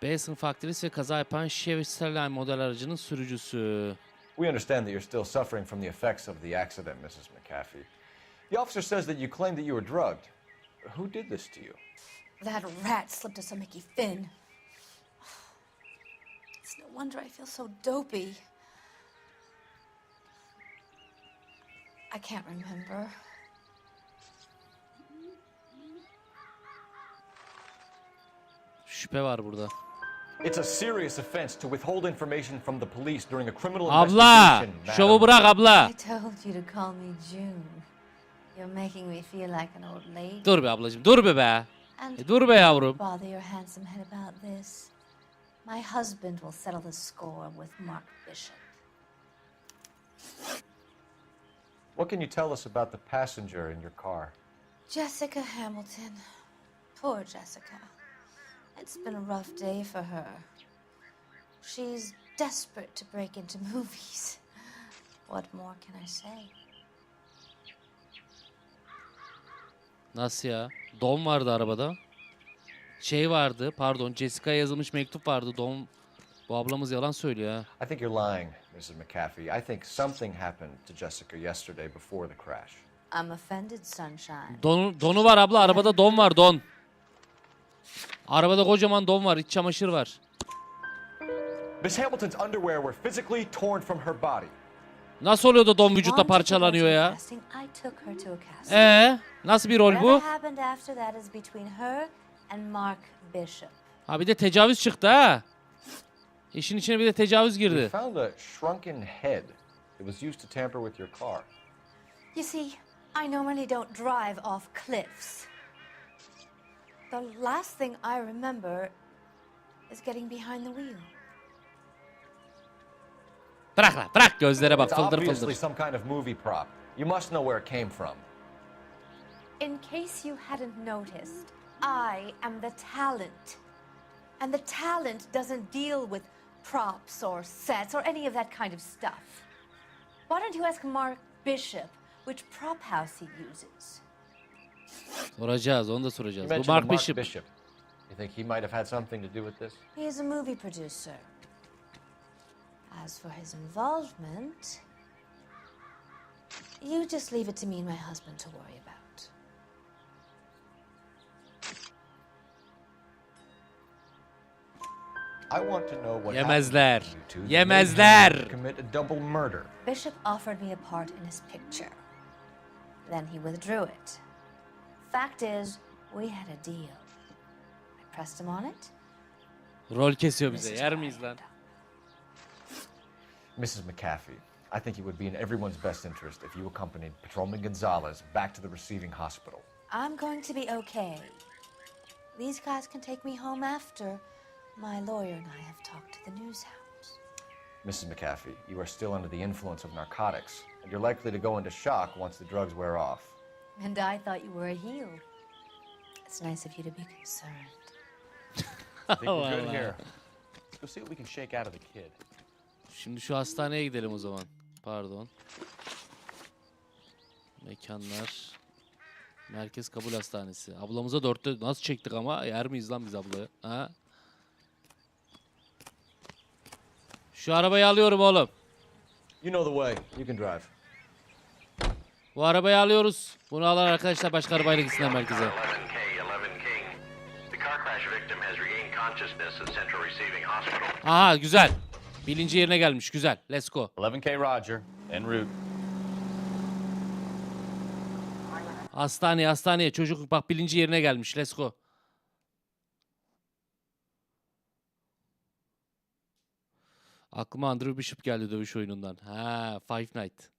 B sınıf aktrisi ve kaza yapan Chevy Sterling model aracının sürücüsü. We understand that you're still suffering from the effects of the accident, Mrs. McAfee. The officer says that you claim that you were drugged. Who did this to you? That rat slipped us a Mickey Finn. It's no wonder I feel so dopey. I can't remember. Şüphe var burada. It's a serious offense to withhold information from the police during a criminal Abla! investigation. Şovu madam. bırak abla. I told you to call me June. You're making me feel like an old lady. Dur be ablacığım, dur be be. And Dur be yavrum. bother your handsome head about this. My husband will settle the score with Mark Bishop. What can you tell us about the passenger in your car? Jessica Hamilton. Poor Jessica. It's been a rough day for her. She's desperate to break into movies. What more can I say? Nasıl ya? Don vardı arabada. Şey vardı, pardon, Jessica'ya yazılmış mektup vardı. Don, bu ablamız yalan söylüyor ha. I think you're lying, Mrs. McAfee. I think something happened to Jessica yesterday before the crash. I'm offended, sunshine. Donu var abla, arabada don var, don. Arabada kocaman don var, iç çamaşır var. Miss Hamilton's underwear were physically torn from her body. Nasıl oluyor da don vücutta parçalanıyor ya? I took her to a casting. Nasıl bir rol bu? Whatever happened after that is between her and Mark Bishop. Ha bir de tecavüz çıktı ha. İşin içine bir de tecavüz We girdi. found a shrunken head that was used to tamper with your car. You see, I normally don't drive off cliffs. The last thing I remember is getting behind the wheel. Bırak lan, bırak gözlere bak, It's fıldır obviously fıldır. some kind of movie prop. You must know where it came from. In case you hadn't noticed, I am the talent. And the talent doesn't deal with props or sets or any of that kind of stuff. Why don't you ask Mark Bishop which prop house he uses? Soracağız, onu da You soracağız. Bu mentioned Mark Bishop. You think he might have had something to do with this? He is a movie producer. As for his involvement, you just leave it to me and my husband to worry about. I want to know what Yemezler. happened to you two that Yemezler. made you commit a double murder. Bishop offered me a part in his picture. Then he withdrew it. Fact is, we had a deal. I pressed him on it. Rol kesiyor bize. Yer miyiz lan? Mrs. McAfee, I think it would be in everyone's best interest if you accompanied Patrolman Gonzalez back to the receiving hospital. I'm going to be okay. These guys can take me home after. My lawyer and I have talked to the news house. Mrs. McAfee, you are still under the influence of narcotics, and you're likely to go into shock once the drugs wear off. And I thought you were a heel. It's nice of you to be concerned. I think we're good here. Let's go see what we can shake out of the kid. Şimdi şu hastaneye gidelim o zaman. Pardon. Mekanlar. Merkez Kabul Hastanesi. Ablamıza 4'te nasıl çektik ama? Yer miyiz lan biz ablayı? Ha? Şu arabayı alıyorum oğlum. You know the way. You can drive. Bu arabayı alıyoruz. Bunu alan arkadaşlar başka arabayla gitsinler merkeze. Aha güzel. Bilinci yerine gelmiş. Güzel. Let's go. 11K Roger. En route. Hastaneye. Çocuk bak bilinci yerine gelmiş. Let's go. Aklıma Andrew Bishop geldi dövüş oyunundan. Ha, Five Night.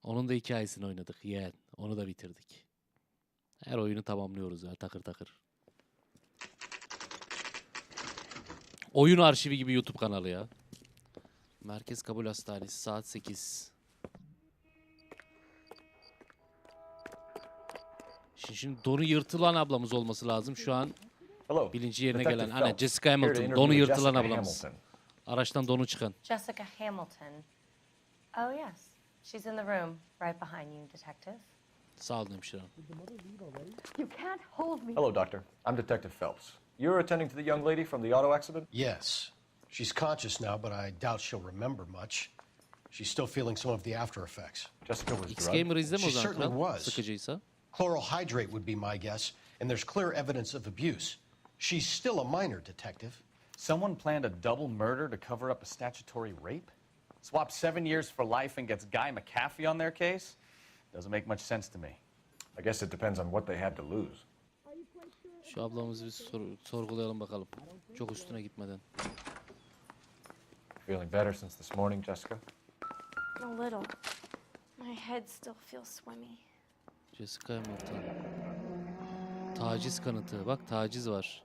Onun da hikayesini oynadık. Yeğen. Onu da bitirdik. Her oyunu tamamlıyoruz ya takır takır. Oyun arşivi gibi YouTube kanalı ya. Merkez Kabul Hastanesi saat 8. Şimdi donu yırtılan ablamız olması lazım. Şu an bilinci yerine gelen. Hani Jessica Hamilton. Donu yırtılan ablamız. Araçtan donu çıkan. Jessica Hamilton. Oh yes. She's in the room right behind you, detective. Sağ olun hemşirem. You can't hold me. Hello, Doctor. I'm Detective Phelps. You're attending to the young lady from the auto accident? Yes. She's conscious now, but I doubt she'll remember much. She's still feeling some of the after effects. Jessica was X-Gamer izleme o She zaman certainly kral. was. Sıkıcıysa. Chloral hydrate would be my guess, and there's clear evidence of abuse. She's still a minor, detective. Someone planned a double murder to cover up a statutory rape? Swap 7 years for life and gets Guy McAfee on their case? Doesn't make much sense to me. I guess it depends on what they had to lose. Şu ablamızı bir sorgulayalım bakalım. Çok üstüne gitmeden. Feeling better since this morning, Jessica? A little. My head still feels swimmy. Jessica Hamilton. Taciz kanıtı. Bak taciz var.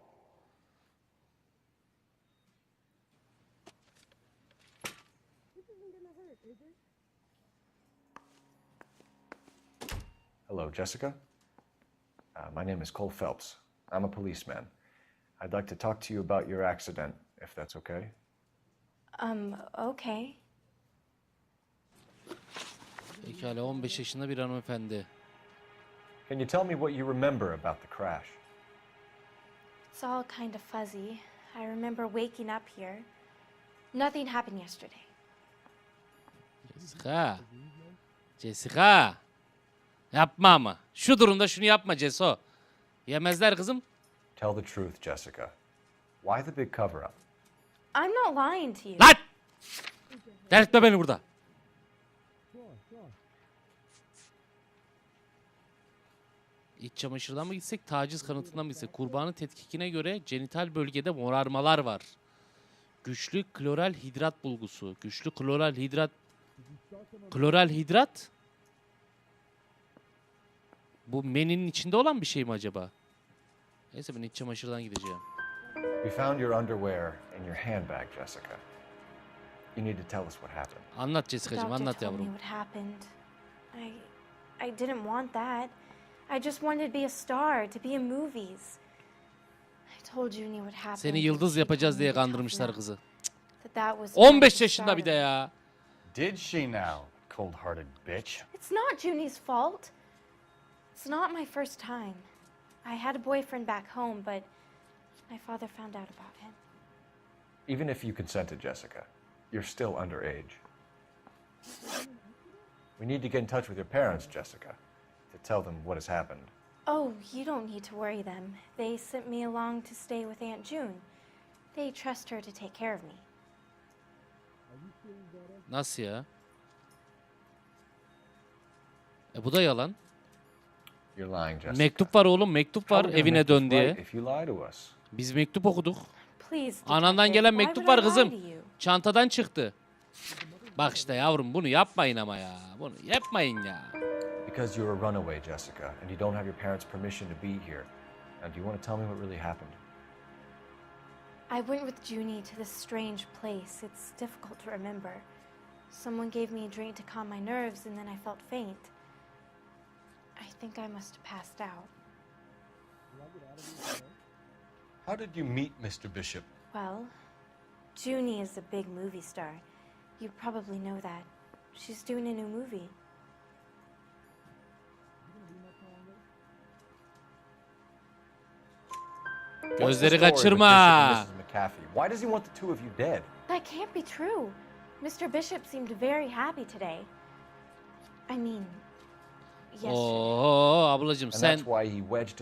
Hello, Jessica. My name is Cole Phelps. I'm a policeman. I'd like to talk to you about your accident, if that's okay. Okay. Pekala 15 yaşında bir hanımefendi. Can you tell me what you remember about the crash? It's all kind of fuzzy. I remember waking up here. Nothing happened yesterday. Jessica. Yapma ama. Şu durumda şunu yapma Ceso. Yemezler kızım. Tell the truth, Jessica. Why the big cover-up? I'm not lying to you. Lan! Delirtme beni burada. İç çamaşırdan mı gitsek, taciz kanıtından mı gitsek? Kurbanın tetkikine göre genital bölgede morarmalar var. Güçlü kloral hidrat bulgusu. Güçlü kloral hidrat... Kloral hidrat? Bu meninin içinde olan bir şey mi acaba? Neyse ben iç çamaşırdan gideceğim. We found your underwear in your handbag, Jessica. You need to tell us what happened. Anlat Jessica'cığım, anlat told me yavrum. what happened. I didn't want that. I just wanted to be a star, to be in movies. I told Junie what happened. Seni yıldız yapacağız diye kandırmışlar kızı. That was 15 yaşında bir de ya. Did she now, cold-hearted bitch? It's not Junie's fault. It's not my first time. I had a boyfriend back home, but my father found out about him. Even if you consented, Jessica, you're still underage. We need to get in touch with your parents, Jessica, to tell them what has happened. Oh, you don't need to worry them. They sent me along to stay with Aunt June. They trust her to take care of me. Nasıl ya? Bu da yalan. You're lying, Jessica. Mektup var oğlum, mektup var evine dön diye. If you lie to us. Biz mektup okuduk. Please, Anandan detective, gelen why mektup would var I lie kızım. to you? Çantadan çıktı. Bak işte yavrum bunu yapmayın ama ya. Bunu yapmayın ya. Because you're a runaway, Jessica, and you don't have your parents' permission to be here. Now, do you want to tell me what really happened? I went with Junie to this strange place. It's difficult to remember. Someone gave me a drink to calm my nerves, and then I felt faint. I think I must have passed out. How did you meet Mr. Bishop? Well, Junie is a big movie star. You probably know that. She's doing a new movie. Gözleri kaçırma. Why does he want the two of you dead? That can't be true. Mr. Bishop seemed very happy today. I mean, yesterday. Oo ablacığım sen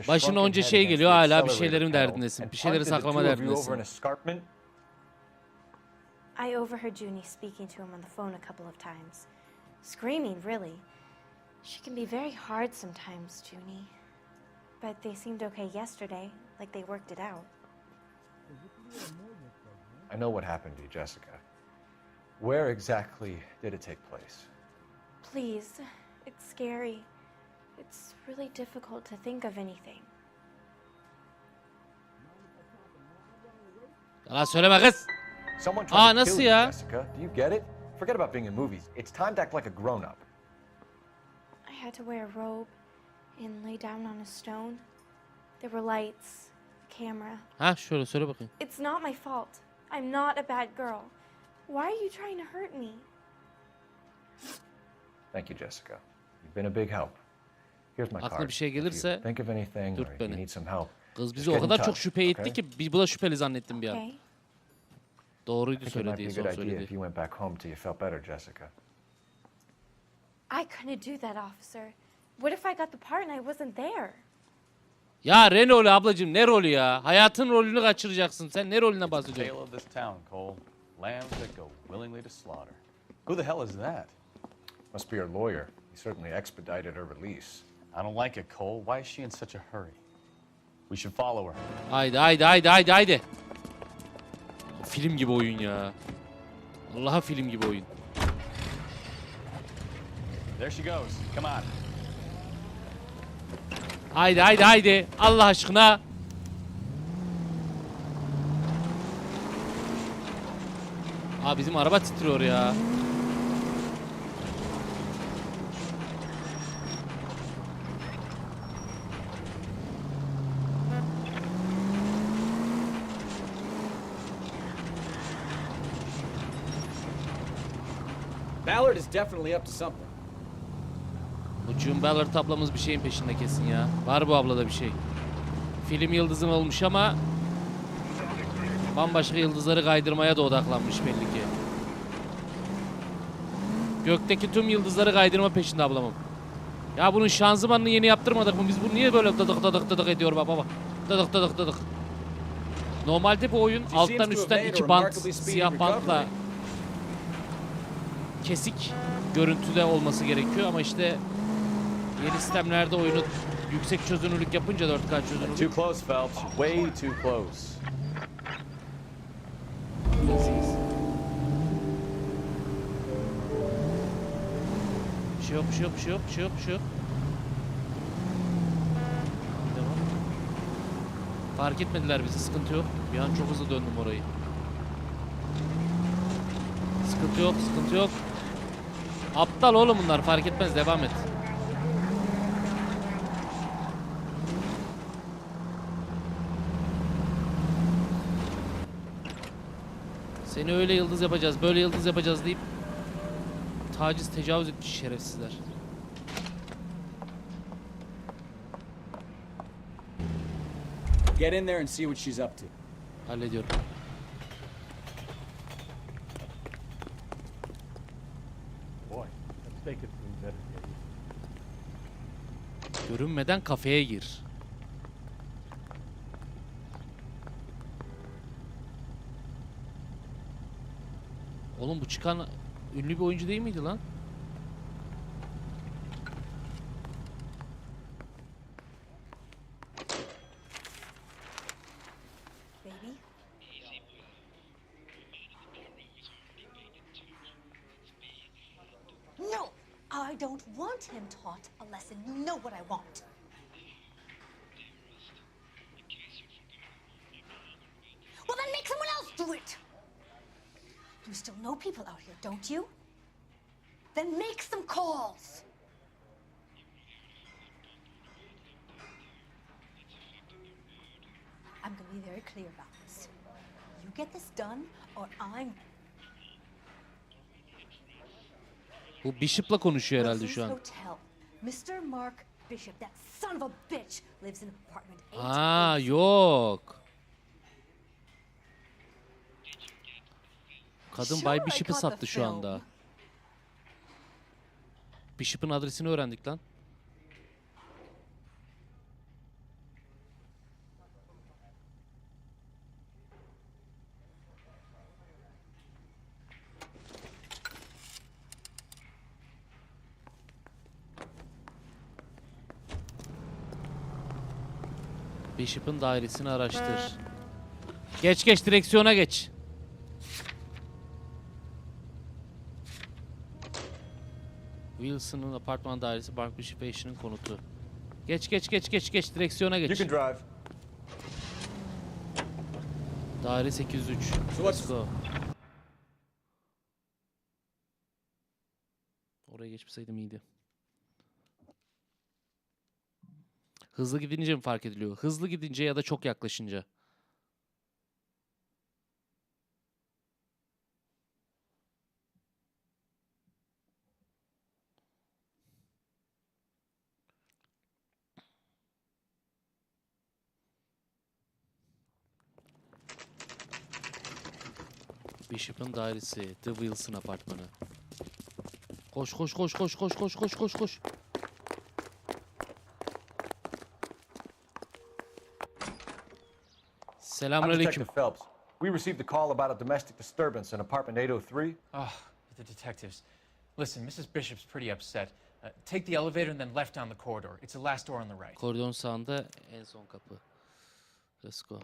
başına onca şey geliyor hala bir şeylerin derdindesin. Bir şeyleri saklama derdindesin. I overheard Junie speaking to him on the phone a couple of times. Screaming, really. She can be very hard sometimes, Junie. But they seemed okay yesterday, like they worked it out. I know what happened to you, Jessica. Where exactly did it take place? Please, it's scary. It's really difficult to think of anything. Yalan söyleme kız. Someone tried to nasıl kill you, ya? Jessica. Do you get it? Forget about being in movies. It's time to act like a grown-up. I had to wear a robe and lay down on a stone. There were lights, camera. Ha şöyle söyle bakayım. It's not my fault. I'm not a bad girl. Why are you trying to hurt me? Thank you, Jessica. You've been a big help. Here's my Aklına card. bir şey If you gelirse think of anything or dürt you beni. need some help, Kız bizi just o get in kadar çok touch, şüphe etti okay? ki bu da şüpheli zannettim bir an. Okay. Doğruydu I think it might be söylediği, a son good idea söylediği. if you went back home till you felt better, Jessica. I couldn't do that, officer. What if I got the part and I wasn't there? Ya ne rolü ablacığım, ne rolü ya? Hayatın rolünü kaçıracaksın. Sen ne rolüne Tale bahsediyorsun? of this town, Cole. Lambs that go willingly to slaughter. Who the hell is that? Must be your lawyer. He certainly expedited her release. I don't like it, Cole. Why is she in such a hurry? We should follow her. Haydi haydi haydi haydi haydi. Film gibi oyun ya. Allah'a film gibi oyun. There she goes. Come on. Haydi haydi haydi. Allah aşkına. Aa bizim araba titriyor ya. Ballard is definitely up to something. Bu June Ballard ablamız bir şeyin peşinde kesin ya. Var bu ablada bir şey. Film yıldızı olmuş ama bambaşka yıldızları kaydırmaya da odaklanmış belli ki. Gökteki tüm yıldızları kaydırma peşinde ablamım. Ya bunun şanzımanını yeni yaptırmadık mı? Biz bunu niye böyle dıdık dıdık dıdık ediyor baba? Dıdık dıdık dıdık. Normalde bu oyun alttan üstten iki bant, siyah bantla kesik görüntüde olması gerekiyor ama işte yeni sistemlerde oyunu yüksek çözünürlük yapınca 4K çözünürlük. Too close, Phelps. Way too close. Bir şey yok, bir şey yok, bir şey yok, bir şey yok, bir şey yok. Devam. Fark etmediler bizi, sıkıntı yok. Bir an çok hızlı döndüm orayı. Sıkıntı yok, sıkıntı yok. Aptal oğlum bunlar, fark etmez, devam et. Seni öyle yıldız yapacağız, böyle yıldız yapacağız deyip taciz, tecavüz etmiş şerefsizler. Get in there and see what she's up to. Hallediyorum. Boy, that steak is doing better than Görünmeden kafeye gir. Oğlum bu çıkan ünlü bir oyuncu değil miydi lan? Baby? No, I don't want him taught a lesson. You know what I want. Well, then make someone else do it. You still know people out here, don't you? Then make some calls. I'm going to be very clear about this. You get this done, or I'm... Bu Bishop'la konuşuyor herhalde şu an. Hotel. Mr. Mark Bishop, that son of a bitch, lives in apartment 8. Aa yok. Kadın Bay Bishop'ı sattı şu anda. Bishop'ın adresini öğrendik lan. Bishop'ın dairesini araştır. Geç direksiyona geç. Wilson'ın apartman dairesi Mark Bishop ve eşinin konutu. Geç direksiyona geç. You can drive. Daire 803. Let's go. Oraya geçmeseydim iyiydi. Hızlı gidince mi fark ediliyor? Hızlı gidince ya da çok yaklaşınca. Bishop'ın dairesi, The Wilson apartmanı. Koş. Selamünaleyküm. Detective Phelps. We received a call about a domestic disturbance in apartment 803. The detectives. Listen, Mrs. Bishop's pretty upset. Take the elevator and then left down the corridor. It's the last door on the right. Koridorun sağında en son kapı. Let's go.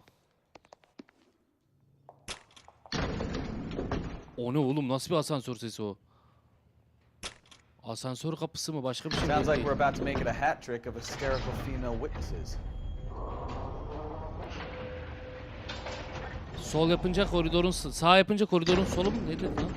O ne oğlum? Nasıl bir asansör sesi o? Asansör kapısı mı? Başka bir şey mi? Sounds like we're about to make it a hat trick of hysterical female witnesses. Sol yapınca koridorun sağ yapınca koridorun solu mu? Ne dedi lan?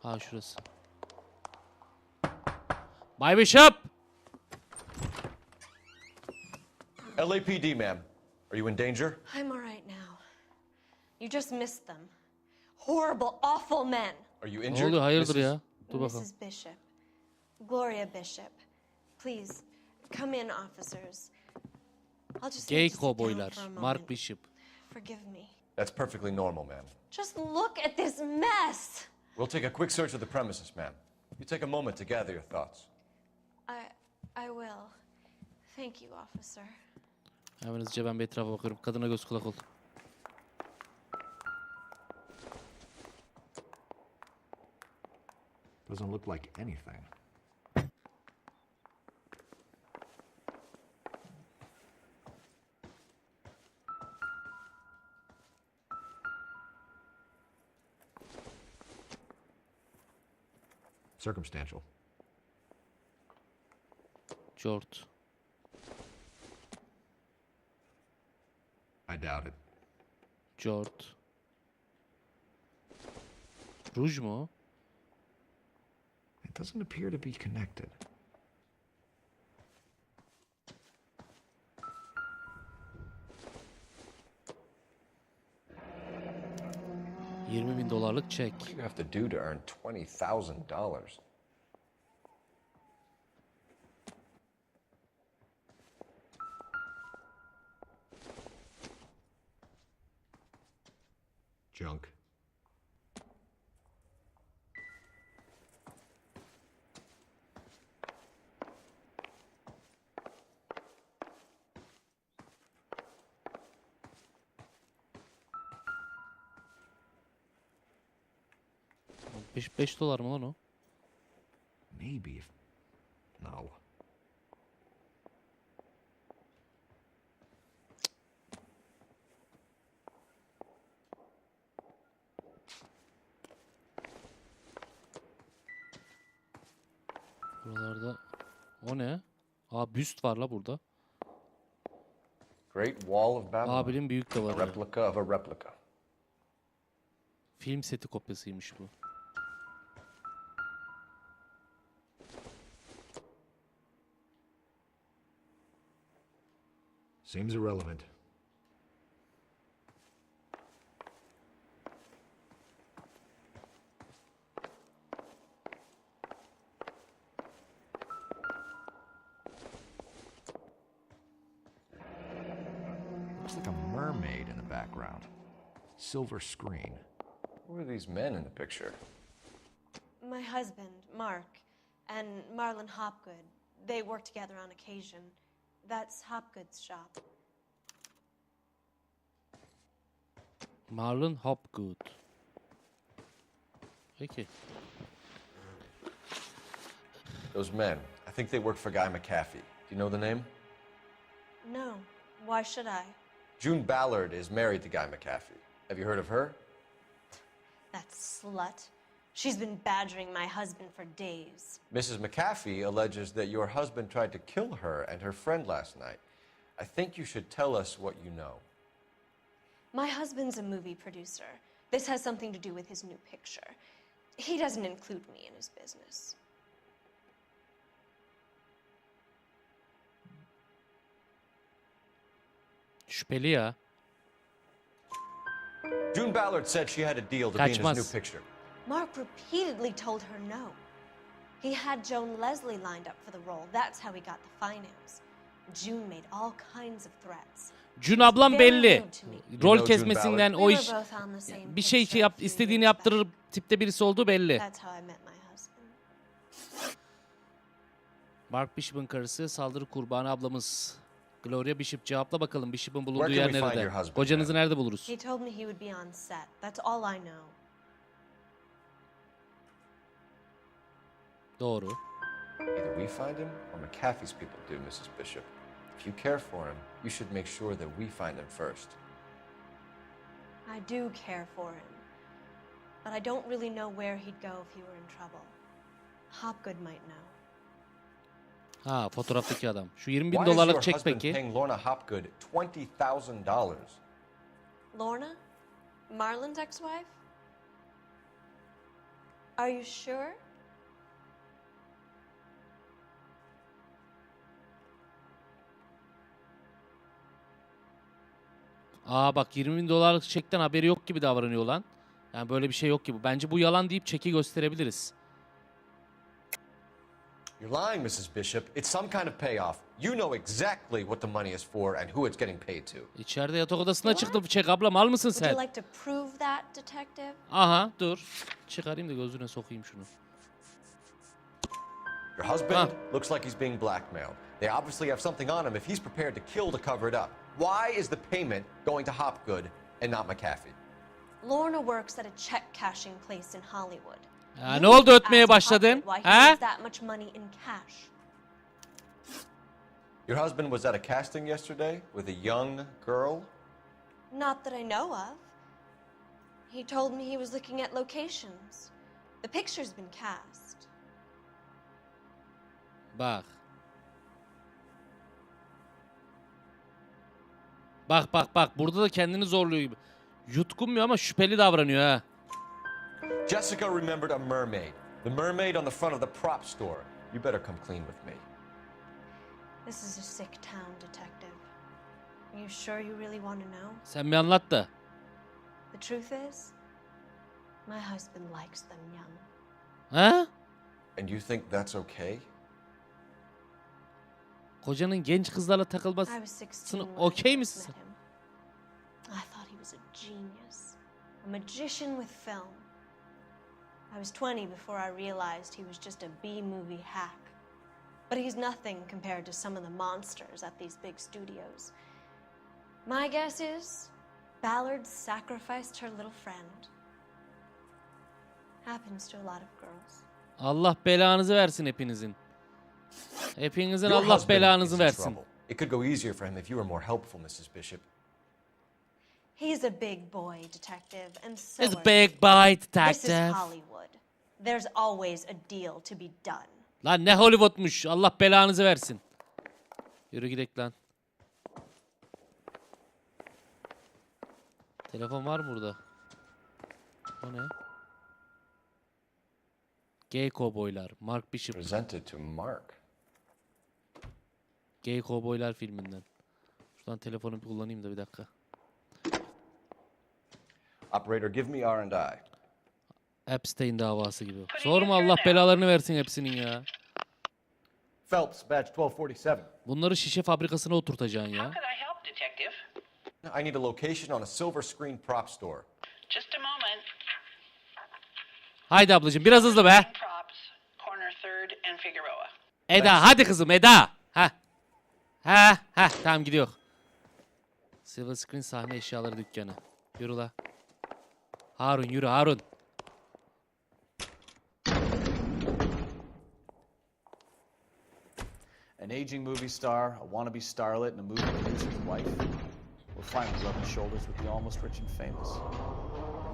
Ha şurası. Bay Bishop! LAPD, ma'am. Are you in danger? I'm all right now. You just missed them. Horrible, awful men. Are you Ne injured? oluyor? Hayırdır ya? Dur bakalım. Mrs. Bishop. Gloria Bishop. Please, come in, officers. I'll just Gay need to sit down kovboylar. for a moment. Mark Bishop. Forgive me. That's perfectly normal, ma'am. Just look at this mess. We'll take a quick search of the premises, ma'am. You take a moment to gather your thoughts. I will. Thank you, officer. Hemen hızlıca ben bir etrafa bakıyorum. Kadına göz kulak ol. Doesn't look like anything. Circumstantial. Jort. I doubt it. Jort. Ruj mu o? It doesn't appear to be connected. $20.000 çek. What do you have to do to earn $20,000? Junk. $5 mı lan o? Maybe if... No. Buralarda... O ne? Aa büst var la burada. Great Wall of Babylon. Babil'in büyük de var. A replica of a replica. Film seti kopyasıymış bu. Seems irrelevant. Looks like a mermaid in the background. Silver screen. Who are these men in the picture? My husband, Mark, and Marlon Hopgood. They work together on occasion. That's Hopgood's shop. Marlon Hopgood. Peki. Those men, I think they work for Guy McAfee. Do you know the name? No. Why should I? June Ballard is married to Guy McAfee. Have you heard of her? That slut. She's been badgering my husband for days. Mrs. McAfee alleges that your husband tried to kill her and her friend last night. I think you should tell us what you know. My husband's a movie producer. This has something to do with his new picture. He doesn't include me in his business. Şüpheli ya. June Ballard said she had a deal to be in his Kaçmaz. new picture. Mark repeatedly told her no. He had Joan Leslie lined up for the role. That's how he got the finance. June made all kinds of threats. Jun ablam belli. rude to me. Rol June kesmesinden We o were iş both on the same bir şey picture a few istediğini years back. yaptırır tipte birisi olduğu belli. That's how I met my husband. Mark Bishop'ın karısı saldırı kurbanı ablamız. Gloria Bishop cevapla bakalım Bishop'ın bulunduğu Where can yer we find nerede? your husband, Kocanızı nerede buluruz? He told me he would be on set. That's all I know. Doğru. Either we find him or McAfee's people do, Mrs. Bishop. If you care for him, you should make sure that we find him first. I do care for him. But I don't really know where he'd go if he were in trouble. Hopgood might know. Ha, fotoğraftaki adam. Şu 20 bin Why is dolarlık your çek husband peki. paying Lorna Hopgood $20,000? Lorna? Marlon's ex-wife? Are you sure? Aa bak 20 bin dolarlık çekten haberi yok gibi davranıyor lan. Yani böyle bir şey yok gibi. Bence bu yalan deyip çeki gösterebiliriz. You're lying, Mrs. Bishop. It's some kind of payoff. You know exactly what the money is for and who it's getting paid to. İçeride yatak odasına çıktı çek abla mal mısın Would you sen? like to prove that, detective? Aha dur. Çıkarayım da gözüne sokayım şunu. Your husband looks like he's being blackmailed. They obviously have something on him if he's prepared to kill to cover it up. Why is the payment going to Hopgood and not McAfee? Lorna works at a check cashing place in Hollywood. Ya ne oldu ötmeye başladın? Why he Ha? needs that much money in cash? Your husband was at a casting yesterday with a young girl? Not that I know of. He told me he was looking at locations. The picture's been cast. Bak. Bak. Burada da kendini zorluyor gibi. Yutkunmuyor ama şüpheli davranıyor ha. Jessica remembered a mermaid. The mermaid on the front of the prop store. You better come clean with me. This is a sick town, detective. Are you sure you really want to know? Sen bir anlat da. The truth is, my husband likes them young. Ha? And you think that's okay? Kocanın genç kızlarla I takılması was 16 when I okey first misin met sen? him. I thought he was a genius, a magician with film. I was 20 before I realized he was just a B-movie hack. But he's nothing compared to some of the monsters at these big studios. My guess is Ballard sacrificed her little friend. Happens to a lot of girls. Allah belanızı versin hepinizin. Hepinizin Your Allah husband belanızı is in versin. trouble. It could go easier for him if you were more helpful, Mrs. Bishop. He's a big boy, detective, and so It's are big you. boy This is detective. Hollywood. There's always a deal to be done. Lan ne Hollywood'muş. Allah belanızı versin. Yürü gidek lan. Telefon var mı burada? O ne? Gay Cowboylar. Mark Bishop. Presented to Mark. Gay Cowboylar filminden. Şuradan Şuradan telefonu bir kullanayım da bir dakika. Operator, give me R&I. Epstein davası gibi. Sorma, Allah belalarını versin hepsinin ya. Phelps, badge 1247. Bunları şişe fabrikasına oturtacaksın ya. I need a location on a silver screen prop store. Just a moment. Haydi ablacığım biraz hızlı be. Props, corner 3rd and Figueroa. Eda hadi kızım Eda. Ha tamam gidiyor. Silver screen sahne eşyaları dükkanı. Yürü la. Harun yürü Harun. An aging movie star, a wannabe starlet, and a movie producer's wife. We're finally rubbing shoulders with the almost rich and famous.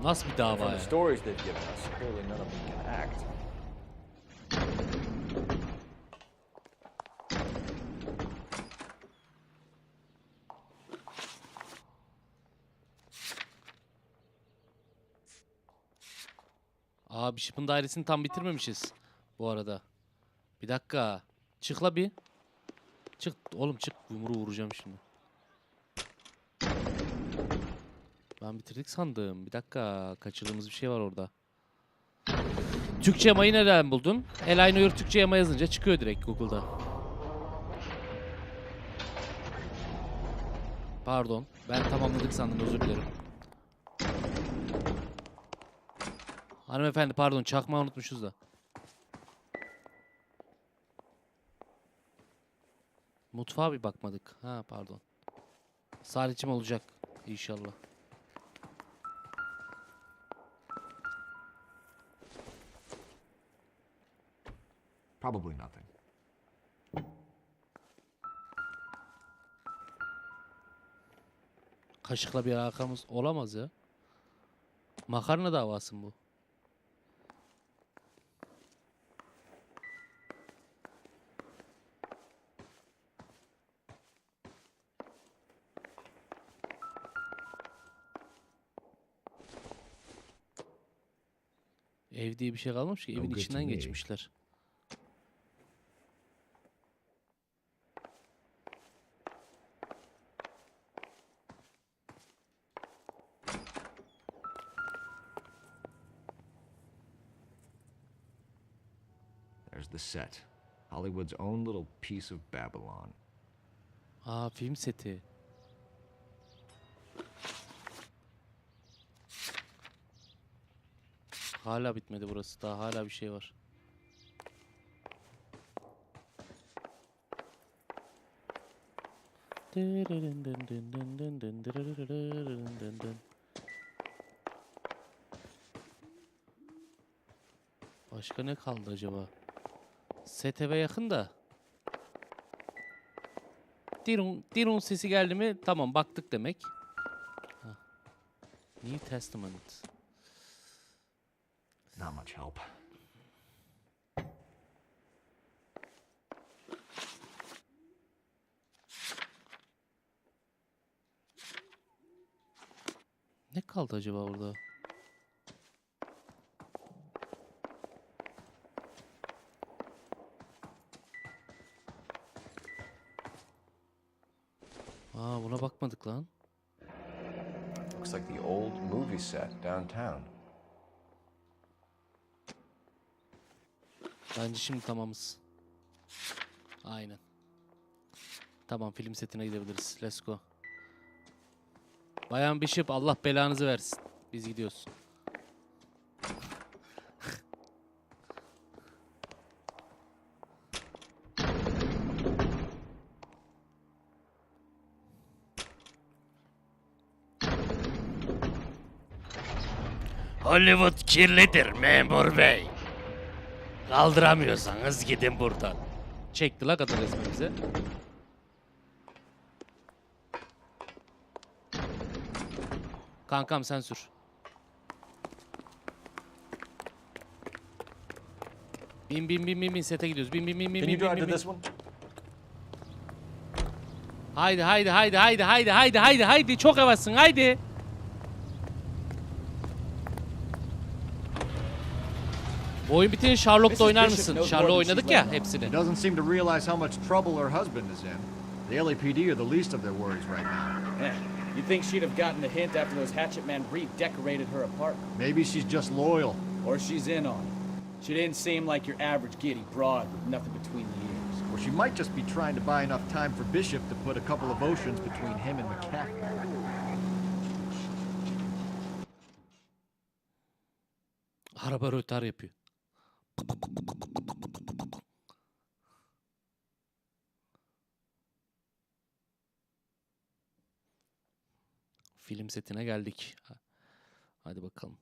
Nasıl bir dava From ya? the stories they've given us, clearly none of them can act. Aa, Bishop'ın dairesini tam bitirmemişiz bu arada. Bir dakika. Çık la bir. Çık oğlum çık. Yumruğu vuracağım şimdi. Ben bitirdik sandım. Bir dakika. Kaçırdığımız bir şey var orada. Türkçe yamayı nereden buldun? Noire Türkçe yama yazınca çıkıyor direkt Google'da. Pardon. Ben tamamladık sandım, özür dilerim. Hanımefendi pardon, çakmağı unutmuşuz da. Mutfağa bir bakmadık. Ha pardon. Salih'cim olacak inşallah. Probably nothing. Kaşıkla bir alakamız olamaz ya. Makarna davası mı bu? Ev diye bir şey kalmamış ki. Evin içinden geçmişler. There's the set. Hollywood's own little piece of Babylon. Aa, film seti. Hala bitmedi burası. Daha hala bir şey var. Başka ne kaldı acaba? Set eve yakın da. Dirun sesi geldi mi? Tamam, baktık demek. Heh. New Testament. Not much help. Ne kaldı acaba orada? Aa, buna bakmadık lan. Looks like the old movie set downtown. Bence şimdi tamamız. Aynen. Tamam, film setine gidebiliriz. Let's go. Bayan Bishop, Allah belanızı versin. Biz gidiyoruz. Hollywood kirlidir memur bey. Kaldıramıyorsanız gidin buradan. Çekti la kadın resmi bize. Kankam sen sür. Bin sete gidiyoruz. Bin. Can you drive to this one? Haydi. Çok havasın haydi. Bu oyun bitince Sherlock'ta oynar mısın? Sherlock oynadık ya hepsini. Doesn't seem to realize how much trouble her husband is in. The LAPD are the least of their worries right now. Eh, you'd think she'd have gotten the hint after those hatchet men redecorated her apartment. Maybe she's just loyal. Or she's in on it. She didn't seem like your average giddy broad with nothing between the ears. Or she might just be trying to buy enough time for Bishop to put a couple of oceans between him and McCaffrey. Araba rötar yapıyor. Film setine geldik. Hadi bakalım.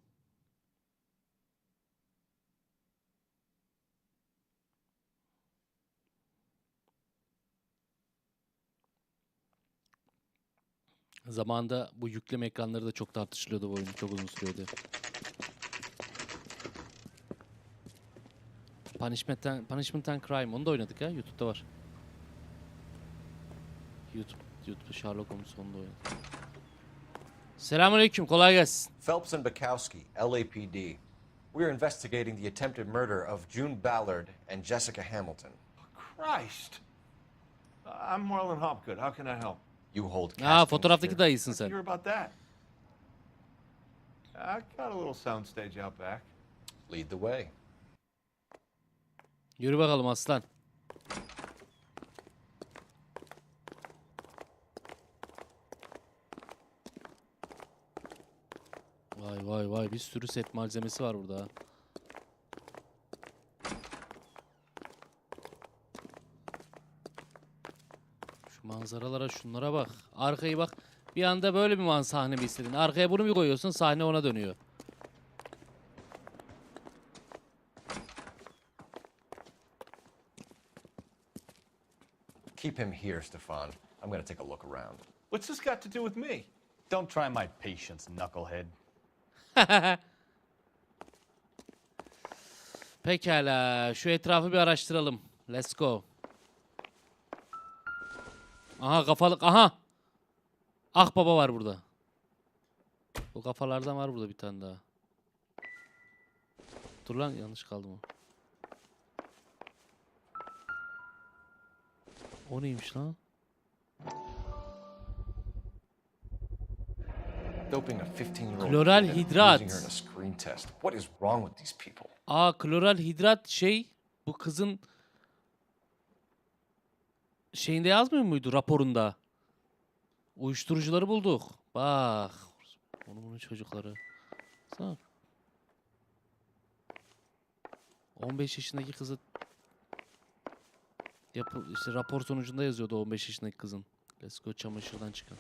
Zamanında bu yükleme ekranları da çok tartışılıyordu bu oyun. Çok uzun sürüyordu. Punishment and Crime. Onu da oynadık ha. YouTube'da var. YouTube'da Sherlock Holmes onu da oynadık. Selamünaleyküm. Kolay gelsin. Phelps and Bukowski, LAPD. We are investigating the attempted murder of June Ballard and Jessica Hamilton. Christ. I'm Marlon Hopgood. How can I help? You hold Aa, fotoğraftaki dayısın Let's sen. hear about that. I got a little soundstage out back. Lead the way. Yürü bakalım aslan. Vay vay vay, bir sürü set malzemesi var burada ha. Şu manzaralara, şunlara bak. Arkayı bak. Bir anda böyle bir sahne mi istedin? Arkaya bunu bir koyuyorsun, sahne ona dönüyor. Keep him here, Stefan. I'm going to take a look around. What's this got to do with me? Don't try my patience, knucklehead. Pekala. Şu etrafı bir araştıralım. Let's go. Aha kafalık. Aha. Akbaba var burada. O kafalardan var burada bir tane daha. Dur lan, yanlış kaldım o. O neymiş lan? Doping a 15-year-old Kloral kid and hidrat. losing her in a screen test. What is wrong with these people? Aa, kloral hidrat bu kızın şeyinde yazmıyor muydu raporunda? Uyuşturucuları bulduk. Bak. Bunun çocukları. Bak. 15 yaşındaki kızı işte rapor sonucunda yazıyordu 15 yaşındaki kızın. Let's go, çamaşırdan çıkan.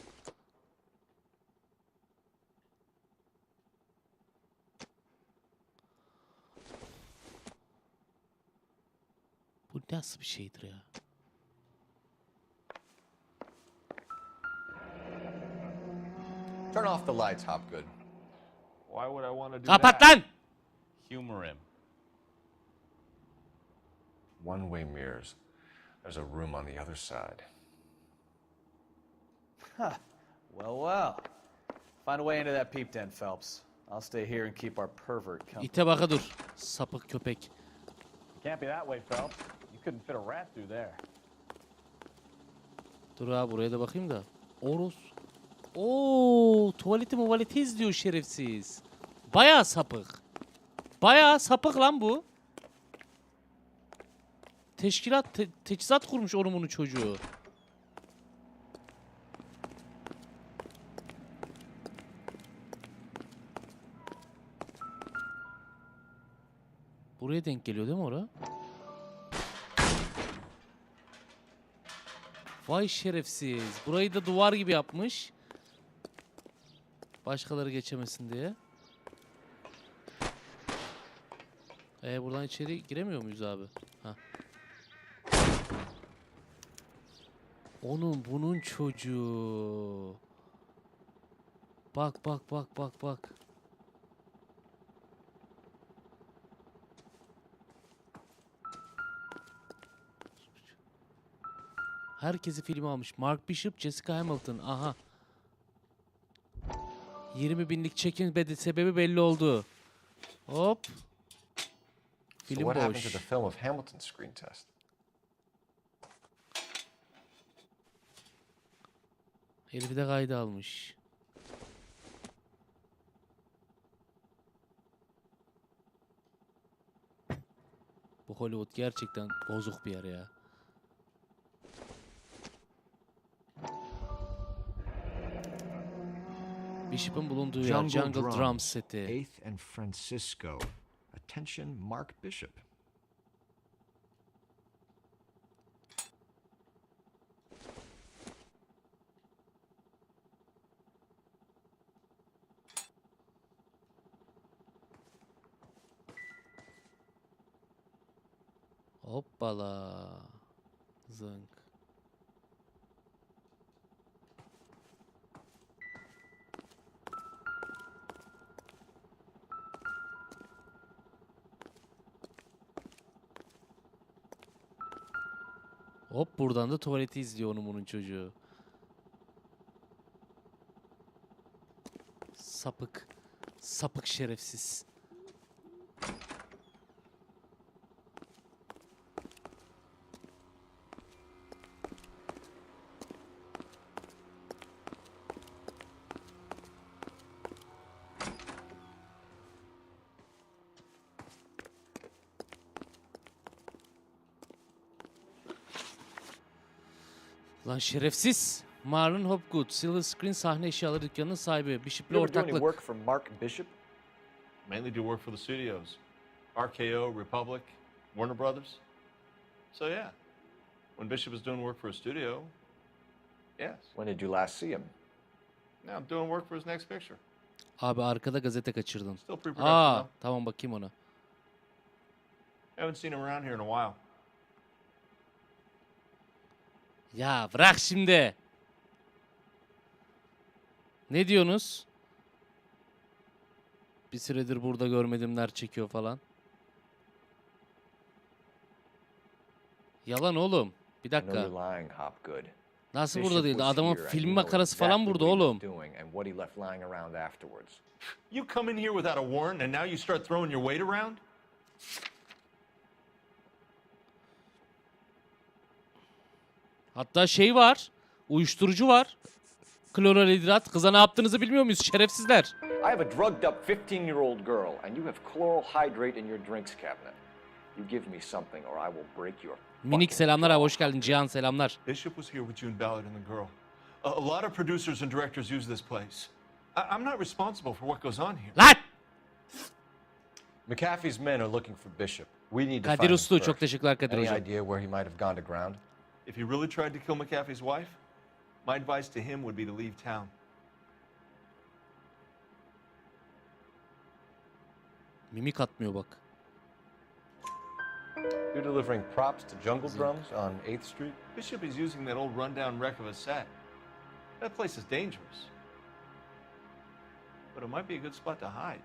Bu nasıl bir şeydir ya? Turn off the lights, Hopgood. Why would I want to do Kapat that? lan! Humor him. One-way mirrors. There's a room on the other side. Huh. Well, well. Find a way into that peep den, Phelps. I'll stay here and keep our pervert company. İte baka dur. Sapık köpek. Can't be that way, Phelps. You couldn't fit a rat through there. Dur abi, buraya da bakayım da. Oros. Oo, tuvaleti izliyor şerefsiz. Bayağı sapık. Bayağı sapık lan bu. Teşkilat, teçhizat kurmuş onun çocuğu. Buraya denk geliyor değil mi ora? Vay şerefsiz. Burayı da duvar gibi yapmış. Başkaları geçemesin diye. Buradan içeri giremiyor muyuz abi? Ha. Bunun çocuğu. Bak bak bak bak bak. Herkesi film almış. Mark Bishop, Jessica Hamilton. Aha. 20.000'lik çekim sebebi belli oldu. Hop. Film So what happened to boş. the film of Hamilton's screen test? Herifi de kayda almış. Bu Hollywood gerçekten bozuk bir yer ya. Bishop'ın bulunduğu yer Jungle Drum seti. 8th and Francisco. Attention, Mark Bishop. Hoppala. Zınk. Hop buradan da tuvaleti izliyor onun bunun çocuğu. Sapık. Sapık şerefsiz. Lan şerefsiz. Marlon Hopgood, Silver Screen sahne eşyaları dükkanının sahibi. Bishop'la You ever do any ortaklık. work for Mark Bishop? Mainly do work for the studios. RKO, Republic, Warner Brothers. So yeah, when Bishop was doing work for a studio, yes. When did you last see him? Now doing work for his next picture. Abi arkada gazete kaçırdın. Still pre-production Aa, though. tamam bakayım ona. Haven't seen him around here in a while. Ya bırak şimdi. Ne diyorsunuz? Bir süredir burada görmedimler çekiyor falan. Yalan oğlum. Bir I know dakika. you're lying, Hopgood. Nasıl Bishop burada değildi? was Adamın here and film you know makarası falan exactly burada what he oğlum. was doing and what he left lying around afterwards. You come in here without a warrant and now you start throwing your weight around? Hatta şey var. Uyuşturucu var. Kloralhidrat. Kıza ne yaptığınızı bilmiyor muyuz şerefsizler? I have a drugged up 15-year-old girl and you have chloral hydrate in your drinks cabinet. You give me something or I will break your Minik selamlar abi, hoş geldin. Cihan selamlar. Bishop was here with June Ballard and the girl. A lot of producers and directors use this place. I'm not responsible for what goes on here. Lan! McAfee's men are looking for Bishop. We need to Kadir find him Uslu, first. çok teşekkürler Kadir Any hocam. idea where he might have gone to ground? If he really tried to kill McAfee's wife, my advice to him would be to leave town. Mimik atmıyor bak. You're delivering props to Jungle Drums on 8th Street? Bishop is using that old rundown wreck of a set. That place is dangerous. But it might be a good spot to hide.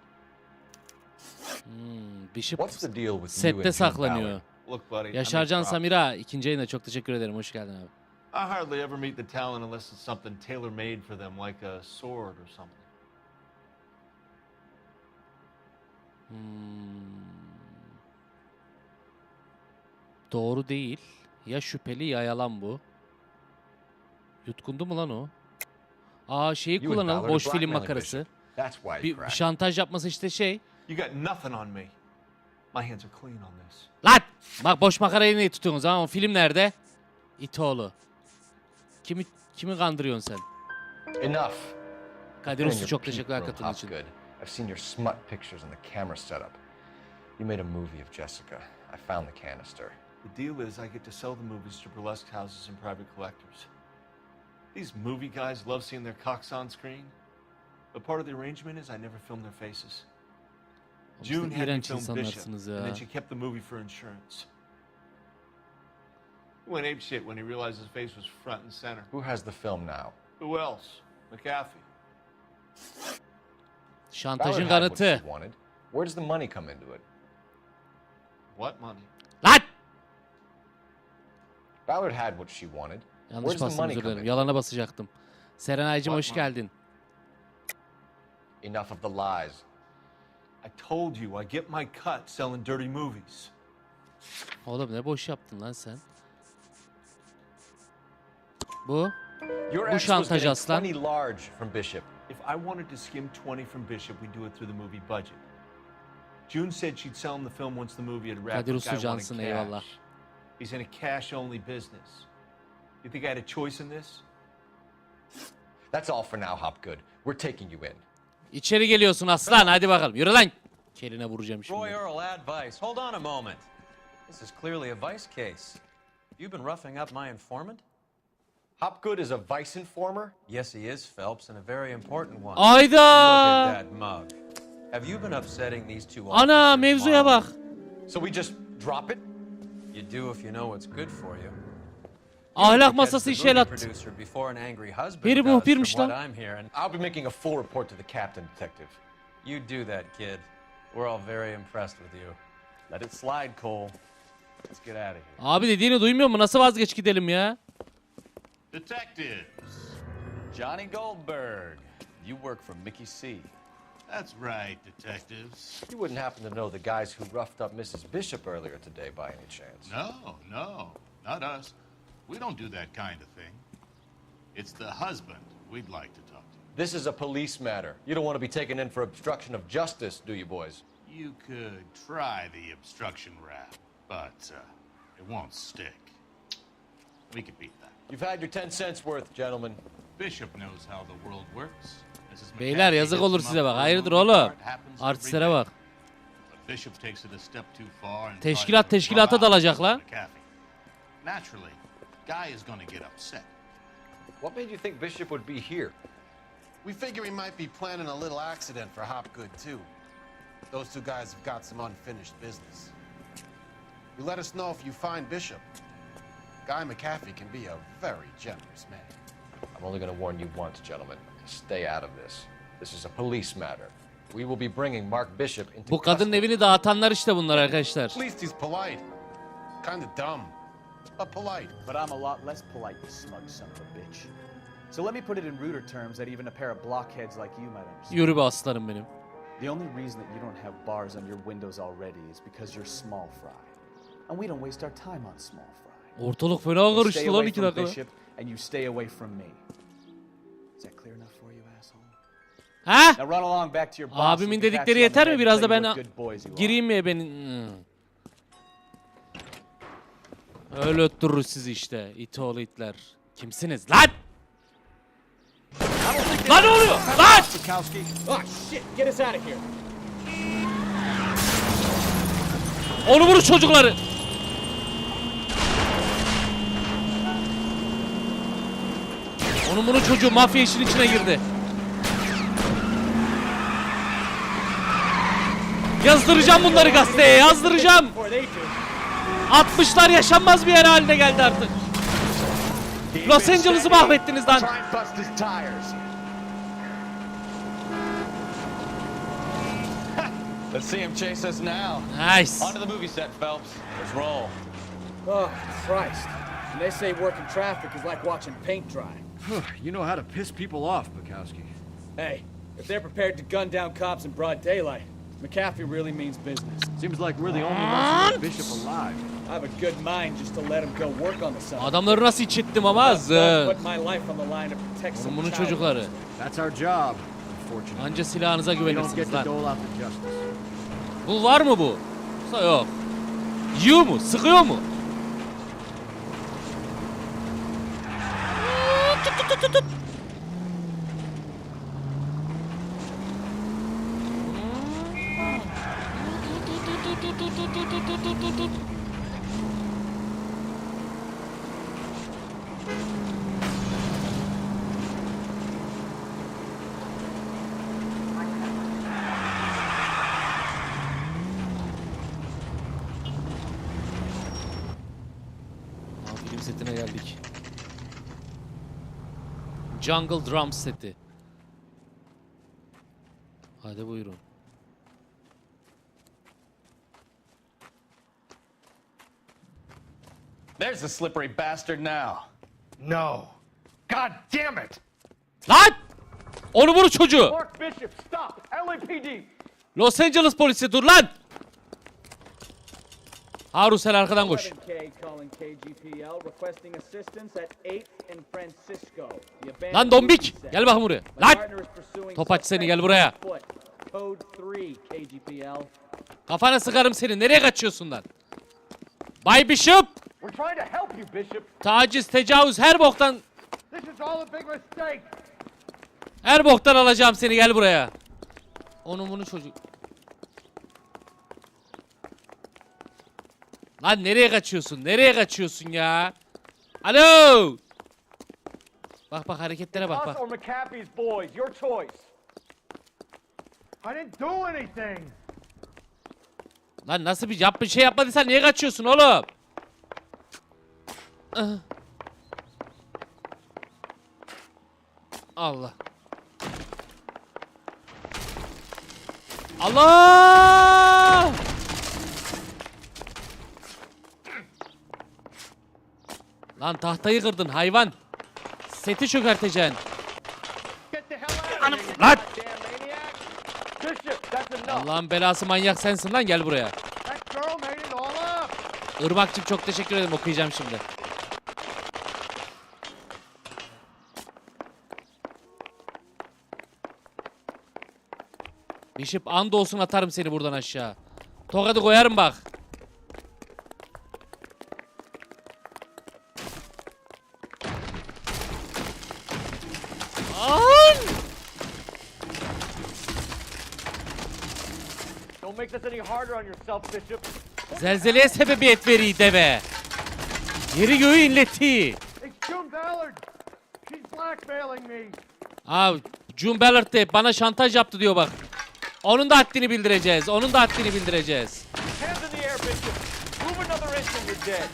Bishop What's the deal with you and sette June saklanıyor. Ballard? Look, buddy, I Yaşarcan make props. Samira ikinci ayına çok teşekkür ederim. Hoş geldin abi. I hardly ever meet the talent unless it's something tailor-made for them, like a sword or something. Doğru değil. Ya şüpheli ya yalan bu. Yutkundu mu lan o? Aa şeyi You and kullanalım. Ballard Boş are film blackmailing makarası. Bishop. That's why he Bir cracked. şantaj yapması işte şey. You got nothing on me. My hands are clean on this. Lan! Bak boş makarayı niye tutuyorsunuz ama film nerede? İtoğlu. Kimi kandırıyorsun sen? Enough. Kadir I've been in Uslu your çok peep teşekkürler room, katıldığın için. Hopgood. I've seen your smut pictures and the camera setup. You made a movie of Jessica. I found the canister. The deal is I get to sell the movies to burlesque houses and private collectors. These movie guys love seeing their cocks on screen. But part of the arrangement is I never film their faces. June had me iğrenç film Bishop, insanlarsınız ya. and then she kept the movie for insurance. He went apeshit when he realized his face was front and center. Who has the film now? Who else? McAfee. Şantajın Ballard had what kanıtı. she wanted. Where does the money come into it? What money? Lan! Ballard had what she wanted. Yanlış Where does the bastım, money özür come dilerim. in? Yalana basacaktım. Serenay'cım hoş geldin. Enough of the lies. I told you I get my cut selling dirty movies. Oğlum ne boş yaptın lan sen. Bu Your Bu ex was şantaj getting aslan. 20 large from Bishop. If I wanted to skim 20 from Bishop, we'd do it through the movie budget. June said she'd sell him the film once the movie had wrapped. Kadir The guy wanted Uslu eyvallah. cash. He's in a cash-only business. You think I had a choice in this? That's all for now, Hopgood. We're taking you in. İçeri geliyorsun aslan, hadi bakalım. Yürü lan. Keline vuracağım şimdi. Royal advice. Hold on a moment. This is clearly a vice case. You've been roughing up my informant? Hopgood is a vice informer? Yes, he is, Phelps, and a very important one. Ayda! Look at that mug. Have you been upsetting these two officers? Ana mevzuya bak. So we just drop it? You do if you know what's good for you. Ahlak masası işe el attı. Producer before an angry husband Biri does, muhbirmiş from lan. what I'm hearing. I'll be making a full report to the captain, detective. You do that, kid. We're all very impressed with you. Let it slide, Cole. Let's get out of here. Abi dediğini duymuyor mu? Nasıl vazgeç gidelim ya? Detectives. Johnny Goldberg. You work for Mickey C. That's right, detectives. You wouldn't happen to know the guys who roughed up Mrs. Bishop earlier today by any chance? No, not us. We don't do that kind of thing. It's the husband we'd like to talk to. This is a police matter. You don't want to be taken in for obstruction of justice, do you, boys? You could try the obstruction rap, but it won't stick. We could beat that. You've had your 10 cents worth, gentlemen. Bishop knows how the world works. Beyler yazık olur size bak. Hayırdır oğlum? Artistlere bak. Teşkilat teşkilata dalacak lan. Naturally, guy is going to get upset. What made you think Bishop would be here? We figure he might be planning a little accident for Hopgood, too. Those two guys have got some unfinished business. You let us know if you find Bishop. Guy McAfee can be a very generous man. I'm only going to warn you once, gentlemen. Stay out of this. This is a police matter. We will be bringing Mark Bishop into Bu kadının evini dağıtanlar işte bunlar arkadaşlar. At least he's polite. Kind of dumb, but polite. But I'm a lot less polite, you smug son of a bitch. So let me put it in ruder terms that even a pair of blockheads like you might understand. Yürü be aslanım benim. The only reason that you don't have bars on your windows already is because you're small fry. And we don't waste our time on small fry. Ortalık fena karıştı lan 2 dakikada. Bishop, and you stay away from me. Is that clear enough for you, asshole? Ha? Now run along back to your boss. Abimin dedikleri yeter mi? Biraz da ben gireyim mi benim? Öyle öttürürüz sizi işte. İt oğlu itler. Kimsiniz lan? Lan ne oluyor? Lan! Oh shit, get us out of here. Onu vurun çocukları. Onun bunun çocuğu mafya işin içine girdi. Yazdıracağım bunları gazeteye, yazdıracağım. 60'lar yaşanmaz bir yer haline geldi artık. Los Angeles'ı mahvettiniz lan. Let's see him chase us now. Nice. Onto the movie set, Phelps. Let's roll. Oh, Christ. And they say working traffic is like watching paint dry. You know how to piss people off, Bukowski. Hey, if they're prepared to gun down cops in broad daylight, McAfee really means business. Seems like we're the only ones who Bishop alive. I have a good mind just to let him go work on the side. Adamları nasıl içittim ama Put my life on the line to protect some bunun child. çocukları. That's our job, unfortunately. Anca silahınıza We don't get güvenirsiniz to lan. dole out the justice. Bu var mı bu? Yoksa yok. Yiyor mu? Sıkıyor mu? Film setine geldik. Jungle Drum seti. Hadi buyurun. There's the slippery bastard now. No. God damn it! Lan! Onu vur çocuğu. Mark Bishop, stop! LAPD! Los Angeles polisi dur lan! Harun sen arkadan koş. 11K calling KGPL, requesting assistance at 8th and Francisco. The abandoned Lan dombik. movie set. Gel bakayım buraya. My Lan. partner is pursuing Topaç seni, suspect gel buraya. on foot. Code 3 KGPL. Kafana sıkarım seni. Nereye kaçıyorsun lan? Bay Bishop. We're trying to help you, Bishop. Taciz, tecavüz her boktan. This is all a big mistake. Her boktan alacağım seni, gel buraya. Onun bunu çocuk. Lan nereye kaçıyorsun? Nereye kaçıyorsun ya? Alo! Bak bak hareketlere bak bak. Us or McAfee's boys, your choice. I didn't do anything. Lan nasıl bir şey yapmadıysan niye kaçıyorsun oğlum? Allah. Allah! Lan tahtayı kırdın hayvan. Seti çökerteceksin. Lan! Allah'ın belası manyak sensin lan, gel buraya. Irmak'cığım çok teşekkür ederim, okuyacağım şimdi. Bishop andolsun atarım seni buradan aşağı. Tokadı koyarım bak. Don't make this any harder on yourself, Bishop. Zelzeleye sebebiyet veri deve. Yeri göğü inleti. It's June Ballard. She's blackmailing me. Abi June Ballard de bana şantaj yaptı diyor bak. Onun da haddini bildireceğiz. Onun da haddini bildireceğiz. Hands in the air, Bishop. Move another inch and you're dead.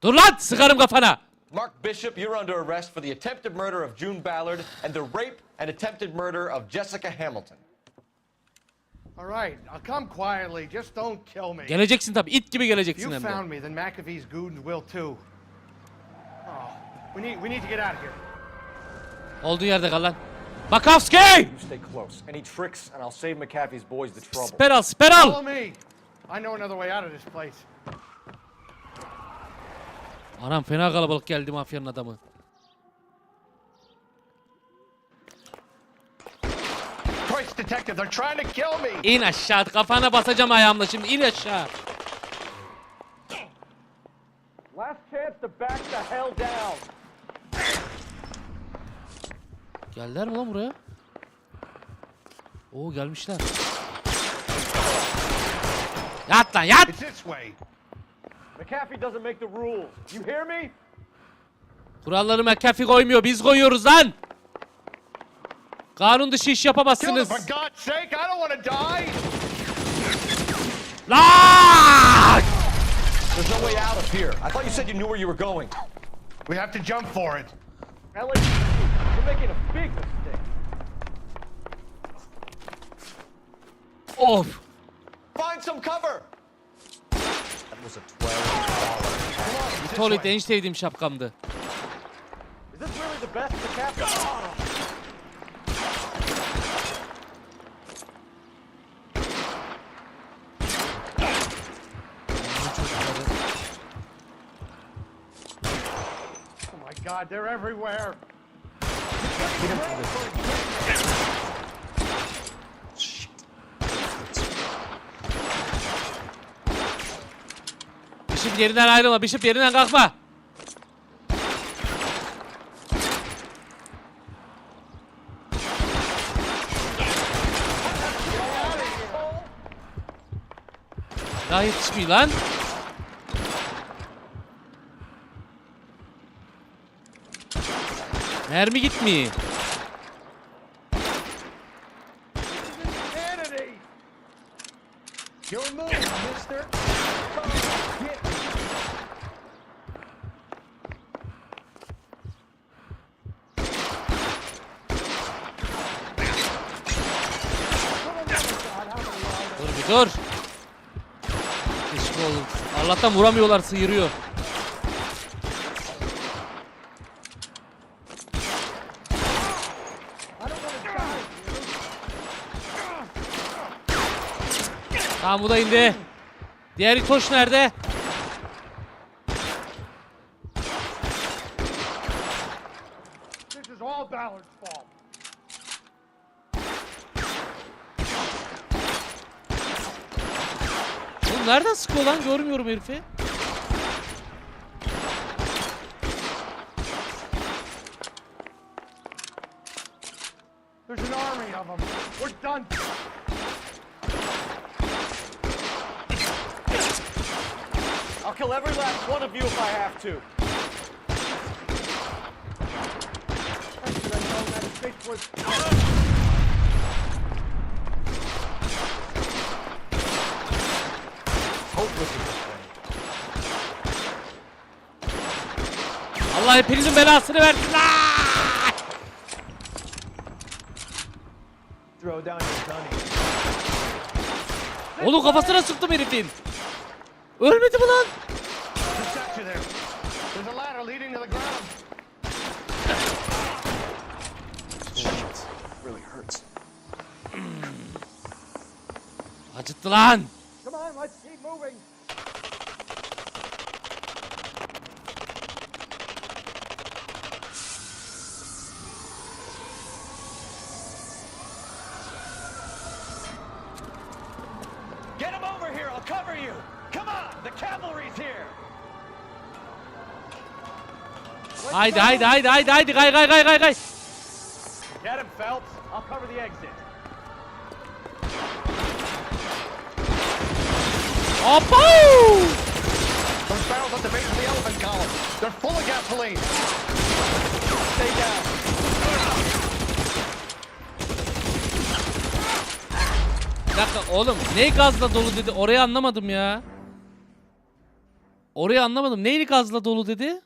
Dur lan, sıkarım kafana. Mark Bishop, you're under arrest for the attempted murder of June Ballard and the rape and attempted murder of Jessica Hamilton. All right, I'll come quietly. Just don't kill me. Geleceksin tabii, it gibi If geleceksin you hem de. found me, then McAfee's goons will too. Oh, we need to get out of here. Olduğun yerde kal lan. Bakowski! You stay close. Any tricks, and I'll save McAfee's boys the trouble. Siper al, siper al. Follow me. I know another way out of this place. Anam fena kalabalık geldi mafyanın adamı. Christ, detective, they're trying to kill me. İn aşağı, kafana basacağım ayağımla şimdi, in aşağı. Last chance to back the hell down. Geldiler mi lan buraya? Oo gelmişler. Yat lan yat! It's this way. McAfee doesn't make the rules. You hear me? Kuralları McAfee koymuyor, biz koyuyoruz lan! Kanun dışı iş Kill them, yapamazsınız. for God's sake, I don't want to die. Lan! There's no way out of here. I thought you said you knew where you were going. We have to jump for it. LAPD, you're making a big mistake. Of! Find some cover. That was a $12. Tuvalet en sevdiğim şapkamdı. Is this really the best McAfee? Oh my God, they're everywhere. Bishop yerinden ayrılma, Bishop yerinden kalkma. Daha yetişmiyor lan. Mermi gitmiyor. Your move, mister. Get me. Dur bir dur. Keşke olur. Allah'tan vuramıyorlar, sıyırıyor. Tamam bu da indi. Diğer itoş nerede? This is all Ballard's fault. Oğlum nereden sıkıyor lan? Görmüyorum herifi. There's an army of them. We're done. I'll kill every last one of you if I have to. I should have known that bitch was. Allah hepinizin belasını versin lan! Throw down your gunny. Oğlum kafasına sıktım herifin. Ölmedi mi lan? Protect you there. There's a ladder leading to the ground. Shit. Really hurts. Acıttı lan. Come on, let's keep moving. Get him over here, I'll cover you. Come on, the cavalry's here. Haydi haydi haydi haydi haydi kay kay kay kay kay. Get him, Phelps. I'll cover the exit. Hoppa! Those barrels at the base of the elephant column. They're full of gasoline. Stay down. Bir dakika oğlum ne gazla dolu dedi orayı anlamadım ya. Orayı anlamadım. Neyi gazla dolu dedi?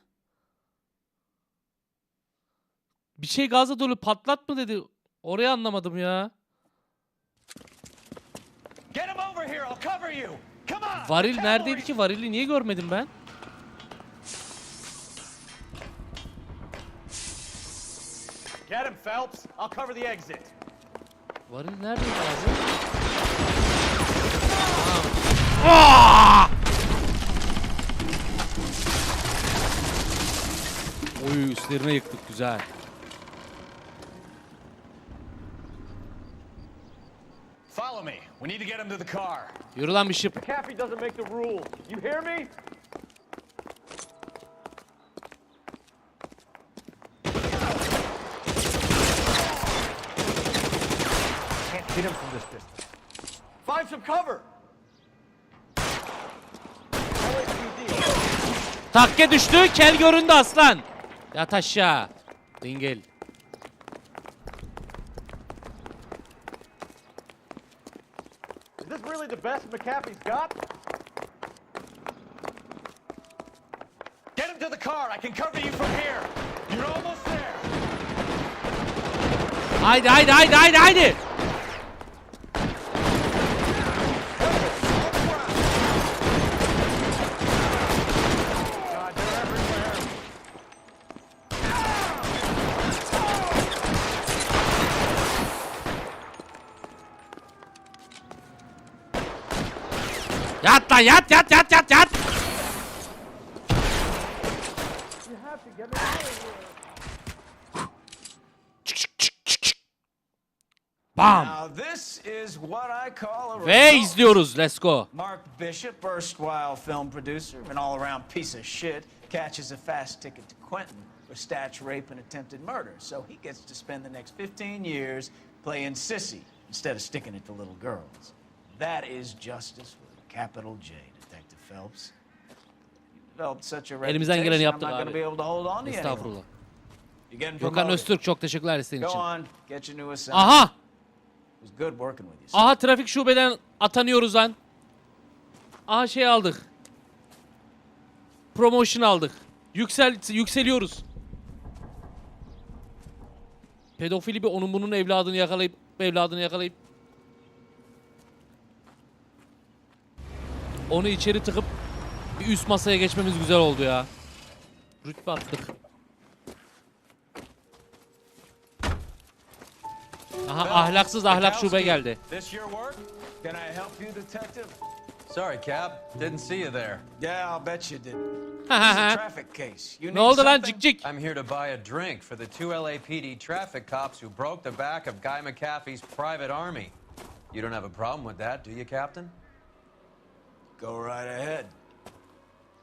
Bir şey gazla dolu patlat mı dedi? Orayı anlamadım ya. Get him over here, I'll cover you. Come on. Varil neredeydi ki? Varili niye görmedim ben? Get him, Phelps. I'll cover the exit. Varil neredeydi abi? Aa! Oy üstlerine yıktık güzel. Follow me. We need to get him to the car. Yürü lan bir şıp. McAfee doesn't make the rules. You hear me? Can't hit him from this distance. Find some cover. Takke düştü, kel göründü aslan. Yat aşağı. Dingil. Is this really the best McAfee's got? Get him to the car. I can cover you from here. You're almost there. Haydi haydi haydi haydi haydi. God, they're everywhere. Yat lan yat yat yat yat yat. You have to get me out of here. Bam. Now this is what I call a Ve result. izliyoruz. Let's go. Mark Bishop, erstwhile film producer, an all-around piece of shit, catches a fast ticket to Quentin for statch rape and attempted murder. So he gets to spend the next 15 years playing sissy instead of sticking it to little girls. That is justice with a capital J, Detective Phelps. You developed such a Elimizden reputation, geleni I'm yaptık not going to abi. be able to hold on to you anymore. Estağfurullah. You're getting Gökhan promoted. Öztürk çok teşekkürler isteğin Go için. on, get your new assignment. Aha. It was good working with you. Aha trafik şubeden atanıyoruz lan. Aha şey aldık. Promotion aldık. Yükseliyoruz. Pedofili bir onun bunun evladını yakalayıp onu içeri tıkıp bir üst masaya geçmemiz güzel oldu ya. Rütbe attık. Aha ahlaksız ahlak şube geldi. This your work? Can I help you, detective? Sorry, Cap. Didn't see you there. Yeah, I'll bet you didn't. This is a traffic case. You Ne need oldu lan something? cik cik? I'm here to buy a drink for the 2 LAPD traffic cops who broke the back of Guy McAfee's private army. You don't have a problem with that, do you, Captain? Go right ahead.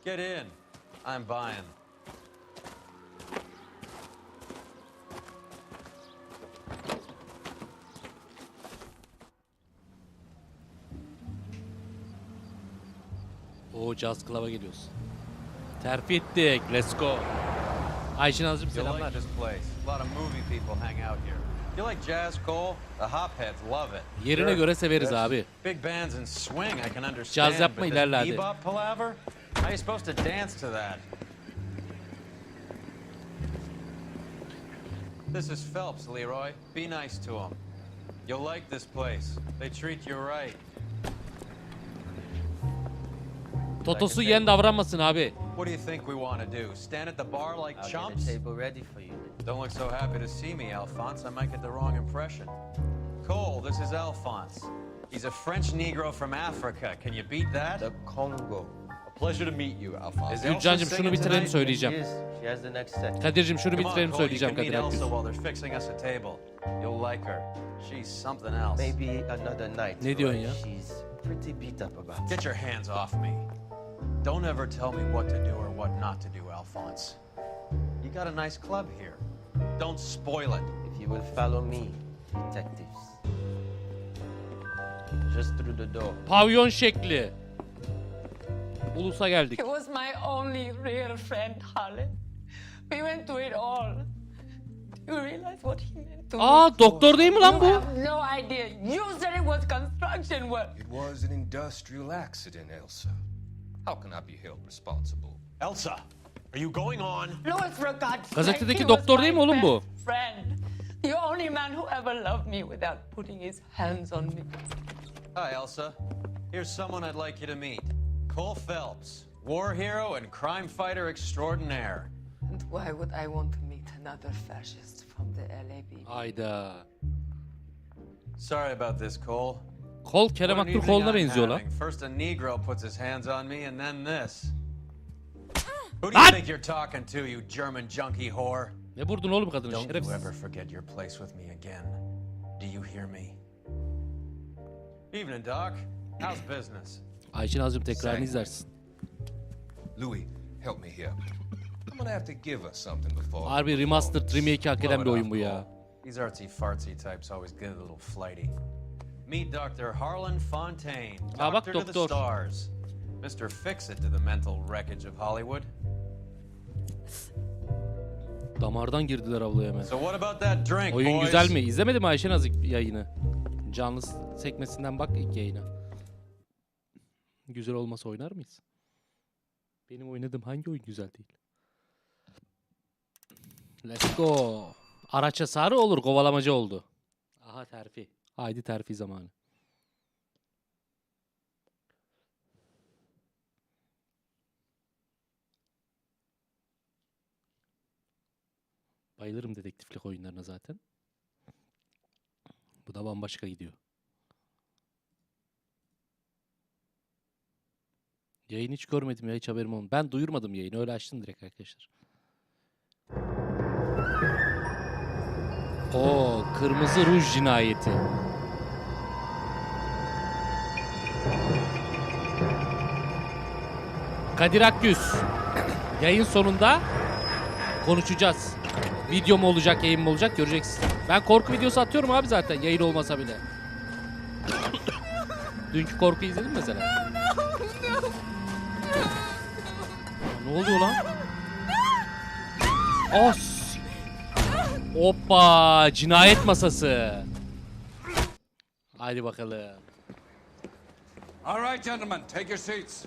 Get in. I'm buying. Oo Jazz Club'a geliyoruz. Terfi ettik. Let's go. Ayşin Azim You'll selamlar. like this place. A lot of movie people hang out here. You like jazz, Cole? The hopheads love it. Yerine göre severiz Yes. abi. Big bands and swing I can understand. Caz yapma, but ilerle this hadi. bebop palaver? How are you supposed to dance to that? This is Phelps, Leroy. Be nice to him. You'll like this place. They treat you right. Totosu yen davranmasın abi. What do you think we want to do? Stand at the bar like I'll chumps? get a table ready for you. Don't look so happy to see me, Alphonse. I might get the wrong impression. Cole, this is Alphonse. He's a French Negro from Africa. Can you beat that? The Congo. A pleasure to meet you, Alphonse. Gülcan'cığım şunu bitirelim söyleyeceğim. She has the next set. Kadir'cim şunu Come on, bitirelim Cole, söyleyeceğim you can Kadir meet Elsa Akgüz. while they're fixing us a table. You'll like her. She's something else. Maybe another night. Ne diyorsun ya? She's pretty beat up about it. Get your hands off me. Don't ever tell me what to do or what not to do, Alphonse. You got a nice club here. Don't spoil it. If you will follow me, detectives. Just through the door. Pavyon şekli. Ulus'a geldik. He was my only real friend, Harlan. We went through it all. Do you realize what he meant to me? Aa doktor değil mi lan You bu? have no idea. You said it was construction work. It was an industrial accident, Elsa. How can I be held responsible? Elsa, are you going on? Louis, for God's sake, Gazetedeki he was doktor değil mi my oğlum bu? best friend. The only man who ever loved me without putting his hands on me. Hi, Elsa. Here's someone I'd like you to meet. Cole Phelps, war hero and crime fighter extraordinaire. And why would I want to meet another fascist from the LAPD? Hayda. Sorry about this, Cole. Kol Kerem What an Aktürkoğlu'na evening I'm benziyor lan. having. First a Negro puts his hands on me and then this. Who do you think you're talking to, you German junkie whore? Ne vurdun oğlum kadını Don't you şerefsiz. ever forget your place with me again. Do you hear me? Evening, Doc. How's business? Ayşin Azim tekrarını izlersin. Louis, help me here. I'm gonna have to give us something before. Harbi remastered remake hak eden bir oyun bu ya. These artsy fartsy types always get a little flighty. Meet Dr. Harlan Fontaine, Aa, bak doctor to the doktor. stars. Mr. Fix-It to the mental wreckage of Hollywood. Damardan girdiler avluya hemen. So what about that drink, Oyun boys? güzel mi? İzlemedin mi Ayşen Azık yayını? Canlı sekmesinden bak ilk yayına. Güzel olmasa oynar mıyız? Benim oynadığım hangi oyun güzel değil? Let's go. Araç hasarı olur, kovalamacı oldu. Aha terfi. Haydi terfi zamanı. Bayılırım dedektiflik oyunlarına zaten. Bu da bambaşka gidiyor. Yayını hiç görmedim ya, hiç haberim olmadı. Ben duyurmadım yayını, öyle açtım direkt arkadaşlar. Oo, kırmızı ruj cinayeti. Kadir Akgüz. Yayın sonunda konuşacağız. Video mu olacak, yayın mı olacak göreceksin. Ben korku videosu atıyorum abi zaten, yayın olmasa bile. Dünkü korku izledin mi mesela? Ne oluyor lan? Os. Hoppa, cinayet masası. Haydi bakalım. All right, gentlemen, take your seats.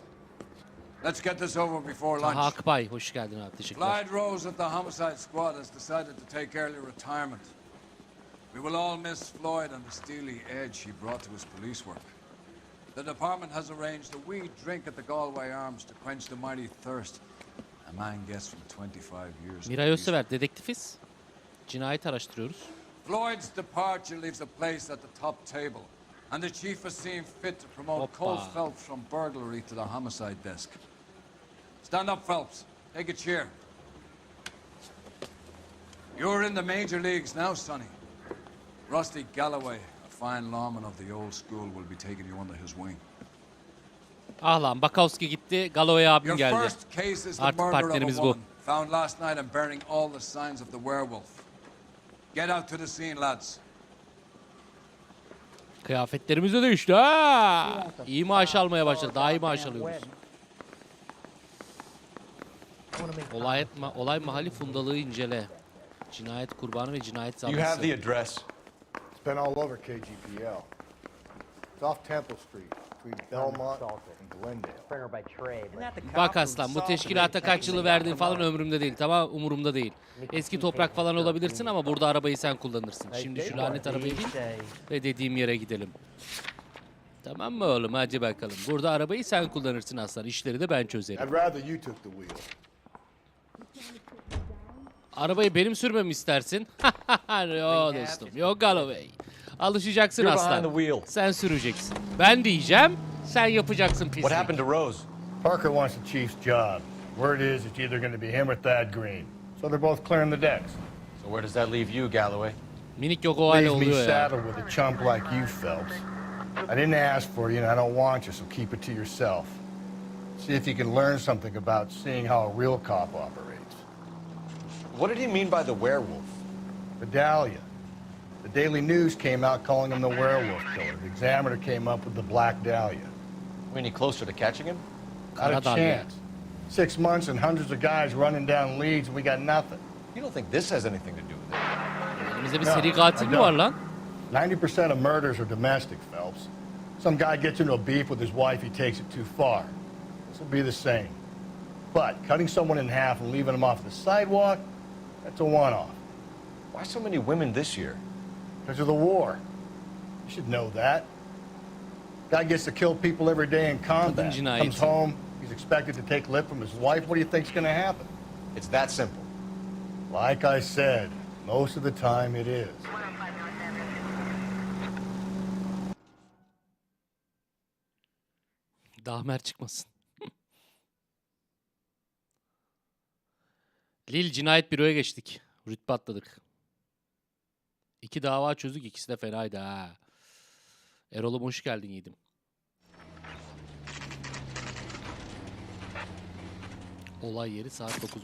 Let's get this over before lunch. Taha Akbay, hoş geldin abi, teşekkürler. Clyde Rose at the homicide squad has decided to take early retirement. We will all miss Floyd and the steely edge he brought to his police work. The department has arranged a wee drink at the Galway Arms to quench the mighty thirst a man gets from 25 years. Miray Özsever, dedektifiz. Cinayet araştırıyoruz. Floyd's departure leaves a place at the top table, and the chief has seen fit to promote Cole Phelps from burglary to the homicide desk. Stand up, Phelps. Take a chair. You're in the major leagues now, Sonny. Rusty Galloway, a fine lawman of the old school, will be taking you under his wing. Ah lan, Bakowski gitti, Galloway abim Your geldi. first case is the Artık murder of a partnerimiz bu. woman found last night and bearing all the signs of the werewolf. Get out to the scene, lads. Kıyafetlerimiz de değişti ha. İyi maaş almaya başladık. Daha iyi maaş alıyoruz. Olay mahalli fundalığı incele. Cinayet kurbanı ve cinayet You have zanlısı. the address. It's been all over KGPL. It's off Temple Street, between Belmont and Glendale. Bak aslan, bu teşkilata kaç yılı verdiğin falan ömrümde değil, tamam, umurumda değil. Eski toprak falan olabilirsin ama burada arabayı sen kullanırsın. Şimdi şu lanet arabayı bin ve dediğim yere gidelim. Tamam mı oğlum, hadi bakalım. Burada arabayı sen kullanırsın aslan, işleri de ben çözerim. I'd rather you took the wheel. Arabayı benim sürmemi istersin. Yok dostum, yok Galloway. Alışacaksın aslan. Sen süreceksin. Ben diyeceğim, sen yapacaksın pislik. What happened to Rose? Parker wants the chief's job. Word is it's either going to be him or Thad Green. So they're both clearing the decks. So where does that leave you, Galloway? Minik yok o hale Leaves me oluyor ya. saddled with a chump like you, Phelps. I didn't ask for you and I don't want you, so keep it to yourself. See if you can learn something about seeing how a real cop operates. What did he mean by the werewolf? The Dahlia. The Daily News came out calling him the werewolf killer. The Examiner came up with the Black Dahlia. Any closer to catching him? Not a chance. 6 months and hundreds of guys running down leads and we got nothing. You don't think this has anything to do with it? Elimizde bir seri katil mi var lan? 90% of murders are domestic, Phelps. Some guy gets into a beef with his wife, he takes it too far. This will be the same. But cutting someone in half and leaving them off the sidewalk, that's a one-off. Why so many women this year? Because of the war. You should know that. Guy gets to kill people every day in combat. Comes home, he's expected to take lip from his wife. What do you think's going to happen? It's that simple. Like I said, most of the time it is. Dahmer çıkmasın. Lil cinayet büroya geçtik. Rütbe atladık. 2 dava çözdük, ikisi de fenaydı ha. Erol'um hoş geldin yedim. Olay yeri saat 9:30.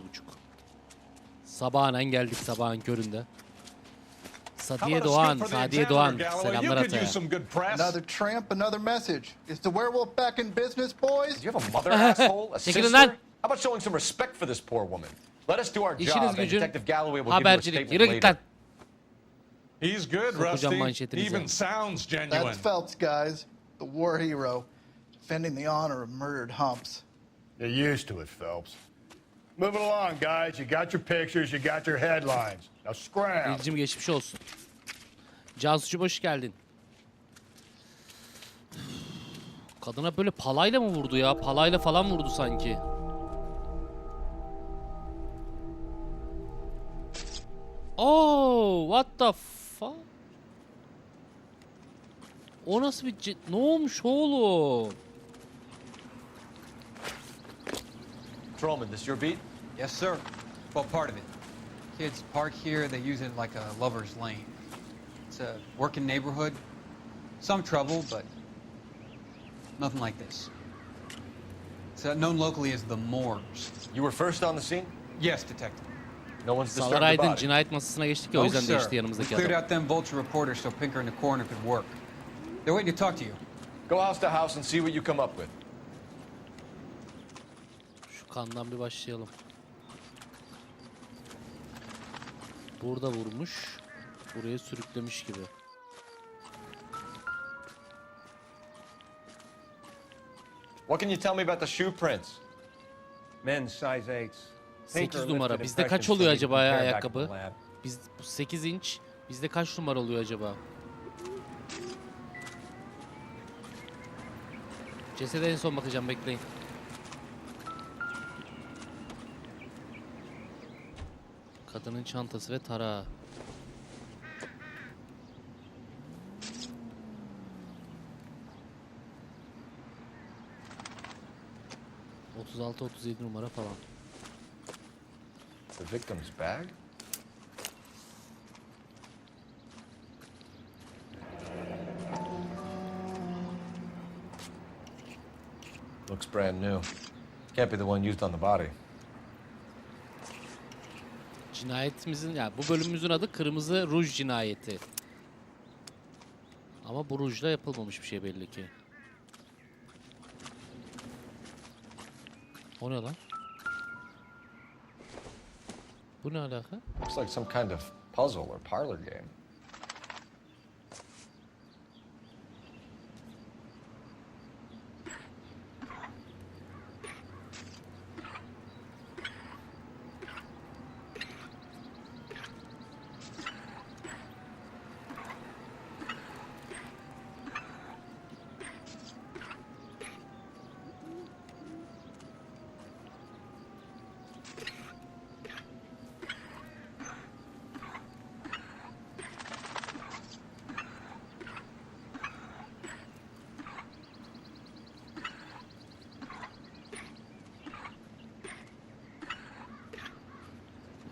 Sabahın geldik, sabahın köründe. Sadiye Doğan, Sadiye Doğan. Selamlar Atay'a. Another tramp, another message. Is the werewolf back in business, boys? Do you have a mother, asshole? A sister? How about showing some respect for this poor woman? Let us do our job, and Detective Galloway will give you a statement later. He's good, Rusty. Even sounds genuine. That's Phelps, guys. The war hero. Defending the honor of murdered humps. You're used to it, Phelps. Moving along, guys. You got your pictures, you got your headlines. Now scram. Bilgim geçmiş olsun. Cansucuğum hoş geldin. Kadına böyle palayla mı vurdu ya? Palayla falan vurdu sanki. Oh, what the fuck? O nasıl bir... Ne olmuş oğlum? Patrolman, this your beat? Yes, sir. Well, part of it. Kids park here, they use it like a lover's lane. It's a working neighborhood. Some trouble, but nothing like this. It's known locally as the Moors. You were first on the scene? Yes, detective. No one's disturbed Salar Aydın about it. cinayet masasına geçtik ya, o yüzden değişti We yanımızdaki cleared adam. out them vulture reporters so Pinker in the corner could work. They're waiting to talk to you. Go house to house and see what you come up with. Şu kandan bir başlayalım. Burada vurmuş. Buraya sürüklemiş gibi. What can you tell me about the shoe prints? Men's size 8s. 8 numara. Bizde kaç oluyor acaba ya ayakkabı? Biz 8 inç. Bizde kaç numara oluyor acaba? Cesede en son bakacağım, bekleyin. Kadının çantası ve tarağı. 36-37 numara falan. The victim's bag? Looks brand new. Can't be the one used on the body. Cinayetimizin, yani bu bölümümüzün adı Kırmızı Ruj Cinayeti. Ama bu rujla yapılmamış bir şey belli ki. O ne lan? Bu ne alaka? Looks like some kind of puzzle or parlor game.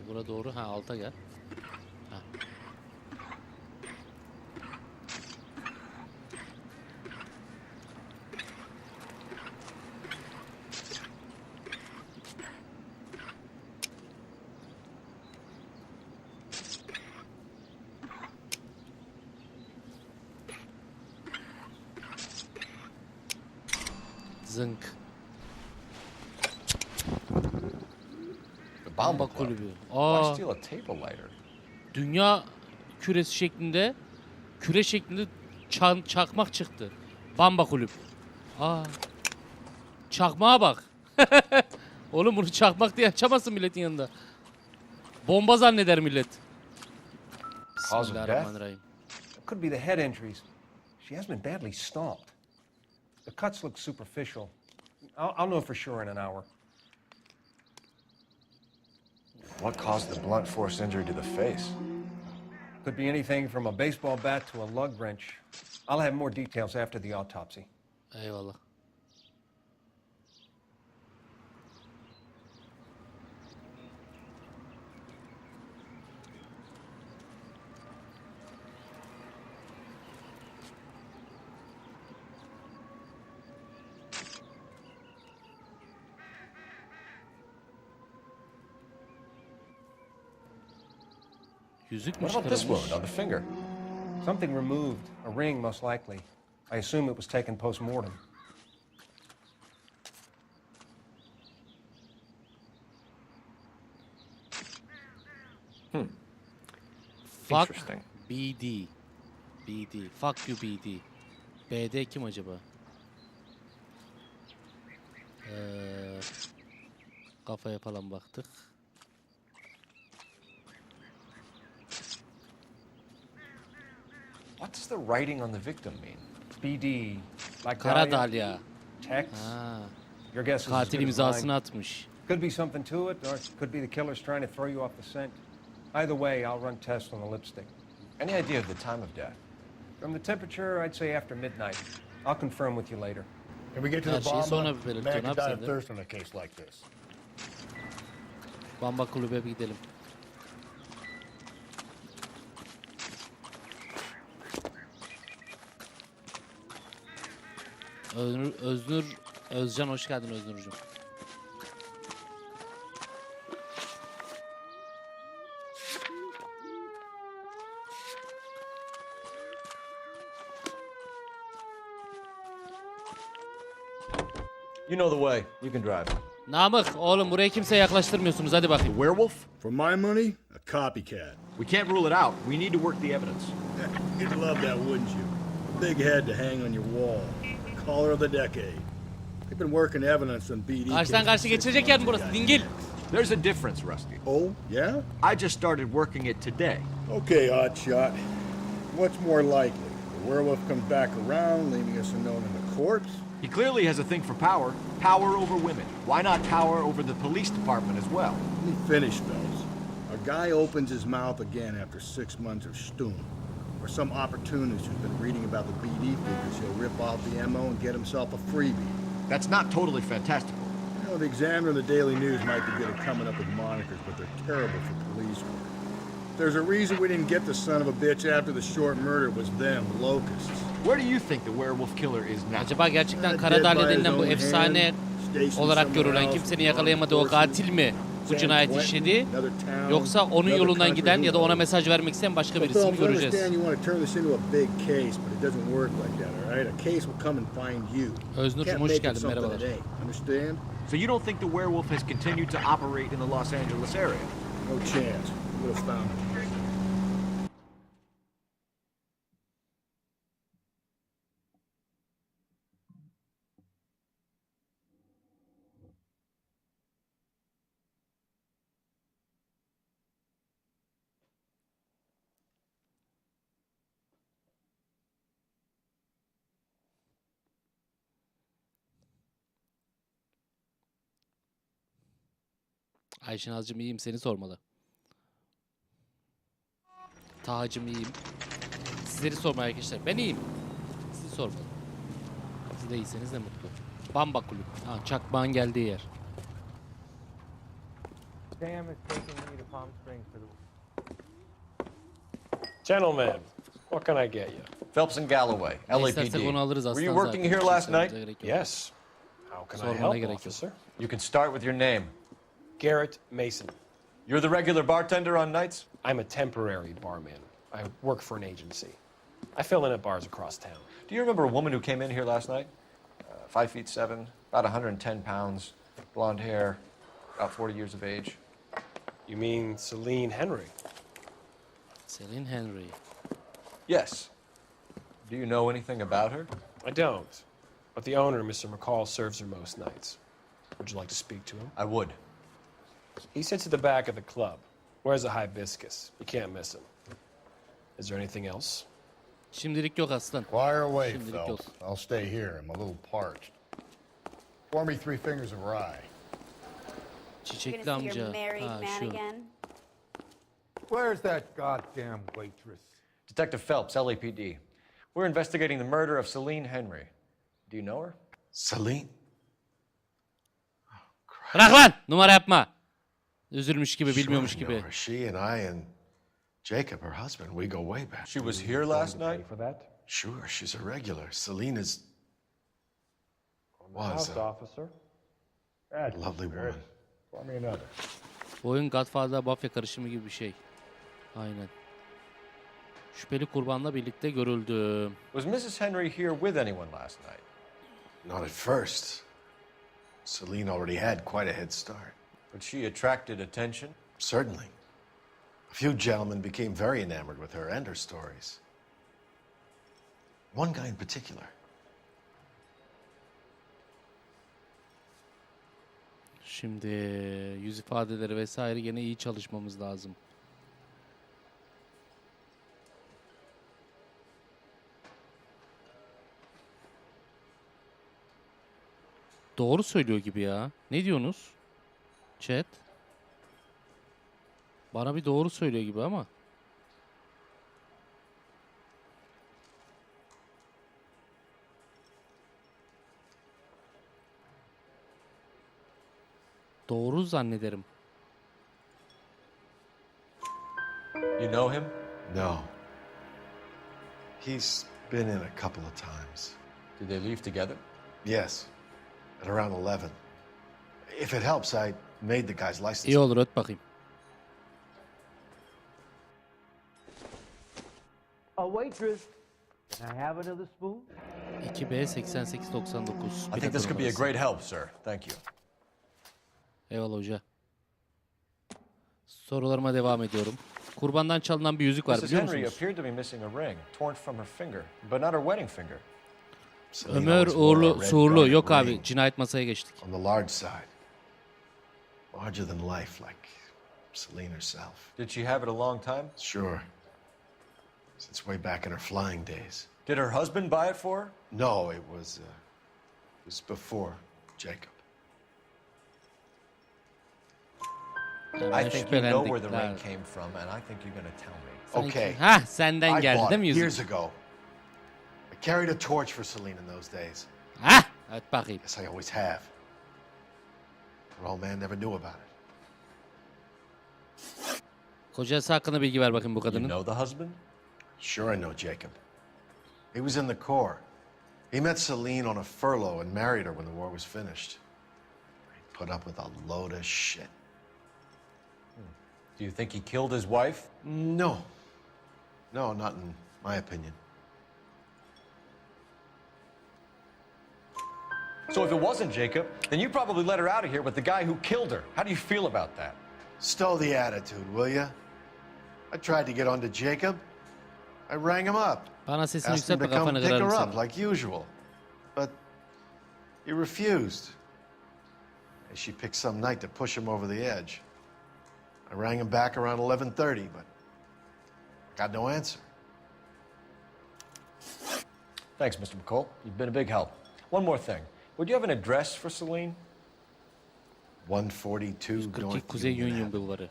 Bura doğru. Ha, alta gel. Ha. Zınk. Bamba kulübü. Aa. Dünya küresi şeklinde, küre şeklinde çakmak çıktı. Bamba kulüp. Aa. Çakmağa bak. Oğlum bunu çakmak diye açamazsın milletin yanında. Bomba zanneder millet. Bismillahirrahmanirrahim. Could be the head injuries. She has been badly stomped. The cuts look superficial. I'll know for sure in an hour. What caused the blunt force injury to the face? Could be anything from a baseball bat to a lug wrench. I'll have more details after the autopsy. Eyvallah. What about this wound on the finger? Something removed, a ring most likely. I assume it was taken post-mortem. Fuck BD. BD. Fuck you BD. BD kim acaba? Kafaya falan baktık. What does the writing on the victim mean? BD, like Kara Dalya. Text. Ha. Your guess is Katil imzasını atmış. Could be something to it, or it could be the killer's trying to throw you off the scent. Either way, I'll run tests on the lipstick. Any idea of the time of death? From the temperature, I'd say after midnight. I'll confirm with you later. Can we get to the bomb? Man could die of thirst in a case like this. Bamba kulübe bir gidelim. Özcan hoş geldin Öznur'cum. You know the way. You can drive. Namık oğlum buraya kimseye yaklaştırmıyorsunuz hadi bakayım. Werewolf? For my money, a copycat. We can't rule it out. We need to work the evidence. You'd love that, wouldn't you? A big head to hang on your wall. Caller of the decade. They've been working evidence on BD. Karşıdan karşı geçirecek yer mi burası? Dingil. There's a difference, Rusty. Oh, yeah? I just started working it today. Okay, Oddshot. What's more likely? The werewolf comes back around, leaving us a note in the corpse? He clearly has a thing for power. Power over women. Why not power over the police department as well? Let me finish, fellas. A guy opens his mouth again after 6 months of stewing. Or some opportunist who's been reading about the BD figures, he'll rip off the MO and get himself a freebie. That's not totally fantastical. You know, the Examiner and the Daily News might be good at coming up with monikers, but they're terrible for police work. There's a reason we didn't get the son of a bitch after the short murder was them, locusts. Where do you think the werewolf killer is now? Acaba gerçekten Karadağlı denilen bu efsane olarak görülen kimsenin yakalayamadığı o katil mi bu cinayeti işledi? Yoksa onun yolundan giden ya da ona mesaj vermek isteyen başka birisi mi göreceğiz? Öznur'cum hoş geldin, merhabalar. So you don't think the werewolf has continued to operate in the Los Angeles area? No chance. We would have found him. Ayşen Azcığım iyiyim, seni sormalı. Taha'cığım iyiyim. Sizleri sormalı arkadaşlar. Ben iyiyim. Sizi sormalı. Siz de iyiyseniz ne mutlu. Bamba kulüp. Ha, çakmağın geldiği yer. Gentlemen, what can I get you? Phelps and Galloway, LAPD. Were you working here last night? Yes. How can I help, officer? You can start with your name. Garrett Mason. You're the regular bartender on nights? I'm a temporary barman. I work for an agency. I fill in at bars across town. Do you remember a woman who came in here last night? 5'7", about 110 pounds, blonde hair, about 40 years of age. You mean Celine Henry? Celine Henry. Yes. Do you know anything about her? I don't. But the owner, Mr. McCall, serves her most nights. Would you like to speak to him? I would. He sits at the back of the club. Wears a hibiscus. You can't miss him. Is there anything else? Şimdilik yok aslan. Fire away, Şimdilik Phelps. yok. I'll stay here. I'm a little parched. Pour me 3 fingers of rye. Çiçekli amca. Ha şu. Where's that goddamn waitress? Detective Phelps, LAPD. We're investigating the murder of Celine Henry. Do you know her? Celine? Bırak lan! Numara yapma. Üzülmüş gibi, bilmiyormuş Sure, I know gibi. her. She and I and Jacob, her husband, we go way back. She was here last night? For that? Sure, she's a regular. Celine is... was House a officer. lovely woman. Pour me another. Bu oyun Godfather Mafya karışımı gibi bir şey. Aynen. Şüpheli kurbanla birlikte görüldü. Was Mrs. Henry here with anyone last night? Not at first. Celine already had quite a head start. But she attracted attention? Certainly. A few gentlemen became very enamored with her and her stories. One guy in particular. Şimdi yüz ifadeleri vesaire gene iyi çalışmamız lazım. Doğru söylüyor gibi ya. Ne diyorsunuz? Chat. Bana bir doğru söylüyor gibi ama. Doğru zannederim. You know him? No. He's been in a couple of times. Did they leave together? Yes. At around 11. If it helps, I made the guy's license. İyi olur, öt bakayım. A waitress. Can I have another spoon? 2B 8899. I think this could be a great help, sir. Thank you. Eyvallah hoca. Sorularıma devam ediyorum. Kurbandan çalınan bir yüzük var, Mrs. biliyor Henry musunuz? appeared to be missing a ring, torn from her finger, but not her wedding finger. Ömer Uğurlu Suğurlu. Yok abi, cinayet masaya geçtik. On the large side. Larger than life, like Celine herself. Did she have it a long time? Sure. Since way back in her flying days. Did her husband buy it for her? No, it was before Jacob. I think you know where the ring came from, and I think you're going to tell me. Okay. Ha, senden I geldi bought değil mi it yüzük? years ago. I carried a torch for Celine in those days. Ha, öt bakayım. Yes, I always have. Her old man never knew about it. Kocası hakkında bilgi ver bakayım bu kadının. You know the husband? Sure I know Jacob. He was in the Corps. He met Celine on a furlough and married her when the war was finished. He put up with a load of shit. Do you think he killed his wife? No. No, not in my opinion. So if it wasn't Jacob, then you probably let her out of here with the guy who killed her. How do you feel about that? Stow the attitude, will ya? I tried to get onto Jacob. I rang him up. Bana sesini Asked him yükseltme, to come kafanı pick kırarım her seni. up like usual. But he refused. She picked some night to push him over the edge. I rang him back around 11:30, but got no answer. Thanks, Mr. McCall. You've been a big help. One more thing. Would you have an address for Celine? 142 North Kuzey Union Union Avenue. Bulvarı.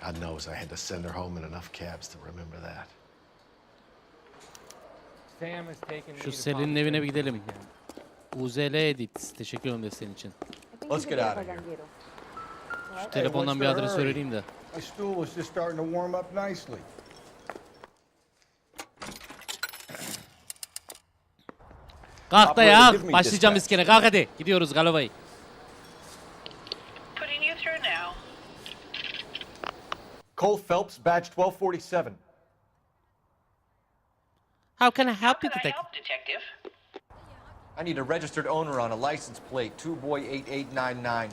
God knows I had to send her home in enough cabs to remember that. Şu Selin'in evine bir gidelim. UZL Edit. Teşekkür ederim desteğin için. Let's get out of here. Şu telefondan bir adres söyleyeyim de. My stool was just starting to warm up nicely. Kalk da ya. Başlayacağım iskene. Kalk hadi. Gidiyoruz Galova'yı. Putting you through now. Cole Phelps, badge 1247. How can I help you, Detective? I need a registered owner on a license plate, 2boy8899.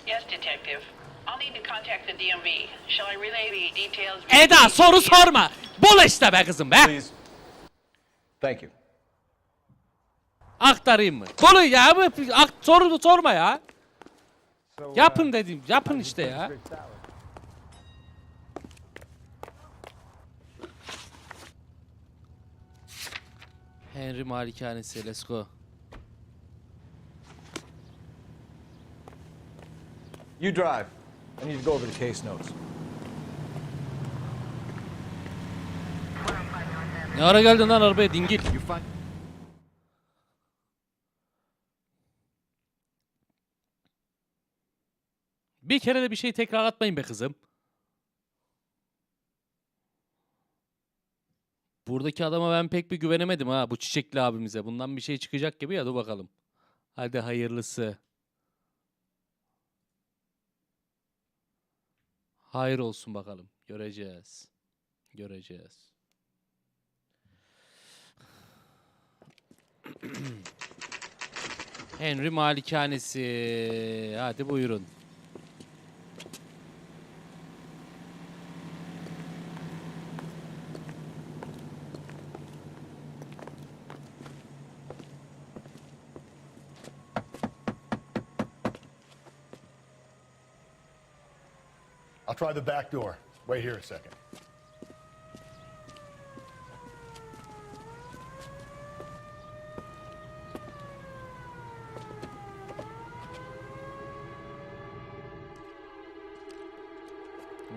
Yes, Detective. I'll need to contact the DMV. Shall I relay the details? Eda soru sorma. Bul işte be kızım be. Please. Thank you. Aktarayım mı? Bunu ya. Soru sorma ya. Yapın dedim. Yapın işte ya. Henry Malikanesi. Let's go. You drive. I need to go over the case notes. Ne ara geldin lan arabaya dingil. Bir kere de bir şey tekrarlatmayın be kızım. Buradaki adama ben pek bir güvenemedim ha, bu çiçekli abimize. Bundan bir şey çıkacak gibi ya, dur bakalım. Hadi hayırlısı. Hayır olsun bakalım. Göreceğiz. Göreceğiz. Henry Malikanesi. Hadi buyurun. I'll try the back door. Wait here a second.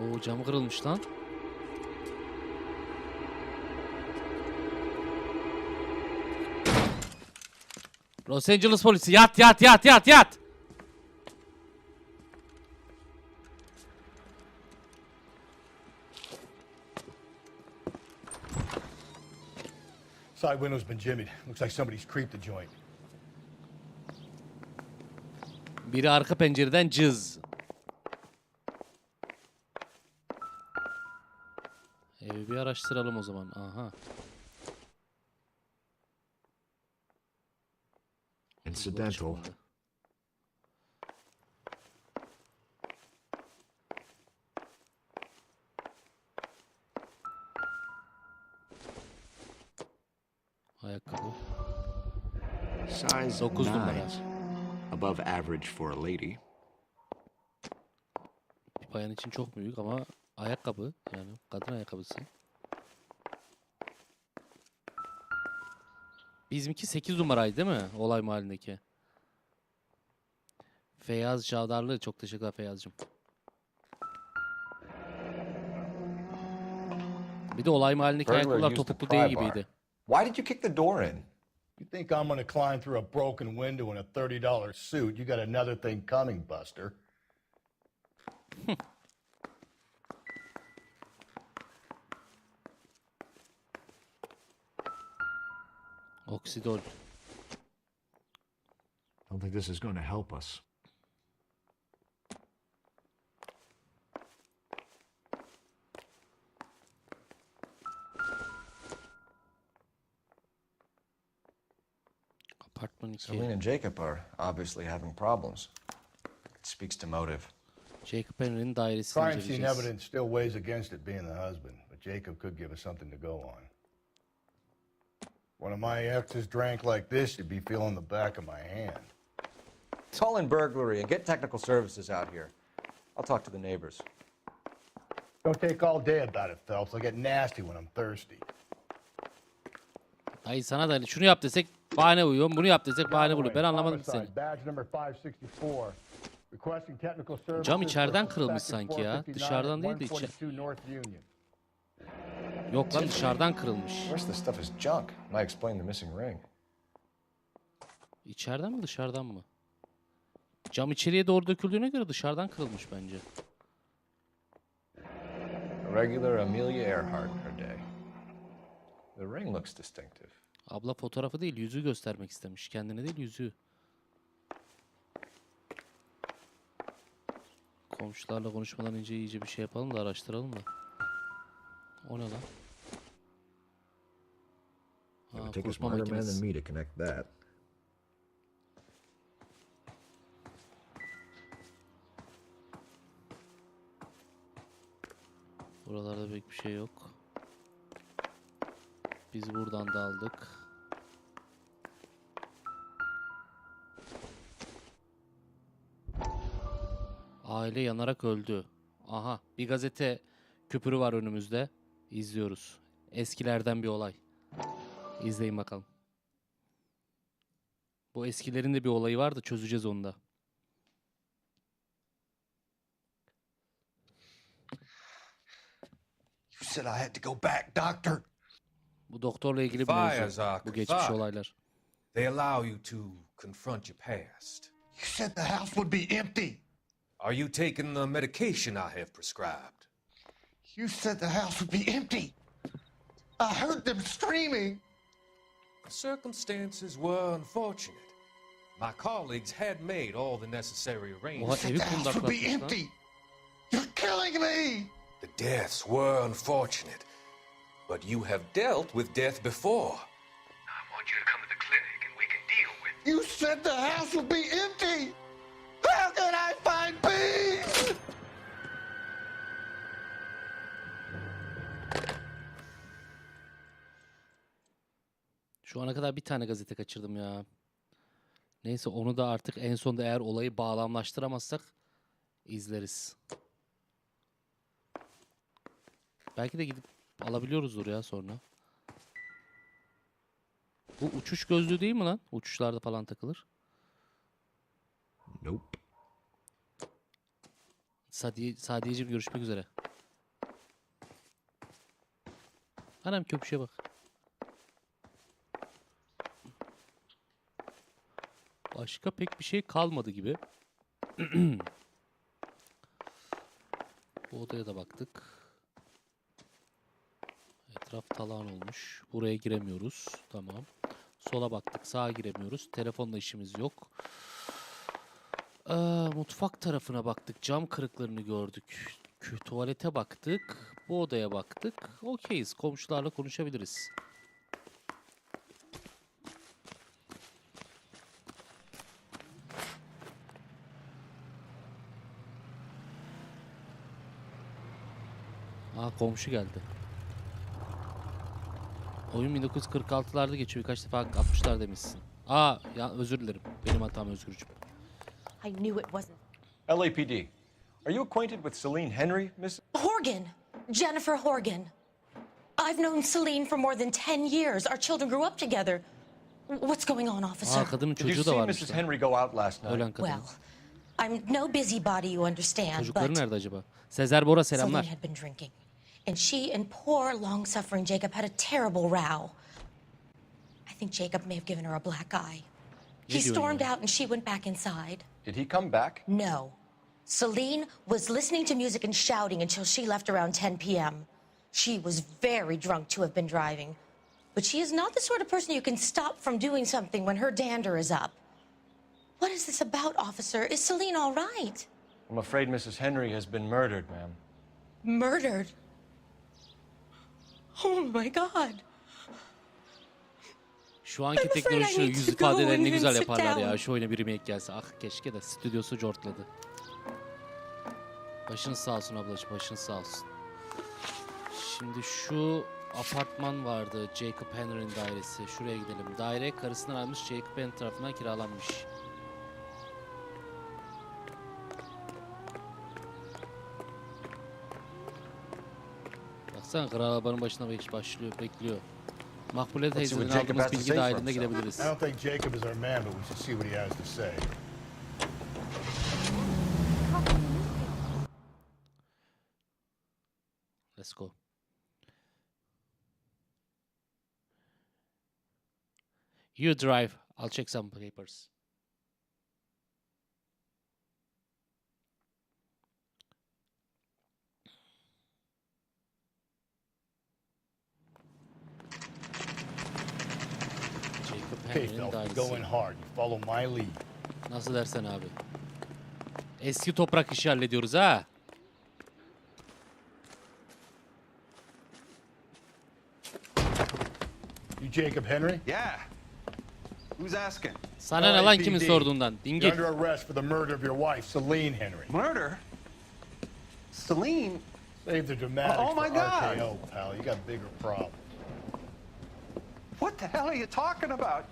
Oo, cam kırılmış lan. Los Angeles polisi yat yat yat yat yat. Side window's been jimmied. Looks like somebody's creeped the joint. Biri arka pencereden cız. Evi bir araştıralım o zaman. Aha. Incidental. Ayakkabı. Size 9 numara. 9. Above average for a lady. Bir bayan için çok büyük ama ayakkabı, yani kadın ayakkabısı. Bizimki 8 numaraydı değil mi? Olay mahallindeki. Feyyaz Çavdarlı, çok teşekkürler Feyyaz'cığım. Bir de olay mahallindeki ayakkabılar topuklu değil gibiydi. Why did you kick the door in? You think I'm gonna climb through a broken window in a $30 suit? You got another thing coming, Buster. Oksidol. Don't think this is going to help us. Apartman 2. Celine and Jacob are obviously having problems. It speaks to motive. Jacob Henry'nin dairesini Crime scene inceleyeceğiz. evidence still weighs against it being the husband, but Jacob could give us something to go on. One of my exes drank like this, you'd be feeling the back of my hand. It's all in burglary, and get technical services out here. I'll talk to the neighbors. Don't take all day about it, Phelps. I get nasty when I'm thirsty. Ay sana da şunu yap desek bahane uyuyor, bunu yap desek bahane buluyor. Ben anlamadım ki seni. Badge number 564. Requesting technical services. Cam içeriden kırılmış sanki ya. Dışarıdan değil de içe. Yok lan dışarıdan kırılmış. The rest of the stuff is junk. Might explain the missing ring. İçeriden mi dışarıdan mı? Cam içeriye doğru döküldüğüne göre dışarıdan kırılmış bence. A regular Amelia Earhart in her day. The ring looks distinctive. Abla fotoğrafı değil, yüzüğü göstermek istemiş. Kendine değil, yüzüğü. Komşularla konuşmadan önce iyice bir şey yapalım da araştıralım da. O ne lan? It would take a smarter man than me to connect that. Buralarda pek bir şey yok. Biz buradan da aldık. Aile yanarak öldü. Aha, bir gazete küpürü var önümüzde. İzliyoruz. Eskilerden bir olay. İzleyin bakalım. Bu eskilerin de bir olayı var da çözeceğiz onu da. You said I had to go back, doctor. Bu doktorla ilgili bir mevzu. Bu geçmiş olaylar. They allow you to confront your past. You said the house would be empty. Are you taking the medication I have prescribed? You said the house would be empty. I heard them screaming. The circumstances were unfortunate. My colleagues had made all the necessary arrangements. The house would be empty. You're killing me. The deaths were unfortunate, but you have dealt with death before. I want you to come to the clinic and we can deal with it. You said the house would be empty. How can I find peace? Şu ana kadar bir tane gazete kaçırdım ya. Neyse onu da artık en sonunda eğer olayı bağlamlaştıramazsak izleriz. Belki de gidip alabiliyoruzdur ya sonra. Bu uçuş gözlüğü değil mi lan? Uçuşlarda falan takılır. Nope. Sadiyeciğim görüşmek üzere. Anam köpüşe bak. Başka pek bir şey kalmadı gibi. Bu odaya da baktık. Etraf talan olmuş. Buraya giremiyoruz. Tamam. Sola baktık. Sağa giremiyoruz. Telefonla işimiz yok. Mutfak tarafına baktık. Cam kırıklarını gördük. Tuvalete baktık. Bu odaya baktık. Okeyiz. Komşularla konuşabiliriz. Aa, komşu geldi. Oyun 1946'larda geçiyor. Birkaç defa 60'lar demişsin. Aa, ya özür dilerim. Benim hatam Özgürcüğüm. I knew it wasn't. LAPD. Are you acquainted with Celine Henry, Miss? Horgan! Jennifer Horgan. I've known Celine for more than 10 years. Our children grew up together. What's going on, officer? Aa, kadının Did you çocuğu see da varmış. Mrs. Henry go out last night? Ölen kadın. Well, I'm no busybody, you understand, Çocukları but nerede acaba? Sezer Bora selamlar. Celine had been drinking. And she and poor, long-suffering Jacob had a terrible row. I think Jacob may have given her a black eye. He Ne diyorsun stormed ya? out and she went back inside. Did he come back? No. Celine was listening to music and shouting until she left around 10 p.m. She was very drunk to have been driving. But she is not the sort of person you can stop from doing something when her dander is up. What is this about, officer? Is Celine all right? I'm afraid Mrs. Henry has been murdered, ma'am. Murdered? Oh my God. Şu anki teknolojiyle yüz ifadelerini ne güzel yaparlar ya. Şu oyuna bir remake gelse. Ah keşke de stüdyosu cortladı. Başın sağ olsun ablacığım, başın sağ olsun. Şimdi şu apartman vardı. Jacob Henry'nin dairesi. Şuraya gidelim. Daire karısından almış, Jacob Henry tarafından kiralanmış. Baksana kral arabanın başına bekliyor. Makbule teyzeden aldığımız bilgi dahilinde gidebiliriz. I don't think Jacob is our man, but we should see what he has to say. Let's go. You drive. I'll check some papers. Okay, Phelps, going hard. You follow my lead. Nasıl dersen abi. Eski toprak işi hallediyoruz ha. You Jacob Henry? Yeah. Who's asking? Sana ne lan kimin sorduğundan? Dingil. You're under arrest for the murder of your wife, Celine Henry. Murder? Celine? Save the dramatics Oh my for God. RKO, pal. You got bigger problems. What the hell are you talking about?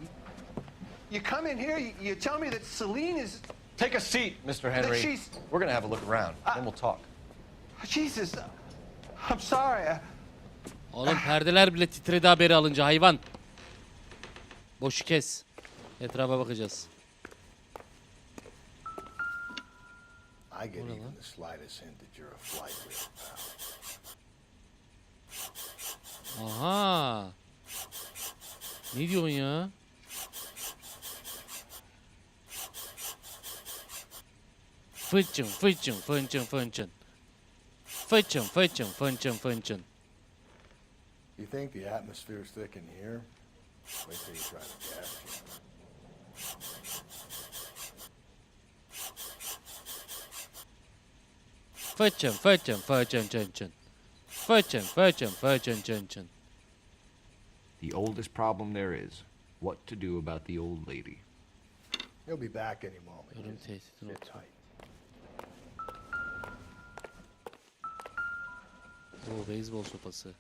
You come in here, you tell me that Celine is... Take a seat, Mr. Henry. We're gonna have a look around, then we'll talk. Jesus, I'm sorry. Oğlum perdeler bile titredi haberi alınca hayvan. Boşu kes. Etrafa bakacağız. I get even the slightest hint that you're a flight risk, pal. Aha. Ne diyorsun ya? Fıçın fıçın fıçın fıçın. Fıçın fıçın fıçın fıçın. You think the atmosphere's thick in here? Wait till you try the gas chamber. Fıçın fıçın fıçın fıçın. Fıçın fıçın fıçın fıçın. The oldest problem there is, what to do about the old lady. He'll be back any moment. Ölüm Just tehditini sit tight. Oo, beyzbol sopası.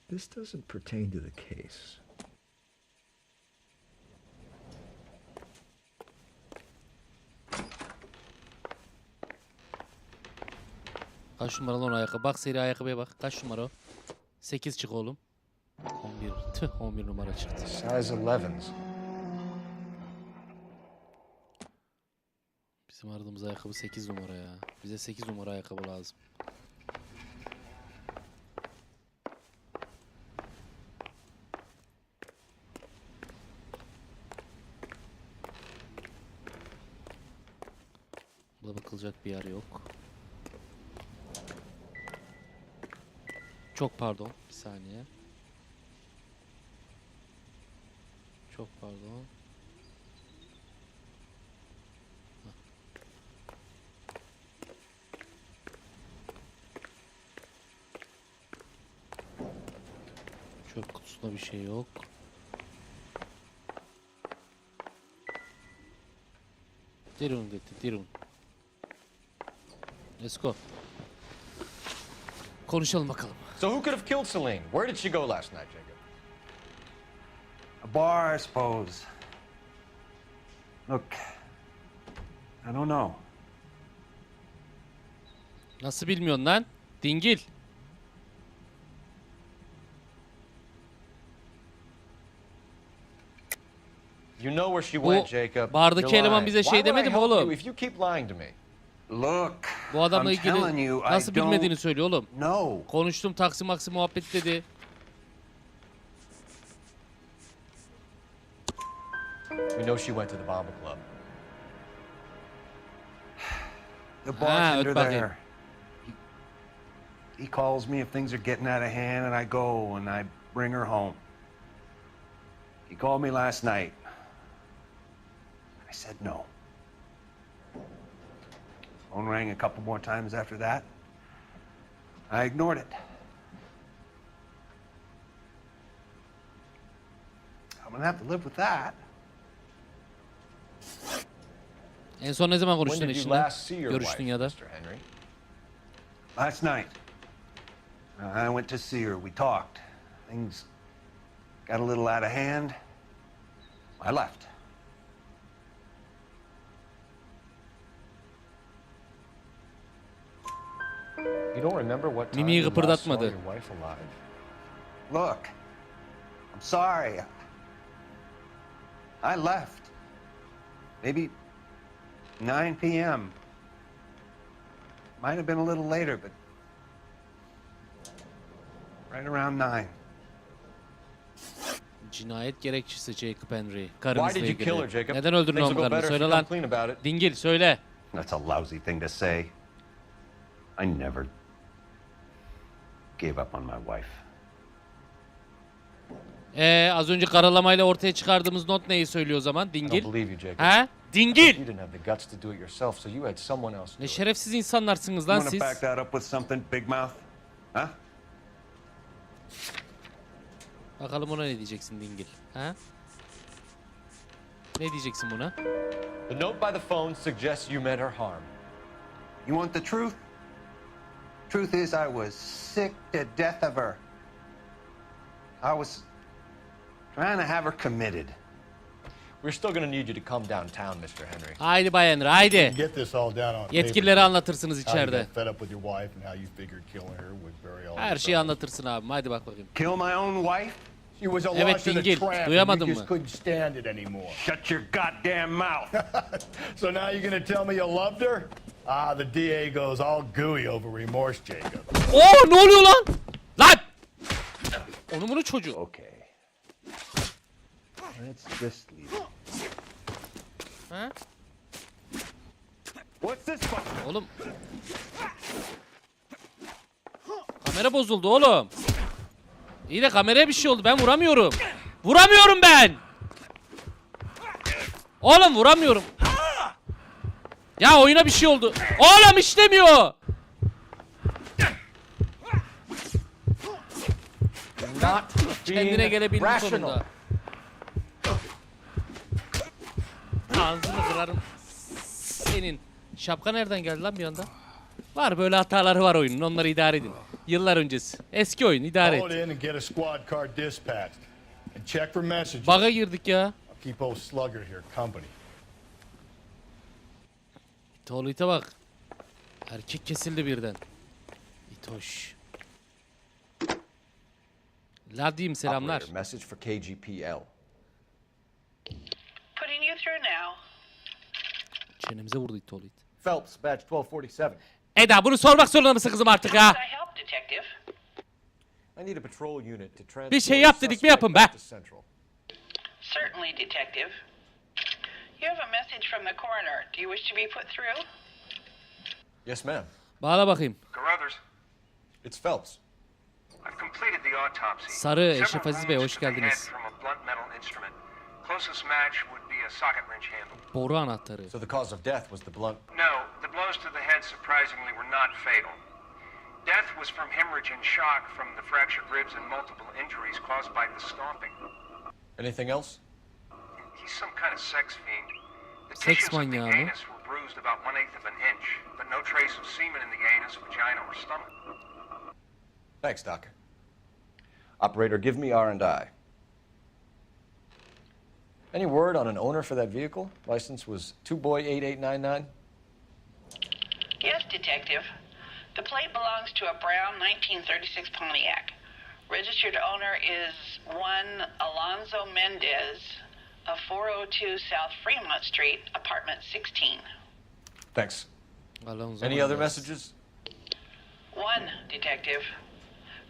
This doesn't pertain to the case. Kaç numaralı onun ayakkabı? Bak seri ayakkabıya bak. Kaç numara o? 8 çık oğlum. 11. Tüh 11 numara çıktı. Size 11s. Bizim aradığımız ayakkabı 8 numara ya. Bize 8 numara ayakkabı lazım. Burada bakılacak bir yer yok. Çok pardon. Bir saniye. Çok pardon. Çöp kutusunda bir şey yok. Dirun dedi, dirun. Let's go. Konuşalım bakalım. So who could have killed Celine? Where did she go last night, Jacob? A bar, I suppose. Look, I don't know. Nasıl bilmiyorsun lan? Dingil. You know where she went, Jacob. Bardaki You're eleman lying. bize şey Why would I demedi mi help oğlum? you if you keep lying to me? Look, Bu adamla I'm telling ilgili you, nasıl I bilmediğini don't söylüyor oğlum. know. Konuştum taksi maksi muhabbet dedi. We know she went to the Bomber Club. The bartender there. He calls me if things are getting out of hand, and I go and I bring her home. He called me last night. I said no. Phone rang a couple more times after that. I ignored it. I'm gonna have to live with that. En son ne zaman konuştun eşinle? Görüştün ya da? Last night. I went to see her. We talked. Things got a little out of hand. I left. You don't remember what time Mimiyi you last saw kıpırdatmadı. your wife alive? Look, I'm sorry. I left. Maybe 9 p.m. Might have been a little later, but right around 9. Cinayet gerekçesi Jacob Henry. Why Karınızla did you kill her, ilgili. Jacob? Neden öldürdün Things oğlum will go karını? better if Söyle you lan. come clean about it. Dingil söyle. That's a lousy thing to say. I never gave up on my wife. Az önce karalamayla ortaya çıkardığımız not neyi söylüyor o zaman? I Dingil. don't believe you, Jacob. Ha? Dingil. You didn't have the guts to do it yourself, so you had someone else do Ne it. şerefsiz insanlarsınız You lan want to siz. back that up with something, big mouth? Huh? Bakalım ona ne diyeceksin Dingil. Ha? Ne diyeceksin buna? The note by the phone suggests you meant her harm. You want the truth? Truth is, I was sick to death of her. I was trying to have her committed. We're still going to need you to come downtown, Mr. Henry. Haydi Bay Henry haydi. Get this all down on Yetkililere anlatırsınız How you içeride. got fed up with your wife and how you figured killing her would bury all Her your şeyi anlatırsın abim. Haydi bak bakayım. Kill my own wife? She was a Evet, lush and a Dingil. tramp, and Duyamadın you just mı? couldn't stand it anymore. Shut your goddamn mouth. So now you're gonna tell me you loved her? Ah, the DA goes all gooey over remorse, Jacob. Oo ne oluyor lan? Lan! Onu bunu çocuğu. Okay. Let's just leave it. Ha? What's this fucking? Oğlum. Kamera bozuldu oğlum. İyi de kameraya bir şey oldu. Ben vuramıyorum. Vuramıyorum ben. Oğlum vuramıyorum. Ya oyuna bir şey oldu. Oğlum işlemiyor. Kendine gelebildin sonunda. Ağzını kırarım. Senin. Şapka nereden geldi lan bir anda? Var böyle hataları var oyunun. Onları idare edin. Yıllar öncesi. Eski oyun idare Call it et. in and get a squad car dispatched. And check for messages. Bug'a girdik ya. I'll keep old Slugger here company. Tuvalete bak. Erkek kesildi birden. İtoş. La diyeyim selamlar. Operator, message for KGPL. Putting you through now. Çenemize vurdu tuvalet. Phelps, badge 1247. Eda bunu sormak zorunda mısın kızım artık ya? Can I help, Detective? I need a patrol unit to transport Bir şey yap dedik mi yapın be. suspect to Central. Certainly, Detective. You have a message from the coroner. Do you wish to be put through? Yes, ma'am. Bağla bakayım. Carruthers, It's Phelps. I've completed the autopsy. Sarı Eşref Aziz Bey hoş geldiniz. From a blunt metal instrument. Closest match would be a socket wrench handle. Boru anahtarı. So the cause of death was the blunt. No, the blows to the head surprisingly were not fatal. Death was from hemorrhage and shock from the fractured ribs and multiple injuries caused by the stomping. Anything else? He's some kind of sex fiend. The Seks tissues of the manyağı mı? anus were bruised about 1/8 of an inch, but no trace of semen in the anus, vagina, or stomach. Thanks, Doc. Operator, give me R&I. Any word on an owner for that vehicle? License was 2boy8899. Yes, Detective. The plate belongs to a brown 1936 Pontiac. Registered owner is one Alonzo Mendez of 402 South Fremont Street, apartment 16. Thanks. Alonzo Any other Mendes. messages? One, Detective.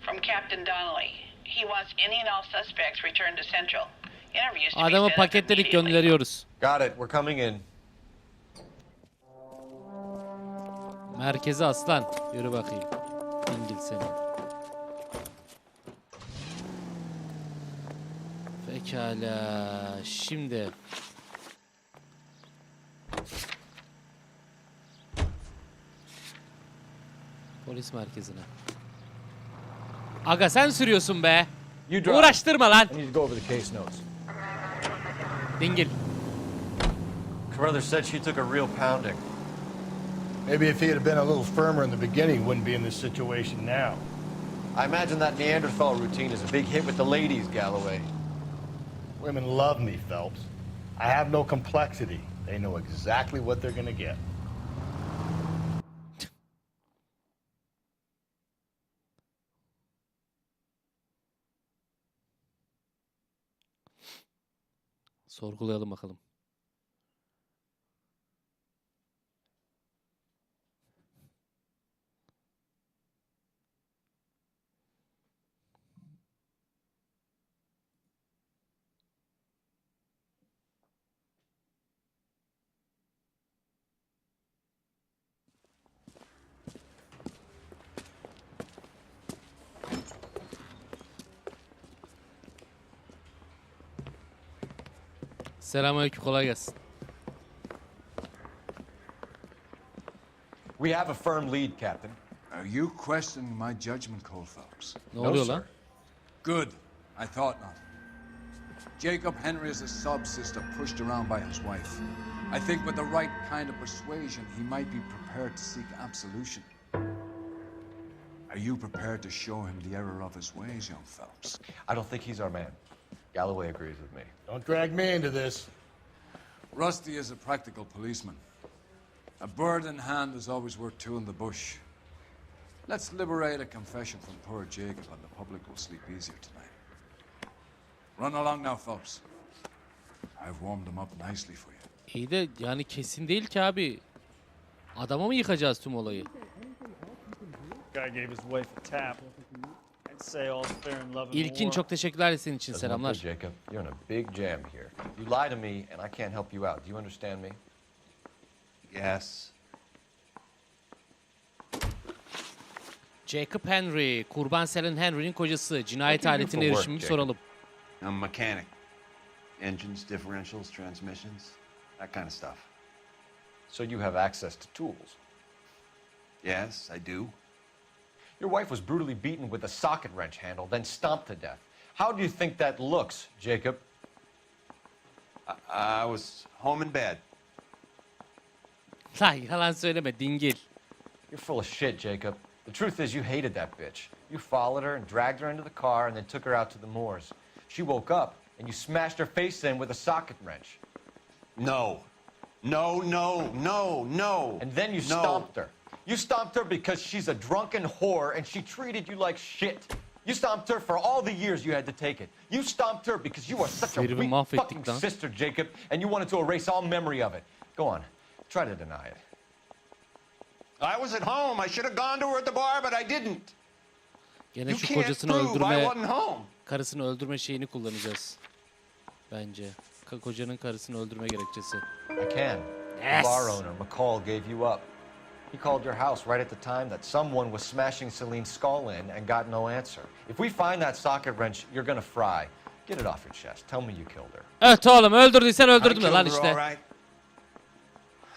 From Captain Donnelly. He wants any and all suspects returned to Central. Interviews to be Adamı set up paketledik, immediately. gönderiyoruz. Got it. We're coming in. Merkeze aslan. Yürü bakayım. İngil seni. Pekala. Şimdi. Polis merkezine. Aga sen sürüyorsun be. Uğraştırma lan. I need to go over the case notes. Dingil. Carruthers said she took a real pounding. Maybe if he had been a little firmer in the beginning, he wouldn't be in this situation now. I imagine that Neanderthal routine is a big hit with the ladies, Galloway. Women love me, Phelps. I have no complexity. They know exactly what they're gonna get. Sorgulayalım bakalım. Selamünaleyküm, kolay gelsin. We have a firm lead, Captain. Are you questioning my judgment call, Phelps? Ne oluyor lan? Good. I thought not. Jacob Henry is a sub-sister pushed around by his wife. I think with the right kind of persuasion, he might be prepared to seek absolution. Are you prepared to show him the error of his ways, young Phelps? I don't think he's our man. Galloway agrees with me. Don't drag me into this. Rusty is a practical policeman. A bird in hand is always worth two in the bush. Let's liberate a confession from poor Jacob and the public will sleep easier tonight. Run along now, Phelps. I've warmed them up nicely for you. İyi de yani kesin değil ki abi. Adama mı yıkacağız tüm olayı? Guy gave his wife a tap. I'd say all's fair in love and İlkin war. çok teşekkürler senin için, selamlar. Jacob, you're in a big jam here. You lie to me and I can't help you out. Do you understand me? Yes. Jacob Henry, kurban Selen Henry'nin kocası. Cinayet aletine erişimini soralım. I'm a mechanic. Engines, differentials, transmissions, that kind of stuff. So you have access to tools? Yes, I do. Your wife was brutally beaten with a socket wrench handle, then stomped to death. How do you think that looks, Jacob? I was home in bed. Lan yalan söyleme dingil. You're full of shit, Jacob. The truth is you hated that bitch. You followed her and dragged her into the car and then took her out to the moors. She woke up and you smashed her face in with a socket wrench. No. No, no, no, no. And then you stomped her. You stomped her because she's a drunken whore and she treated you like shit. You stomped her for all the years you had to take it. You stomped her because you are such a weak fucking sister, Jacob, and you wanted to erase all memory of it. Go on, try to deny it. I was at home. I should have gone to her at the bar, but I didn't. Gene şu kocasını öldürme, karısını öldürme şeyini kullanacağız. Bence. Kocanın karısını öldürme gerekçesi. I can. The bar owner, McCall, gave you up. He called your house right at the time that someone was smashing Celine's skull in and got no answer. If we find that socket wrench, you're gonna fry. Get it off your chest. Tell me you killed her. Evet oğlum, öldürdüysen öldürdüm lan işte.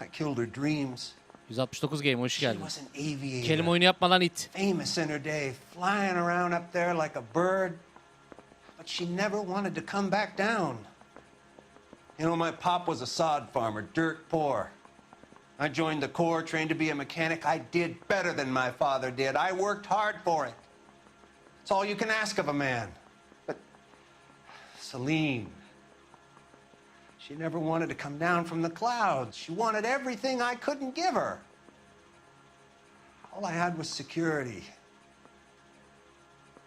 I killed her dreams. 169 game, hoş geldin. She was an aviator. Kelime oyunu yapma lan it. Famous in her day, flying around up there like a bird. But she never wanted to come back down. You know, my pop was a sod farmer, dirt poor. I joined the Corps, trained to be a mechanic. I did better than my father did. I worked hard for it. It's all you can ask of a man. But Celine, she never wanted to come down from the clouds. She wanted everything I couldn't give her. All I had was security.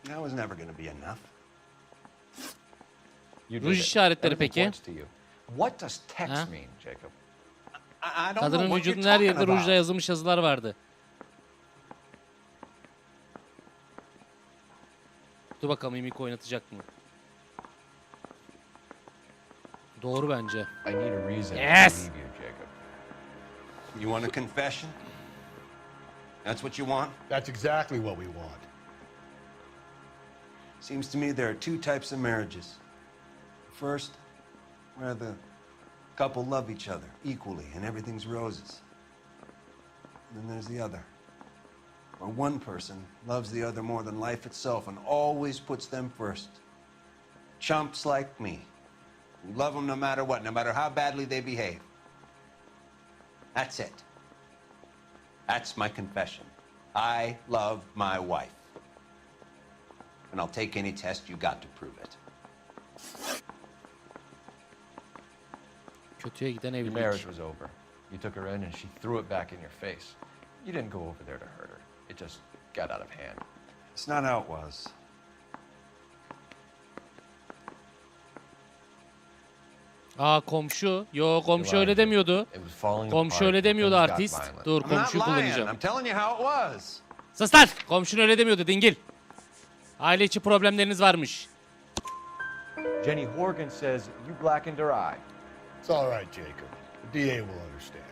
That was never going to be enough. Ruj işaretleri peki? What does text mean, Jacob? Kadının vücudunun her yerinde rujla yazılmış yazılar vardı. Dur bakalım mimik oynatacak mı? Doğru bence. I need a reason to Yes. leave you, Jacob. You want a confession? That's what you want? That's exactly what we want. Seems to me there are two types of marriages. First, where the couple love each other equally and everything's roses. And then there's the other, where one person loves the other more than life itself and always puts them first. Chumps like me, who love them no matter what, no matter how badly they behave. That's it. That's my confession. I love my wife. And I'll take any test you got to prove it. Kötüye giden Your evlilik. marriage was over. You took her in and she threw it back in your face. You didn't go over there to hurt her. It just got out of hand. It's not how it was. Aa komşu. Yo komşu öyle demiyordu. Komşu öyle demiyordu artist. Dur komşuyu kullanacağım. I'm telling you how it was. Sus lan! Komşun öyle demiyordu dingil. Aile içi problemleriniz varmış. Jenny Horgan says you blackened her eye. It's all right, Jacob. The DA will understand.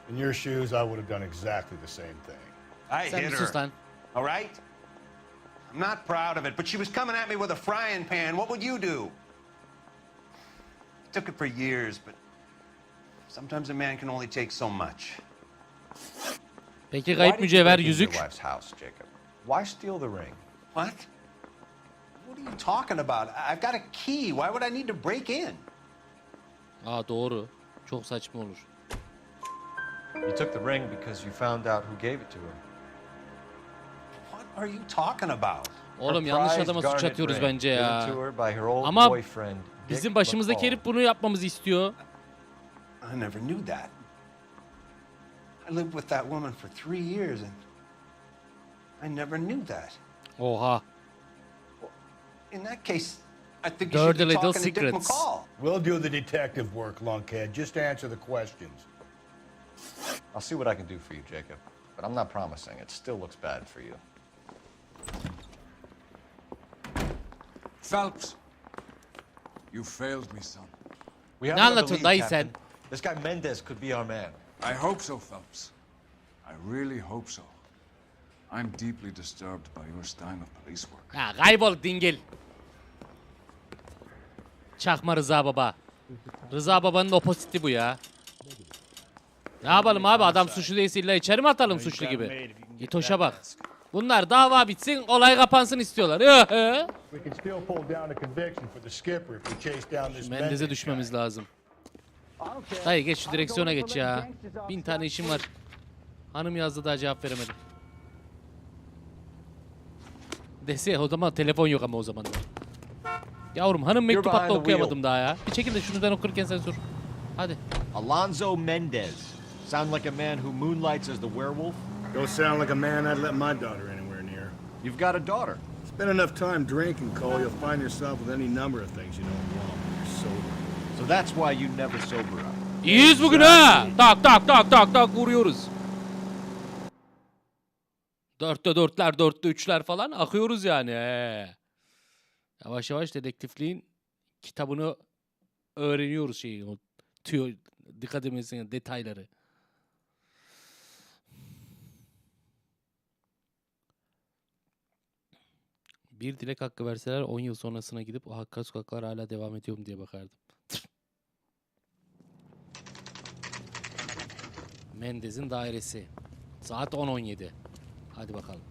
In your shoes, I would have done exactly the same thing. I Sen hit bir sus her. lan. All right? I'm not proud of it, but she was coming at me with a frying pan. What would you do? It took it for years, but sometimes a man can only take so much. Peki kayıp mücevher yüzük. Your wife's house, Jacob. Why steal the ring? What? What are you talking about? I've got a key. Why would I need to break in? Aa doğru. Çok saçma olur. You took the ring because you found out who gave it to her. What are you talking about? Oğlum yanlış adama suç atıyoruz bence ya. Given to her by her old Ama boyfriend, bizim başımızdaki herif bunu yapmamızı istiyor. I never knew that. I lived with that woman for 3 years and I never knew that. Oha. In that case, I think you should Dirty be little talking to Dick secrets. McCall. We'll do the detective work, lunkhead. Just answer the questions. I'll see what I can do for you, Jacob. But I'm not promising. It still looks bad for you. Phelps, you failed me, son. We have Ne another anlatıyorsun lead, dayı Captain. sen? This guy Mendez could be our man. I hope so, Phelps. I really hope so. I'm deeply disturbed by your style of police work. Ha kaybol dingil. Çakma Rıza Baba. Rıza Baba'nın oppositi bu ya. Ne yapalım abi, adam suçlu değilse illa içeri mi atalım suçlu gibi? İtoş'a bak. Bunlar dava bitsin, olay kapansın istiyorlar. Şu Mendez'e düşmemiz lazım. Dayı geç şu direksiyona geç ya. 1000 tane işim var. Hanım yazdı daha cevap veremedim. Dese o zaman telefon yok ama o zaman. Yavrum hanım mektup hatta okuyamadım daha ya. Bir çekil de şunu ben okurken sen sor. Hadi. Alonzo Mendez. Sound like a man who moonlights as the werewolf? Don't sound like a man I'd let my daughter anywhere near. You've got a daughter. Spend enough time drinking, Cole, you'll find yourself with any number of things you don't want when you're sober. So that's why you never sober up. İyiyiz bugün ha. Tak tak tak tak tak vuruyoruz. 4'te 4'ler, 4'te 3'ler falan akıyoruz yani. Yavaş yavaş dedektifliğin kitabını öğreniyoruz şeyi. O tüyo, dikkat edin detayları. Bir dilek hakkı verseler 10 yıl sonrasına gidip o hakka sokaklar hala devam ediyor mu diye bakardım. Mendez'in dairesi. Saat 10:17. Hadi bakalım.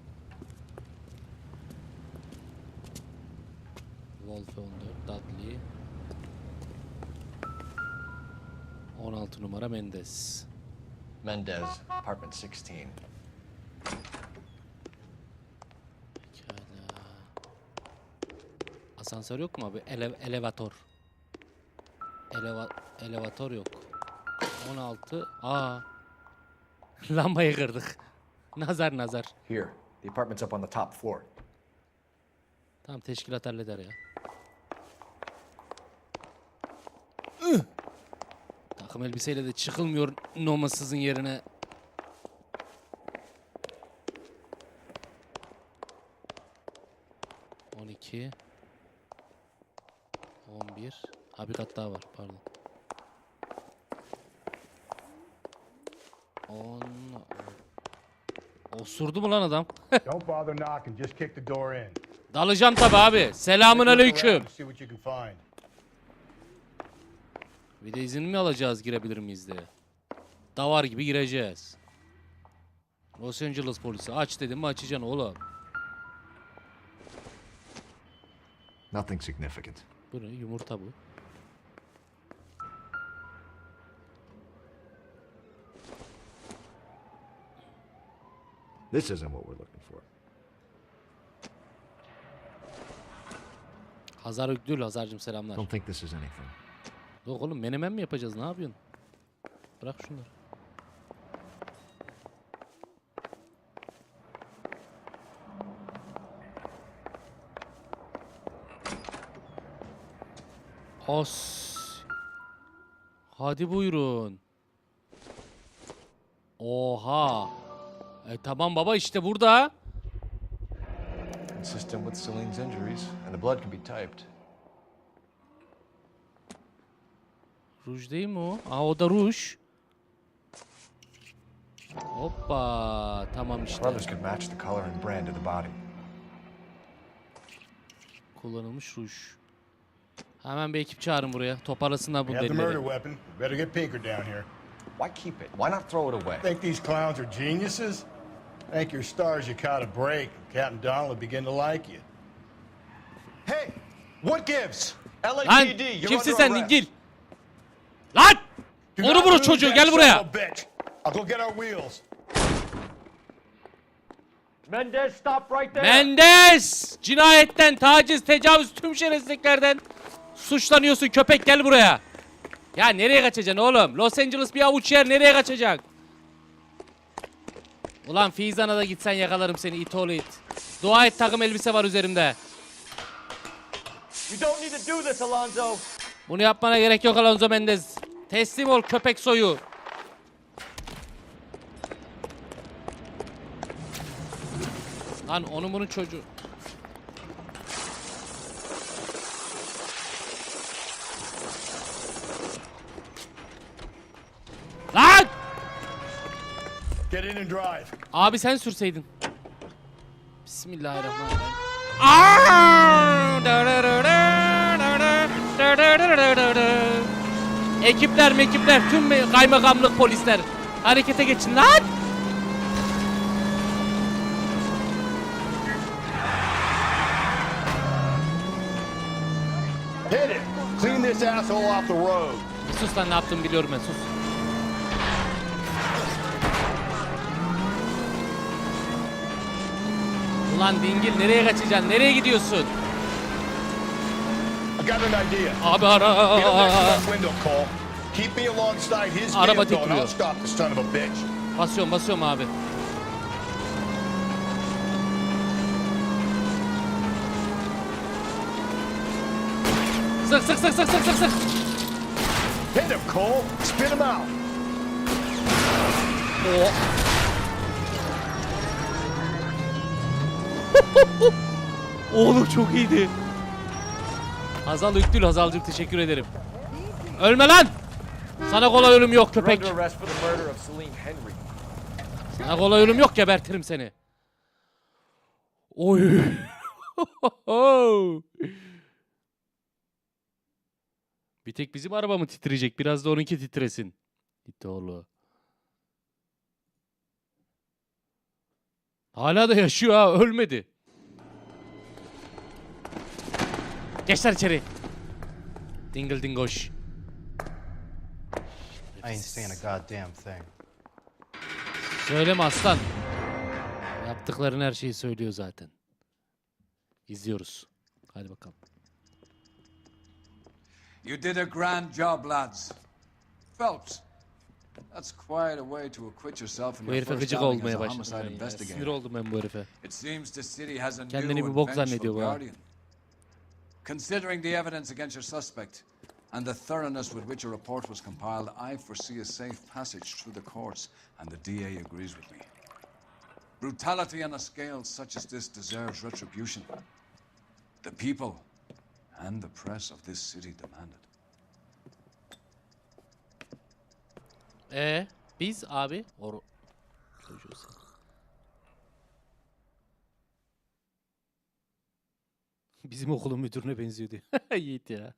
Wolf 14, Dudley. 16 numara Mendez. Mendez, apartment 16. Pekala. Asansör yok mu abi? Elevatör. Elevatör yok. 16. Aa. Lambayı kırdık. Nazar nazar. Here, the apartment's up on the top floor. Tamam, teşkilat halleder ya. Takım elbiseyle de çıkılmıyor nomasızın yerine. ...12... 11... Ha Bir kat daha var, pardon. Osurdu mu lan adam? Don't bother knocking, just kick the door in. Dalacağım tabi abi. Selamun aleyküm. Bir de izin mi alacağız girebilir miyiz diye. Davar gibi gireceğiz. Los Angeles polisi aç dedim mi açacaksın oğlum. Nothing significant. Bu ne? Yumurta bu. This isn't what we're looking for. Hazar Ögdül, Hazar'cığım selamlar. Don't think this is anything. Yok oğlum menemen mi yapacağız? Ne yapıyorsun? Bırak şunları. Hadi buyurun. Oha. Tamam baba işte burada. Consistent with Celine's injuries, and the blood can be typed. Ruj değil mi o? Aa o da ruj. Hoppa. Tamam işte. Brothers could match the color and brand of the body. Kullanılmış ruj. Hemen bir ekip çağırın buraya. Toparlasınlar bu We have the murder delileri. weapon. Better get Pinker down here. Why keep it? Why not throw it away? Think these clowns are geniuses? Thank your stars you caught a break. Captain Donald will begin to like you. Hey, what gives? Lan LAPD, you're kimsin under sen arrest. dingil? Lan! Do Onu not vurun lose çocuğu that gel son buraya. of a bitch. I'll go get our wheels. Mendez, stop right there. Mendes! Cinayetten, taciz, tecavüz, tüm şerefsizliklerden suçlanıyorsun köpek gel buraya. Ya nereye kaçacaksın oğlum? Los Angeles bir avuç yer nereye kaçacak? Ulan Fizan'a da gitsen yakalarım seni it oğlu it. Dua et takım elbise var üzerimde. You don't need to do this, Alonzo. Bunu yapmana gerek yok Alonso Mendes. Teslim ol köpek soyu. Lan onun bunun çocuğu. Lan! Get in and drive. Abi sen sürseydin. Bismillahirrahmanirrahim. Ekipler, tüm kaymakamlık polisler harekete geçin lan! Hit it. Clean this asshole off the road. Sus lan ne yaptığımı biliyorum ben sus. Ulan dingil nereye kaçacaksın? Nereye gidiyorsun? I got an idea. Abi ara. Get up next to that window, Cole. Keep me alongside his Araba vehicle and titriyor. I'll stop the son of a bitch. Basıyorum abi. Sık. Hit him, Cole. Spin him out. Oğlum çok iyiydi. Hazal Üktül, Hazal'cığım teşekkür ederim. Ölme lan! Sana kolay ölüm yok köpek. You're under arrest for the murder of Celine Henry. Sana kolay ölüm yok gebertirim seni. Oy. Bir tek bizim araba mı titreyecek? Biraz da onunki titresin. Gitti oğlu. Hala da yaşıyor ha, ölmedi. Geçler içeri. Dingle dingoş. I ain't saying a goddamn thing. Söyleme aslan. Yaptıkların her şeyi söylüyor zaten. İzliyoruz. Hadi bakalım. You did a grand job, lads. Phelps, that's quite a way to acquit yourself in Bu your herife first gıcık outing as olmaya a başladım. homicide Yani. investigator. Sinir oldum ben bu herife. It seems the city has a new Kendini bir and bok vengeful zannediyor bu ha. guardian. Considering the evidence against your suspect and the thoroughness with which a report was compiled, I foresee a safe passage through the courts, and the DA agrees with me. Brutality on a scale such as this deserves retribution. The people and the press of this city demand it. Biz abi bizim okulun müdürüne benziyor diyor. Yiğit ya.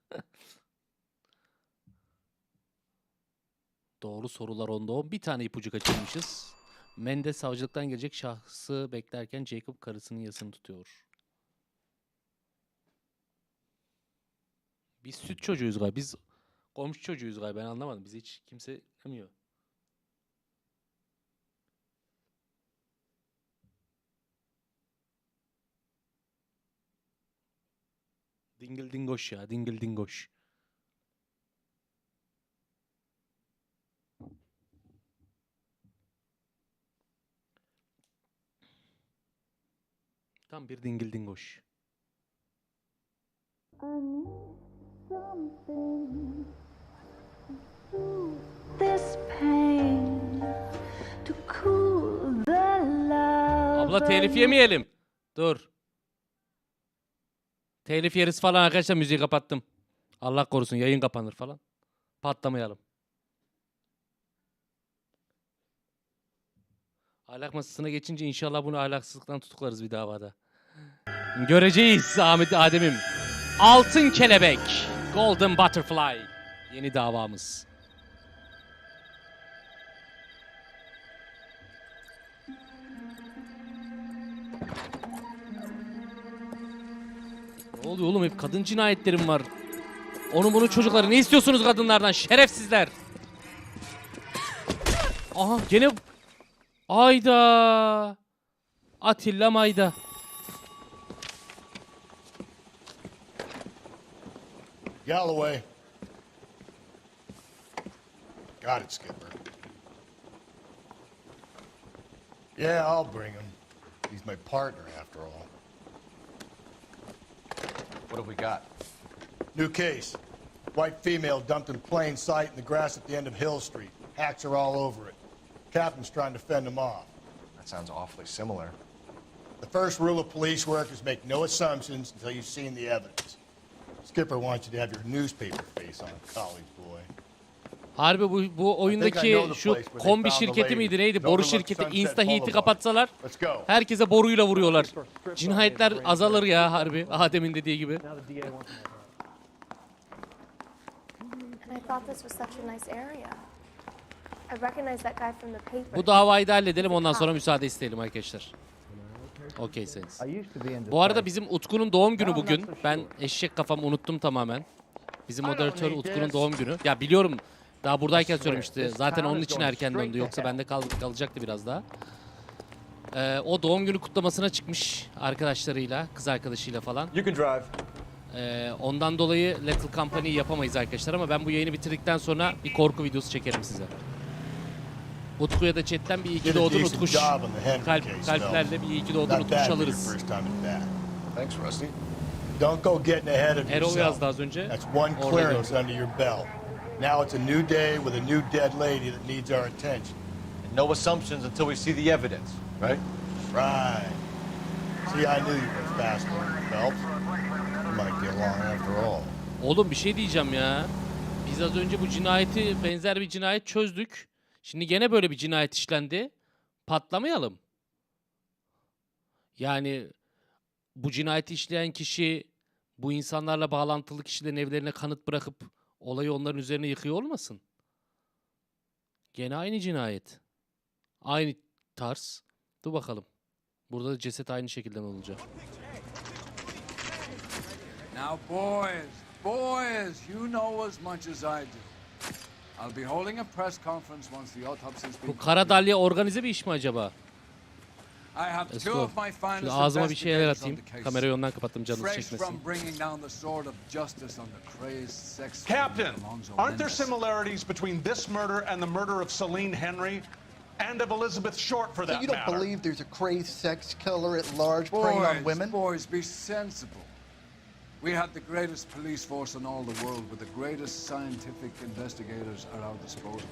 Doğru sorular 10'da 10. Bir tane ipucu kaçırmışız. Mendes savcılıktan gelecek şahsı beklerken Jacob karısının yasını tutuyor. Biz süt çocuğuyuz galiba. Biz komşu çocuğuyuz galiba. Ben anlamadım. Bizi hiç kimse demiyor. Dingil dingoş ya. Dingil dingoş. Tam bir dingil dingoş. Abla telif yemeyelim. Dur. Telif yeriz falan arkadaşlar, müziği kapattım. Allah korusun yayın kapanır falan. Patlamayalım. Ahlak masasına geçince inşallah bunu ahlaksızlıktan tutuklarız bir davada. Göreceğiz Ahmet Adem'im. Altın kelebek. Golden Butterfly. Yeni davamız. Ne oluyor oğlum, hep kadın cinayetlerim var. Onu bunu çocukları ne istiyorsunuz kadınlardan şerefsizler. Aha gene Ayda. Atilla Mayda. Galloway. Got it, Skipper. Yeah, I'll bring him. He's my partner, after all. What have we got? New case. White female dumped in plain sight in the grass at the end of Hill Street. Hacks are all over it. Captain's trying to fend them off. That sounds awfully similar. The first rule of police work is make no assumptions until you've seen the evidence. Skipper wants you to have your newspaper face on, college boy. Harbi bu oyundaki şu kombi şirketi miydi neydi? Boru şirketi Insta Heat'i kapatsalar herkese boruyla vuruyorlar. Cinayetler azalır ya harbi Adem'in dediği gibi. Bu davayı da halledelim, ondan sonra müsaade isteyelim arkadaşlar. Okeyseniz. Bu arada bizim Utku'nun doğum günü bugün. Ben eşek kafam unuttum tamamen. Bizim moderatör Utku'nun doğum günü. Ya biliyorum, daha buradayken söylemişti. Zaten onun için erken döndü. Yoksa bende kalacaktı biraz daha. O doğum günü kutlamasına çıkmış arkadaşlarıyla, kız arkadaşıyla falan. Ondan dolayı Little Company'yi yapamayız arkadaşlar ama ben bu yayını bitirdikten sonra bir korku videosu çekerim size. Utku'ya da chatten bir iyi ki doğdun Utkuş. Kalplerle bir iyi ki doğdun Utkuş alırız. Thanks, Rusty. Don't go getting ahead of Erol yourself. yazdı az önce. That's one clearance under your belt. Now it's a new day with a new dead lady that needs our attention. And no assumptions until we see the evidence, right? Right. See, I knew you were fast learner, Phelps. You might get along after all. Oğlum bir şey diyeceğim ya. Biz az önce bu cinayeti, benzer bir cinayet çözdük. Şimdi gene böyle bir cinayet işlendi. Patlamayalım. Yani bu cinayeti işleyen kişi bu insanlarla bağlantılı kişilerin evlerine kanıt bırakıp olayı onların üzerine yıkıyor olmasın? Gene aynı cinayet. Aynı tarz. Dur bakalım. Burada da ceset aynı şekilde olacak. Now boys, you know as much as I do. I'll be holding a press conference once the autopsy's been. Bu Kara Dalya organize bir iş mi acaba? I have two of my finest Şurada ağzıma bir şeyler investigators on atayım. the case. Kamerayı ondan kapattım canınız Fresh çekmesin. from bringing down the sword of justice on the crazed sex Captain, Alonzo aren't there Mendes. similarities between this murder and the murder of Celine Henry and of Elizabeth Short for that So you don't matter? believe there's a crazed sex killer at large preying on women? Boys, be sensible. We had the greatest police force in all the world with the greatest scientific investigators at our disposal.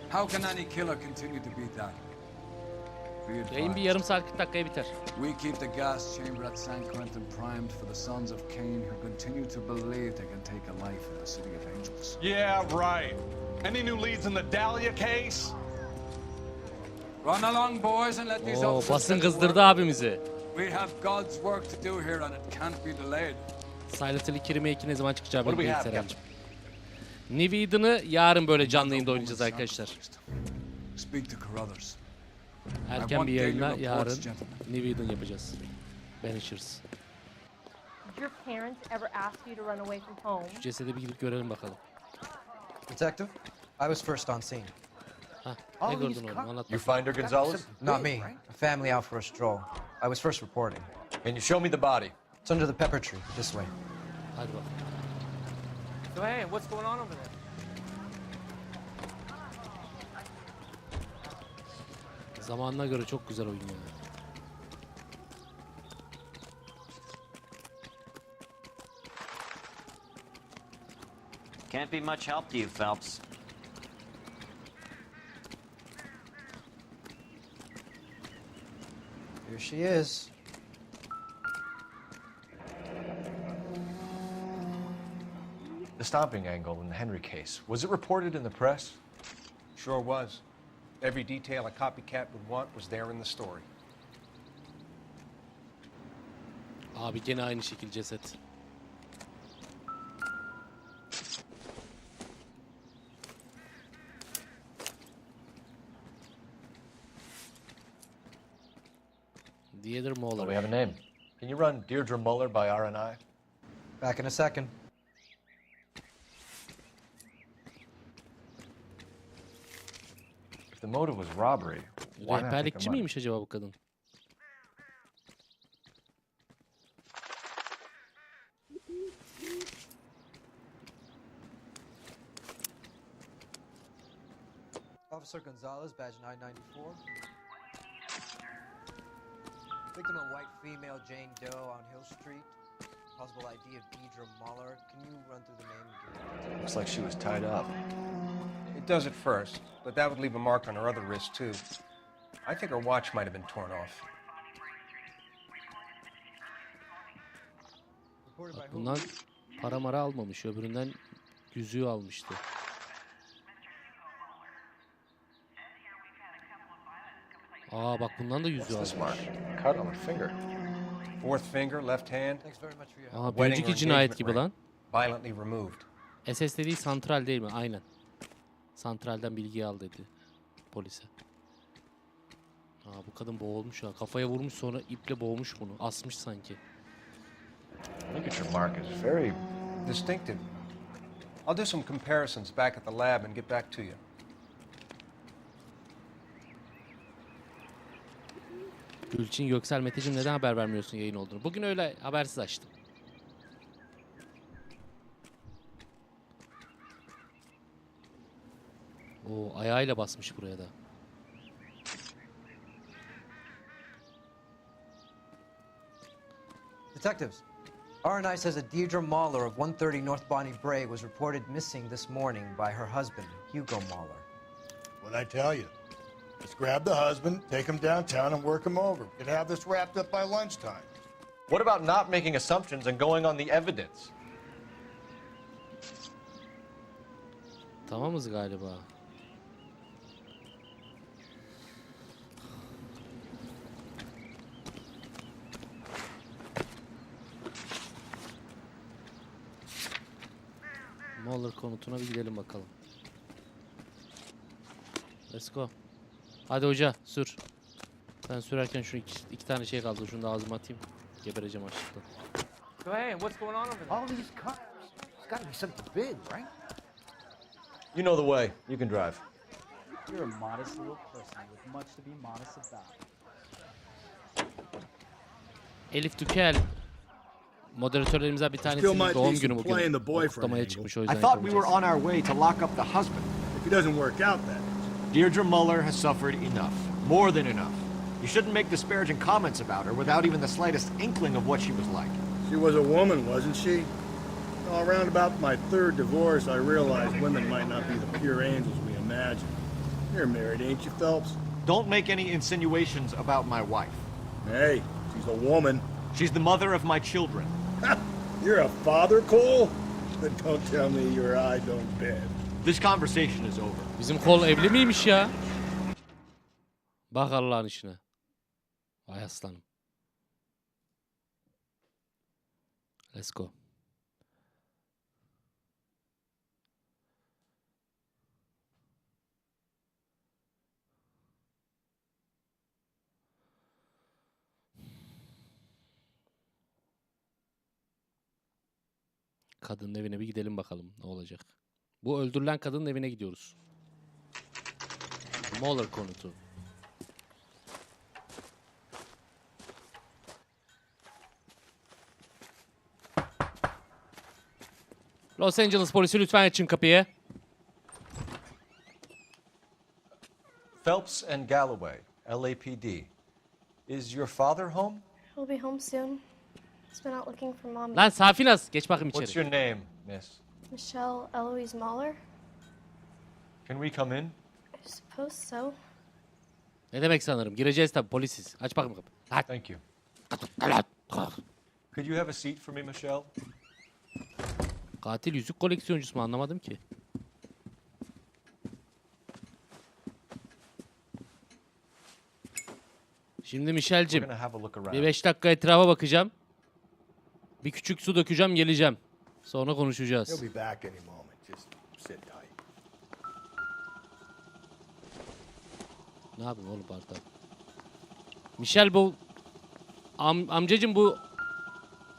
How can any killer continue to be that? Yayın bir yarım saat 40 dakikaya biter. We keep the gas chamber at San Quentin primed for the sons of Cain who continue to believe they can take a life in the city of angels. Yeah, right. Any new leads in the Dahlia case? Run along, boys, and let these officers basın get to kızdırdı work. abimizi. We have God's work to do here, and it can't be delayed. Silent Hill 2 Remake ne zaman çıkacağı What do belli we değil have, Seren'cim. Neviden'ı yarın böyle canlı yayında oynayacağız arkadaşlar. Speak to Carruthers. Erken bir yayınla yarın Neviden yapacağız. Banishers. Did your parents ever ask you to run away from home? Şu cesede bir gidip görelim bakalım. Detective, I was first on scene. Ha, ne gördün oğlum? Anlat. You find her, Gonzalez? Not me. A family out for a stroll. I was first reporting. Can you show me the body? It's under the pepper tree, this way. Hadi bakalım. So hey, what's going on over there? Zamanına göre çok güzel oyun yani. Can't be much help to you, Phelps. Here she is. The stomping angle in the Henry case, was it reported in the press? Sure was. Every detail a copycat would want was there in the story. Abi gene aynı şekil ceset. Deirdre Muller. Oh, we have a name. Can you run Deirdre Muller by RNI? Back in a second. If the motive was robbery, why not take Rehberlikçi the money? miymiş acaba bu kadın? Officer Gonzalez, badge 994. Victim a white female Jane Doe on Hill Street. Possible ID of Deirdre Muller. Can you run through the name again? Looks like she was tied up. It does at first, but that would leave a mark on her other wrist, too. I think her watch might have been torn off. Bak bundan para mara almamış. Öbüründen yüzüğü almıştı. Aa bak bundan da yüzüğü almış. Cut on her finger. Fourth finger, left hand. Aa bir önceki cinayet gibi lan. Violently removed. SS dediği santral değil mi? Aynen. Santralden bilgiyi al dedi polise. Aa bu kadın boğulmuş ha. Kafaya vurmuş sonra iple boğmuş bunu. Asmış sanki. Look at your mark, it's very distinctive. I'll do some comparisons back at the lab and get back to you. Gülçin Göksel Meteciğim neden haber vermiyorsun yayın olduğunu? Bugün öyle habersiz açtım. Oo ayağıyla basmış buraya da. Detectives, RNI says that Deirdre Muller of 130 North Bonnie Brae was reported missing this morning by her husband, Hugo Muller. What'd I tell you? Let's grab the husband, take him downtown, and work him over. We could have this wrapped up by lunchtime. What about not making assumptions and going on the evidence? Tamamız galiba. Muller konutuna bir gidelim bakalım. Let's go. Hadi hoca sür. Ben sürerken şu iki tane şey kaldı. Şunu da ağzıma atayım. Gebereceğim açlıktan. So hey, what's going on over there? All these cars. It's gotta be something big, right? You know the way. You can drive. You're a modest little person with much to be modest about. Elif Tükel. Moderatörlerimizden bir tanesinin doğum günü bugün. Kutlamaya çıkmış o yüzden. I thought we were on our way to lock up the husband. If it doesn't work out, then. Deirdre Muller has suffered enough. More than enough. You shouldn't make disparaging comments about her without even the slightest inkling of what she was like. She was a woman, wasn't she? All around about my third divorce, I realized women might not be the pure angels we imagine. You're married, ain't you, Phelps? Don't make any insinuations about my wife. Hey, she's a woman. She's the mother of my children. You're a father, Cole? Then don't tell me your eye don't bend. This conversation is over. Bizim kol evli miymiş ya? Bak Allah'ın işine. Vay aslanım. Let's go. Kadının evine bir gidelim bakalım ne olacak. Bu öldürülen kadının evine gidiyoruz. Mueller konutu. Los Angeles polisi lütfen açın kapıyı. Phelps and Galloway, LAPD. Is your father home? He'll be home soon. He's been out looking for mommy. Lan Safinaz geç bakayım içeri. What's your name, miss? Michelle Eloise Mahler? Can we come in? I suppose so. Ne demek sanırım? Gireceğiz tabii polisiz. Aç bakayım kapıyı. Thank you. Could you have a seat for me, Michelle? Katil yüzük koleksiyoncusu mu anlamadım ki. Şimdi Michelle'cim bir 5 dakika etrafa bakacağım. Bir küçük su dökeceğim geleceğim. Sonra konuşacağız. Ne yapayım oğlum Barta? Michelle bu amcacım bu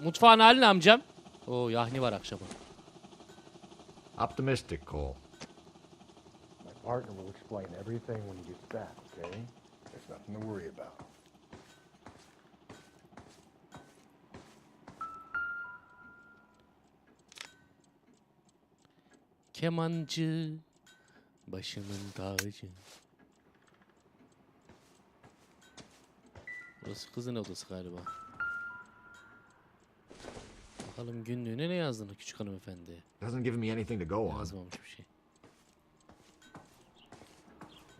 mutfağın hali ne amcam? Oo yahni var akşama. Optimistic, Cole. My partner will explain everything when he gets back, okay? There's nothing to worry about. Kemancı, başımın tacı. Burası kızın odası galiba. Bakalım günlüğüne ne yazdın küçük hanımefendi? Doesn't give me anything to go on. Yazmamış bir şey.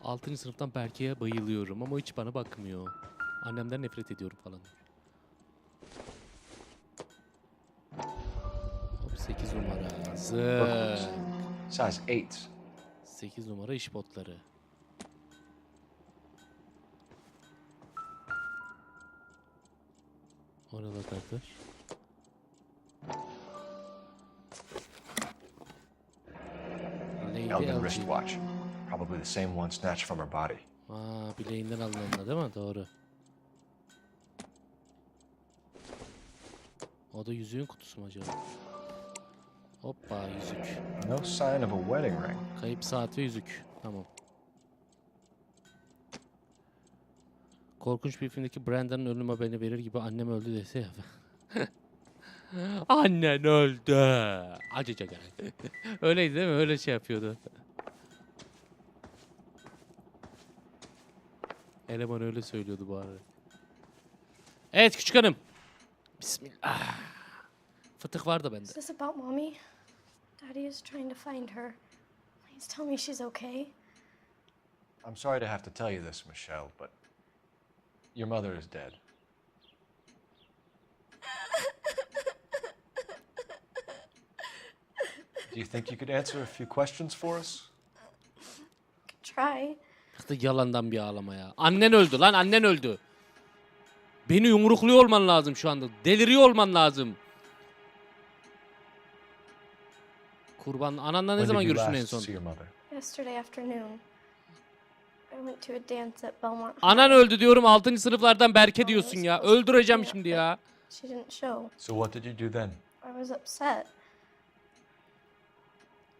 6. sınıftan Berke'ye bayılıyorum ama hiç bana bakmıyor. Annemden nefret ediyorum falan. Hop 8 numara. Zık. Size 8. 8 numara iş botları. O ne lan kardeş? Elgin wristwatch. Probably the same one snatched from her body. Aa, bileğinden alınanla değil mi? Doğru. O da yüzüğün kutusu mu acaba? Hoppa yüzük. No sign of a wedding ring. Kayıp saat ve yüzük. Tamam. Korkunç bir filmdeki Brandon'ın ölüm haberini verir gibi annem öldü dese ya. Annen öldü. Acıca gel. Öyleydi değil mi? Öyle şey yapıyordu. Eleman öyle söylüyordu bu arada. Evet küçük hanım. Bismillah. Fıtık var da bende. Is this about mommy? Daddy is trying to find her. Please tell me she's okay. I'm sorry to have to tell you this, Michelle, but your mother is dead. Do you think you could answer a few questions for us? Try. Bak yalandan bir ağlama ya. Annen öldü lan, annen öldü. Beni yumrukluyor olman lazım şu anda. Deliriyor olman lazım. Kurban, ananla ne zaman görüştün en son? Yesterday afternoon. I went to a dance at Belmont. Anan öldü diyorum, 6. sınıflardan Berke diyorsun ya. Öldüreceğim şimdi ya. She didn't show. So what did you do then? I was upset.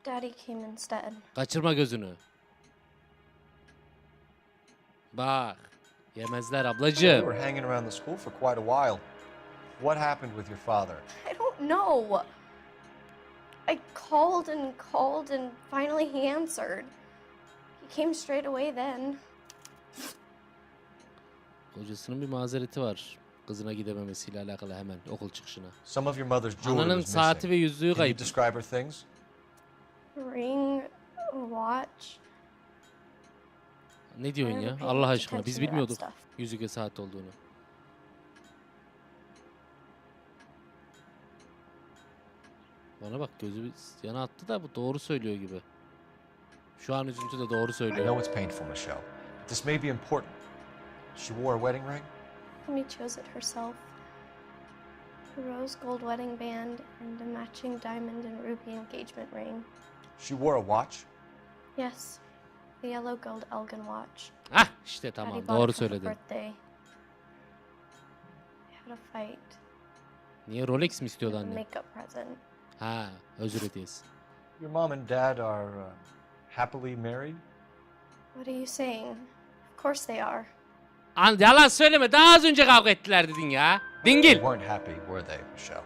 Daddy came instead. Kaçırma gözünü. Bak. Yemezler ablacığım. You were hanging around the school for quite a while. What happened with your father? I don't know. I called and finally he answered. He came straight away then. Kocasının bir mazereti var. Kızına gidememesiyle alakalı hemen okul çıkışına. Some of your mother's jewelry Ananın was saati missing. ve yüzüğü Can you kayıp. describe her things? Ring, watch. Ne diyorsun ya? Allah aşkına biz bilmiyorduk yüzük ve saat olduğunu. Bana bak gözü yana attı da bu doğru söylüyor gibi. Şu an üzüntü de doğru I söylüyor. know it's painful, Michelle. But this may be important. She wore a wedding ring? Amy chose it herself. A rose gold wedding band and a matching diamond and ruby engagement ring. She wore a watch? Yes, the yellow gold Elgin watch. Hah işte Daddy tamam bought doğru it for her söyledin. birthday. We had a fight. Niye Rolex mi istiyordu A anne? makeup present. Ha özür hediyesi. Your mom and dad are happily married? What are you saying? Of course they are. Yalan söyleme daha az önce kavga ettiler dedin ya. Dingil. They weren't happy, were they, Michelle?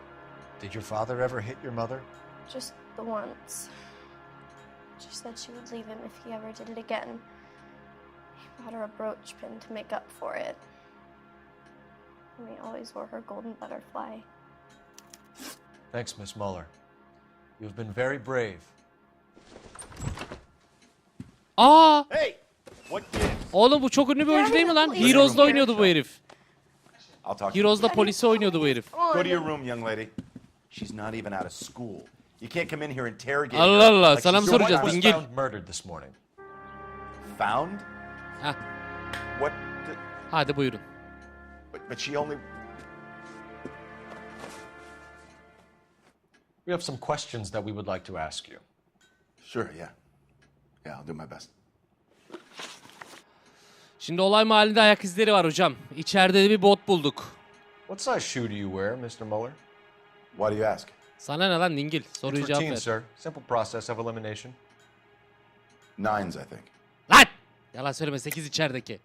Did your father ever hit your mother? Just the once. She said she would leave him if he ever did it again. He bought her a brooch pin to make up for it. And he always wore her golden butterfly. Thanks, Miss Muller. You've been very brave. Aa! Hey! What gives? Oğlum bu çok ünlü bir oyuncu değil mi lan? Heroes'da oynuyordu bu herif. I'll talk to you. Heroes'da polisi oynuyordu bu herif. Go to your room, young lady. She's not even out of school. You can't come in here interrogating Allah her Allah like sana mı she's your soracağız wife. dingil? Found murdered this morning. Found? Hah. What? Hadi buyurun. But she only... We have some questions that we would like to ask you. Sure, yeah. Yeah, I'll do my best. Şimdi olay mahallinde ayak izleri var hocam. İçeride de bir bot bulduk. What size shoe do you wear, Mr. Muller? Why do you ask? Sana ne lan dingil? Soruyu It's cevap routine, ver. sir. Simple process of elimination. 9s, I think. Lan! Yalan söyleme 8 içerideki.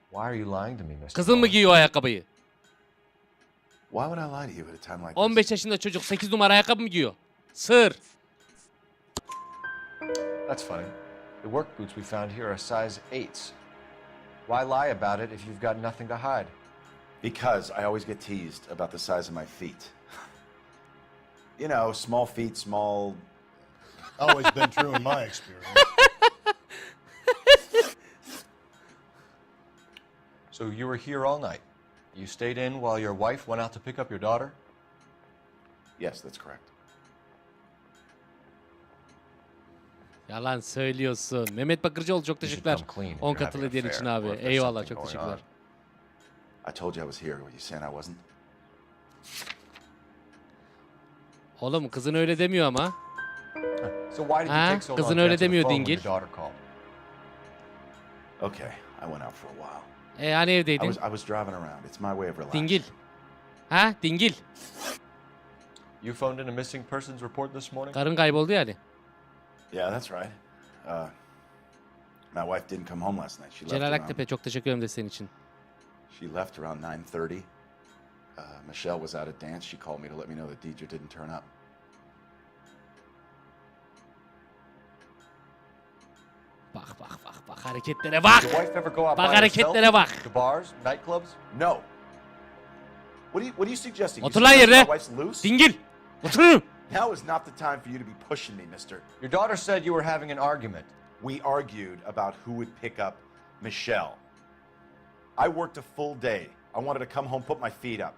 Why are you lying to me, Mr. Kızın mı giyiyor o ayakkabıyı? Why would I lie to you at a time like this? 15 yaşında çocuk 8 numara ayakkabı mı giyiyor? Sır. That's funny. The work boots we found here are size 8s. Why lie about it if you've got nothing to hide? Because I always get teased about the size of my feet. You know, small feet, small... Always been true in my experience. So you were here all night. You stayed in while your wife went out to pick up your daughter? Yes, that's correct. Yalan söylüyorsun. Mehmet Bakırcıoğlu çok teşekkürler. 10 katıl hediyen için abi. Eyvallah çok teşekkürler. I told you I was here. Were you saying I wasn't? Oğlum kızın öyle demiyor ama. So why did you Ha? take so long Kızın to öyle answer the demiyor phone when dingil. your daughter called? Okay, I went out for a while. Hani evdeydin? I was driving around. It's my way of relaxing. Dingil. Ha? Dingil. You phoned in a missing persons report this morning? Karın kayboldu yani. Yeah, that's right. My wife didn't come home last night. She left Celal around, Aktepe çok teşekkür ederim desteğin için. she left around 9:30. Michelle was out at dance. She called me to let me know that DJ didn't turn up. Bak bak bak bak hareketlere bak. Did your wife ever go out Bak by hareketlere herself? bak. To bars, nightclubs? No. What are you suggesting? You Otur lan suggesting yerine. my wife's loose? Dingil. Otur. Now is not the time for you to be pushing me, mister. Your daughter said you were having an argument. We argued about who would pick up Michelle. I worked a full day. I wanted to come home, put my feet up.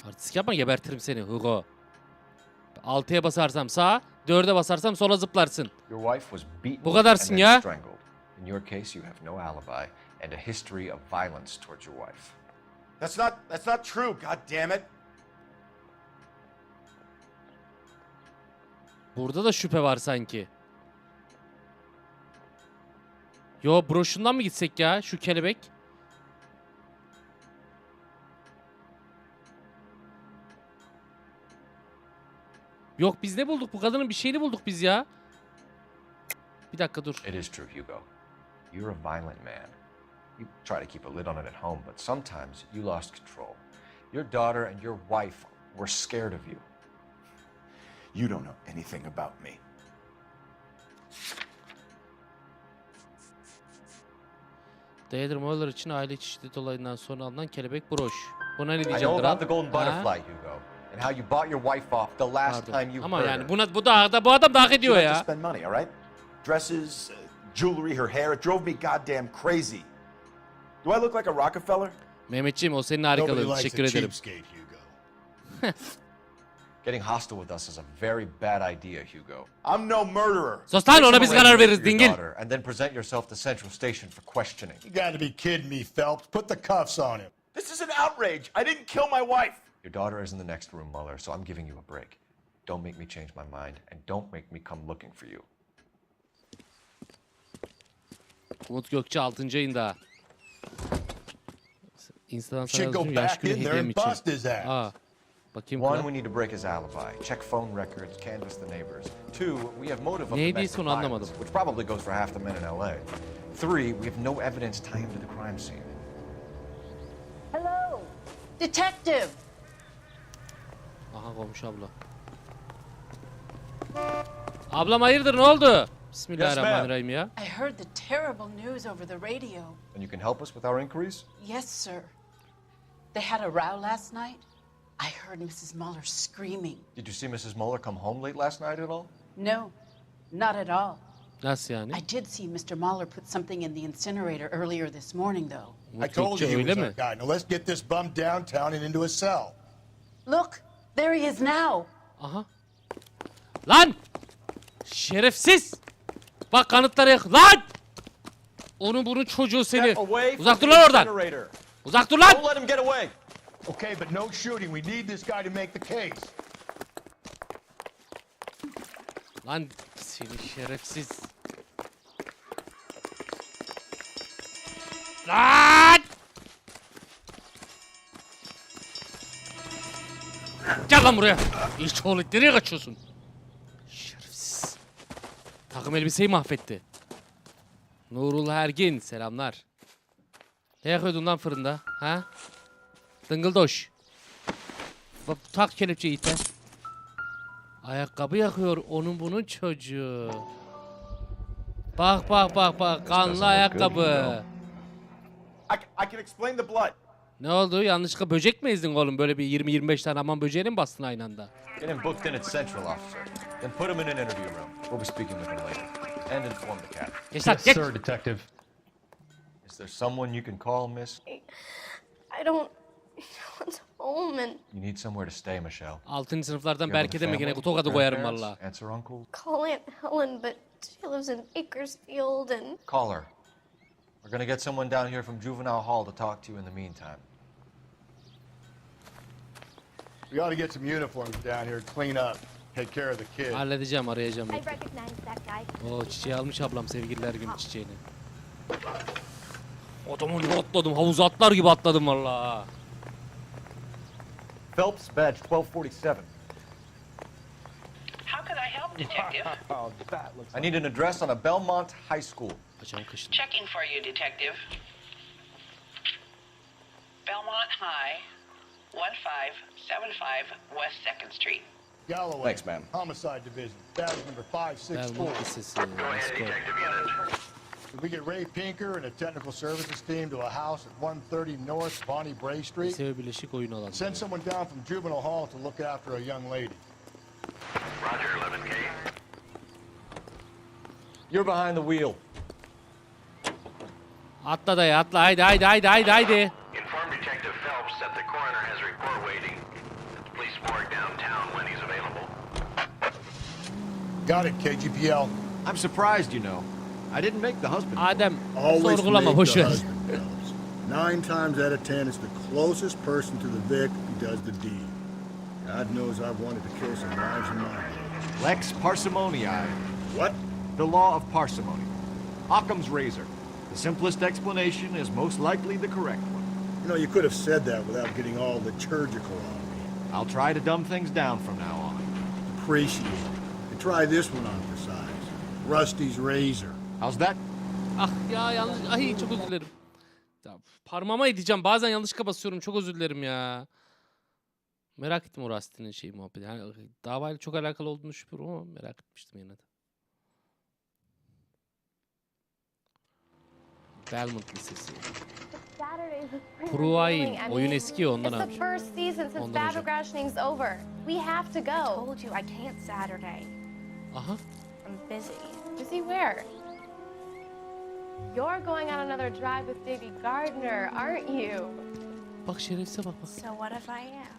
Artistik yapma gebertirim seni Hugo. 6'ya basarsam sağa, 4'e basarsam sola zıplarsın. Your wife was beaten Bu kadarsın and ya. then strangled. In your case, you have no alibi and a history of violence towards your wife. That's not true, god damn it. Burada da şüphe var sanki. Yo broşundan mı gitsek ya şu kelebek? Yok biz ne bulduk? Bu kadının bir şeyini bulduk biz ya. Bir dakika dur. It is true, Hugo. You're a violent man. You try to keep a lid on it at home, but sometimes you lost control. Your daughter and your wife were scared of you. You don't know anything about me. Dayadır Moller için aile içi şiddet olayından sonra alınan kelebek broş. Buna ne I diyeceğim know kral? about the golden butterfly, Hugo, and how you bought your wife off the last Pardon. time you Ama heard yani her. bu adam da hak She ediyor liked to ya. spend money, all right? Dresses, jewelry, her hair. It drove me goddamn crazy. Do I look like a Rockefeller? Mehmetciğim o senin Nobody harikalığın. likes Teşekkür a ederim. cheapskate, Hugo. Getting hostile with us is a very bad idea, Hugo. I'm no murderer. Sus lan, ona biz karar veririz dingil. And then present yourself to Central Station for questioning. You gotta be kidding me, Phelps. Put the cuffs on him. This is an outrage. I didn't kill my wife. Your daughter is in the next room, Mueller, so I'm giving you a break. Don't make me change my mind, and don't make me come looking for you. Umut Gökçe 6. ayında. Instagram sana Should go yazdım yaş back günü in there hediyem and için. bust his ass. Aa. Bakayım One, kral. we need to break his alibi, check phone records, canvass the neighbors. Two, we have motive of Neydi domestic son anlamadım. violence, which probably goes for half the men in LA. Three, we have no evidence tying him to the crime scene. Hello, detective. Aha komşu abla. Ablam hayırdır, ne oldu? Bismillahirrahmanirrahim ya. I heard the terrible news over the radio. And you can help us with our inquiries? Yes, sir. They had a row last night. I heard Mrs. Mueller screaming. Did you see Mrs. Mueller come home late last night at all? No, not at all. Nasıl yani? I did see Mr. Mueller put something in the incinerator earlier this morning, though. I told you he was our guy. Now let's get this bum downtown and into a cell. Look, there he is now. Aha. Lan! Şerefsiz! Bak kanıtları yak. Lan! Onun bunun çocuğu seni. Uzak dur lan oradan. Uzak dur lan! Don't let him get away. Okay, but no shooting. We need this guy to make the case. Lan seni şerefsiz. Lan! Gel lan buraya. İlk oğlu nereye kaçıyorsun? Şerefsiz. Takım elbiseyi mahvetti. Nurul Ergin selamlar. Ne yakıyordun lan fırında? Ha? Dıngıldoş. Bak tak kelepçeyi ite. Ayakkabı yakıyor onun bunun çocuğu. Bak bak bak bak kanlı ayakkabı. I can explain the blood. Ne oldu? Yanlışlıkla böcek mi ezdin oğlum? Böyle bir 20-25 tane aman böceğine mi bastın aynı anda? Get him booked in at Central, officer. Then put him in an interview room. We'll be speaking with him later. And inform the captain. Geç lan, geç. Sir, detective. Is there someone you can call, miss? I don't want home and You need somewhere to stay, Michelle. 6. sınıflardan You have belki a de mi family, gene tokadı koyarım grandparents, valla. aunts or uncles? call Aunt Helen, but she lives in Bakersfield and Call her. We're gonna get someone down here from juvenile hall to talk to you in the meantime. We ought to get some uniforms down here, clean up, take care of the kids. Halledeceğim, arayacağım. I recognize that guy. O çiçeği almış ablam sevgililer günü çiçeğini. Adamın atladım, havuza atlar gibi atladım valla. Phelps, badge 1247. How can I help, detective? I need an address on a Belmont High School. Checking for you, detective. Belmont High, 1575 West 2nd Street. Galloway. Thanks, ma'am. Homicide Division, badge number 564. Belmont Lisesi. Let's go. Did we get Ray Pinker and a technical services team to a house at 130 North Bonnie Bray Street? Lise Birleşik oyun alanı. Send someone down from juvenile hall to look after a young lady. Roger, 11K. You're behind the wheel. Atla dayı atla, haydi haydi haydi haydi haydi. Inform Detective Phelps that the coroner has a report waiting at the police morgue downtown when he's available. Got it, KGPL. I'm surprised, you know. I didn't make the husband. Adem, Always sorgulama, make boş the ver. husband, Phelps. 9 times out of 10, it's the closest person to the Vic who does the deed. God knows I've wanted to kill some lives in my day. Lex parsimoniae. What? The law of parsimony. Occam's razor. The simplest explanation is most likely the correct one. You know, you could have said that without getting all liturgical on me. I'll try to dumb things down from now on. Appreciate it. And try this one on for size. Rusty's razor. How's that? Ah ya yanlış, ay çok özür dilerim. Ya, parmağıma edeceğim, bazen yanlışlıkla basıyorum, çok özür dilerim ya. Merak ettim o Rusty'nin şeyi muhabbeti. Yani, davayla çok alakalı olduğunu düşünüyorum ama merak etmiştim yine de. Belmont Lisesi. Pruvain. Oyun eski ondan It's the almış. first season since Ondan battle hocam. rationing's over. We have to go. I told you I can't Saturday. Aha. I'm busy. Busy where? You're going on another drive with Baby Gardner, aren't you? Bak şerefsize bak bak. So what if I am?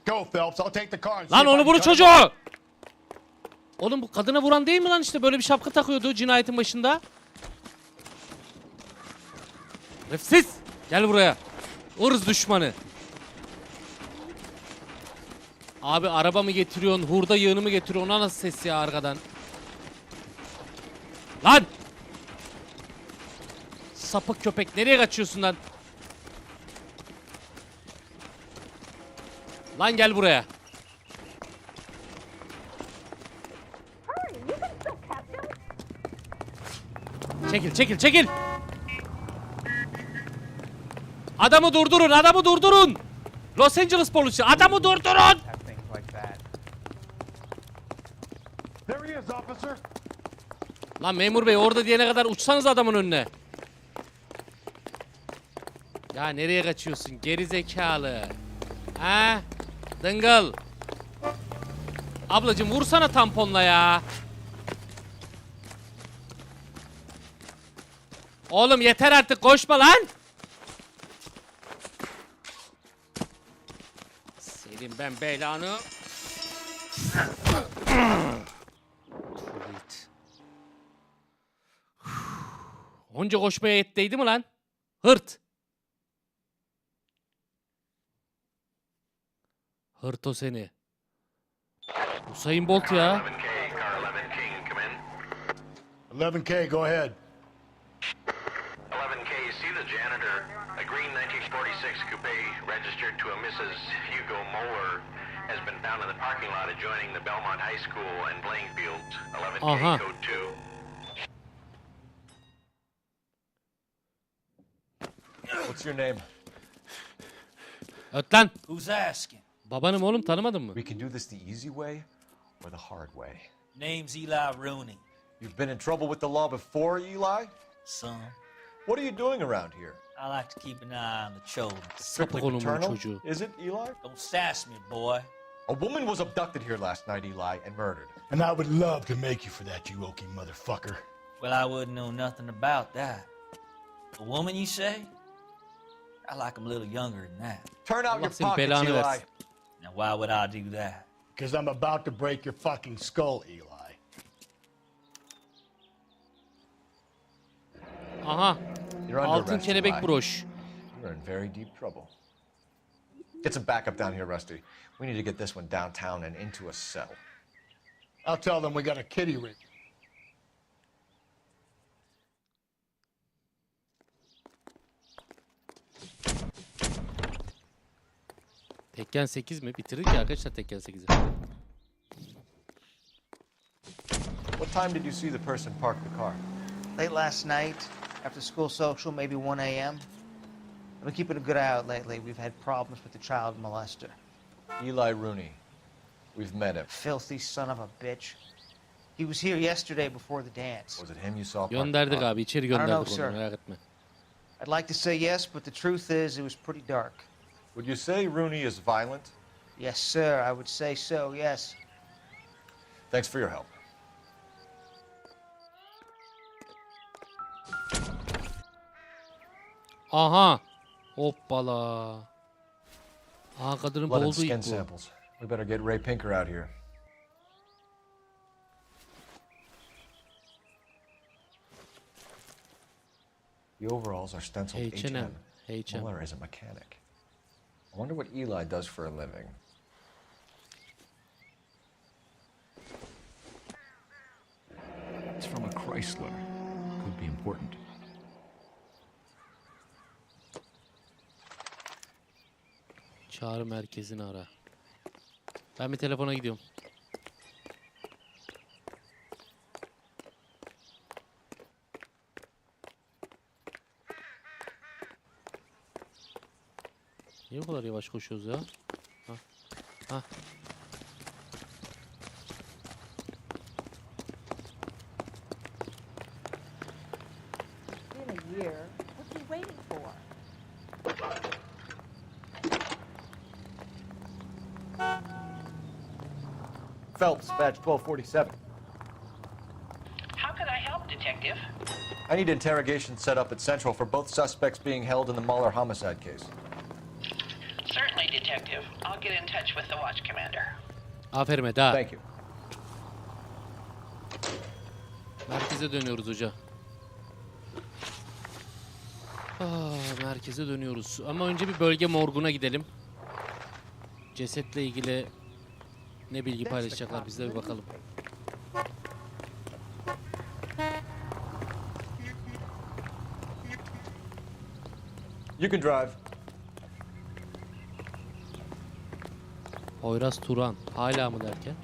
Go, Phelps. I'll take the car and see Lan if I onu can bunu cut him çocuğu! Oğlum bu kadına vuran değil mi lan işte böyle bir şapka takıyordu cinayetin başında. Nefsiz! Gel buraya. Irz düşmanı. Abi araba mı getiriyorsun, hurda yığını mı getiriyorsun? Ona nasıl ses ya arkadan? Lan! Sapık köpek nereye kaçıyorsun lan? Lan gel buraya. Çekil çekil çekil. Adamı durdurun, adamı durdurun. Los Angeles polisi, adamı durdurun. There he is, officer. Lan memur bey orada diyene kadar uçsanız adamın önüne. Ya nereye kaçıyorsun geri zekalı? Ha? Dıngıl. Ablacığım vursana tamponla ya. Oğlum yeter artık koşma lan. Senin ben belanı. Onca koşmaya yettiydi mi lan? Hırt. Hırt o seni. Usain Bolt ya. 11K, go ahead. 11K, see the janitor. A green 1946 coupe registered to a Mrs. Hugo Moeller has been found in the parking lot adjoining the Belmont High School and playing fields. 11K, code 2. What's your name? Öt lan. Who's asking? Babanım oğlum tanımadın mı? We can do this the easy way or the hard way. Name's Eli Rooney. You've been in trouble with the law before, Eli? Some. What are you doing around here? I like to keep an eye on the children. Strictly paternal? Is it, Eli? Don't sass me, boy. A woman was abducted here last night, Eli, and murdered. And I would love to make you for that, you oaky motherfucker. Well, I wouldn't know nothing about that. A woman, you say? I like them a little younger than that. Turn out your pockets, Eli. Now, why would I do that? Because I'm about to break your fucking skull, Eli. Aha. You're under Altın arrest, kelebek Eli. broş. You're in very deep trouble. Get some backup down here, Rusty. We need to get this one downtown and into a cell. I'll tell them we got a kitty ring. Tekken 8 mi? Bitirdik ya arkadaşlar Tekken 8'i. What time did you see the person park the car? Late last night, after school social, maybe 1 a.m. I've been keeping a good eye out lately. We've had problems with the child molester. Eli Rooney. We've met him. Filthy son of a bitch. He was here yesterday before the dance. Was it him you saw? Gönderdik abi içeri I don't know, gönderdik sir. onu merak etme. I'd like to say yes, but the truth is it was pretty dark. Would you say Rooney is violent? Yes, sir, I would say so, yes. Thanks for your help. Aha. Hoppala. Aha kadının Blood and boğulduğu skin ilk bu. samples. We better get Ray Pinker out here. The overalls are stenciled H&M. H&M. Mueller is a mechanic. I wonder what Eli does for a living. It's from a Chrysler. Could be important. Çağrı merkezini ara. Ben bir telefona gidiyorum. Niye bu kadar yavaş koşuyoruz ya? Ha. Ha. It's been a year. What's he waiting for? Phelps, badge 1247. How could I help, Detective? I need interrogation set up at Central for both suspects being held in the Mueller homicide case. Certainly, Detective. I'll get in touch with the watch commander. Aferin Eda. Thank you. Merkeze dönüyoruz hoca. Merkeze dönüyoruz. Ama önce bir bölge morguna gidelim. Cesetle ilgili ne bilgi paylaşacaklar bizle bir bakalım. You can drive. Poyraz Turan. Hala mı derken?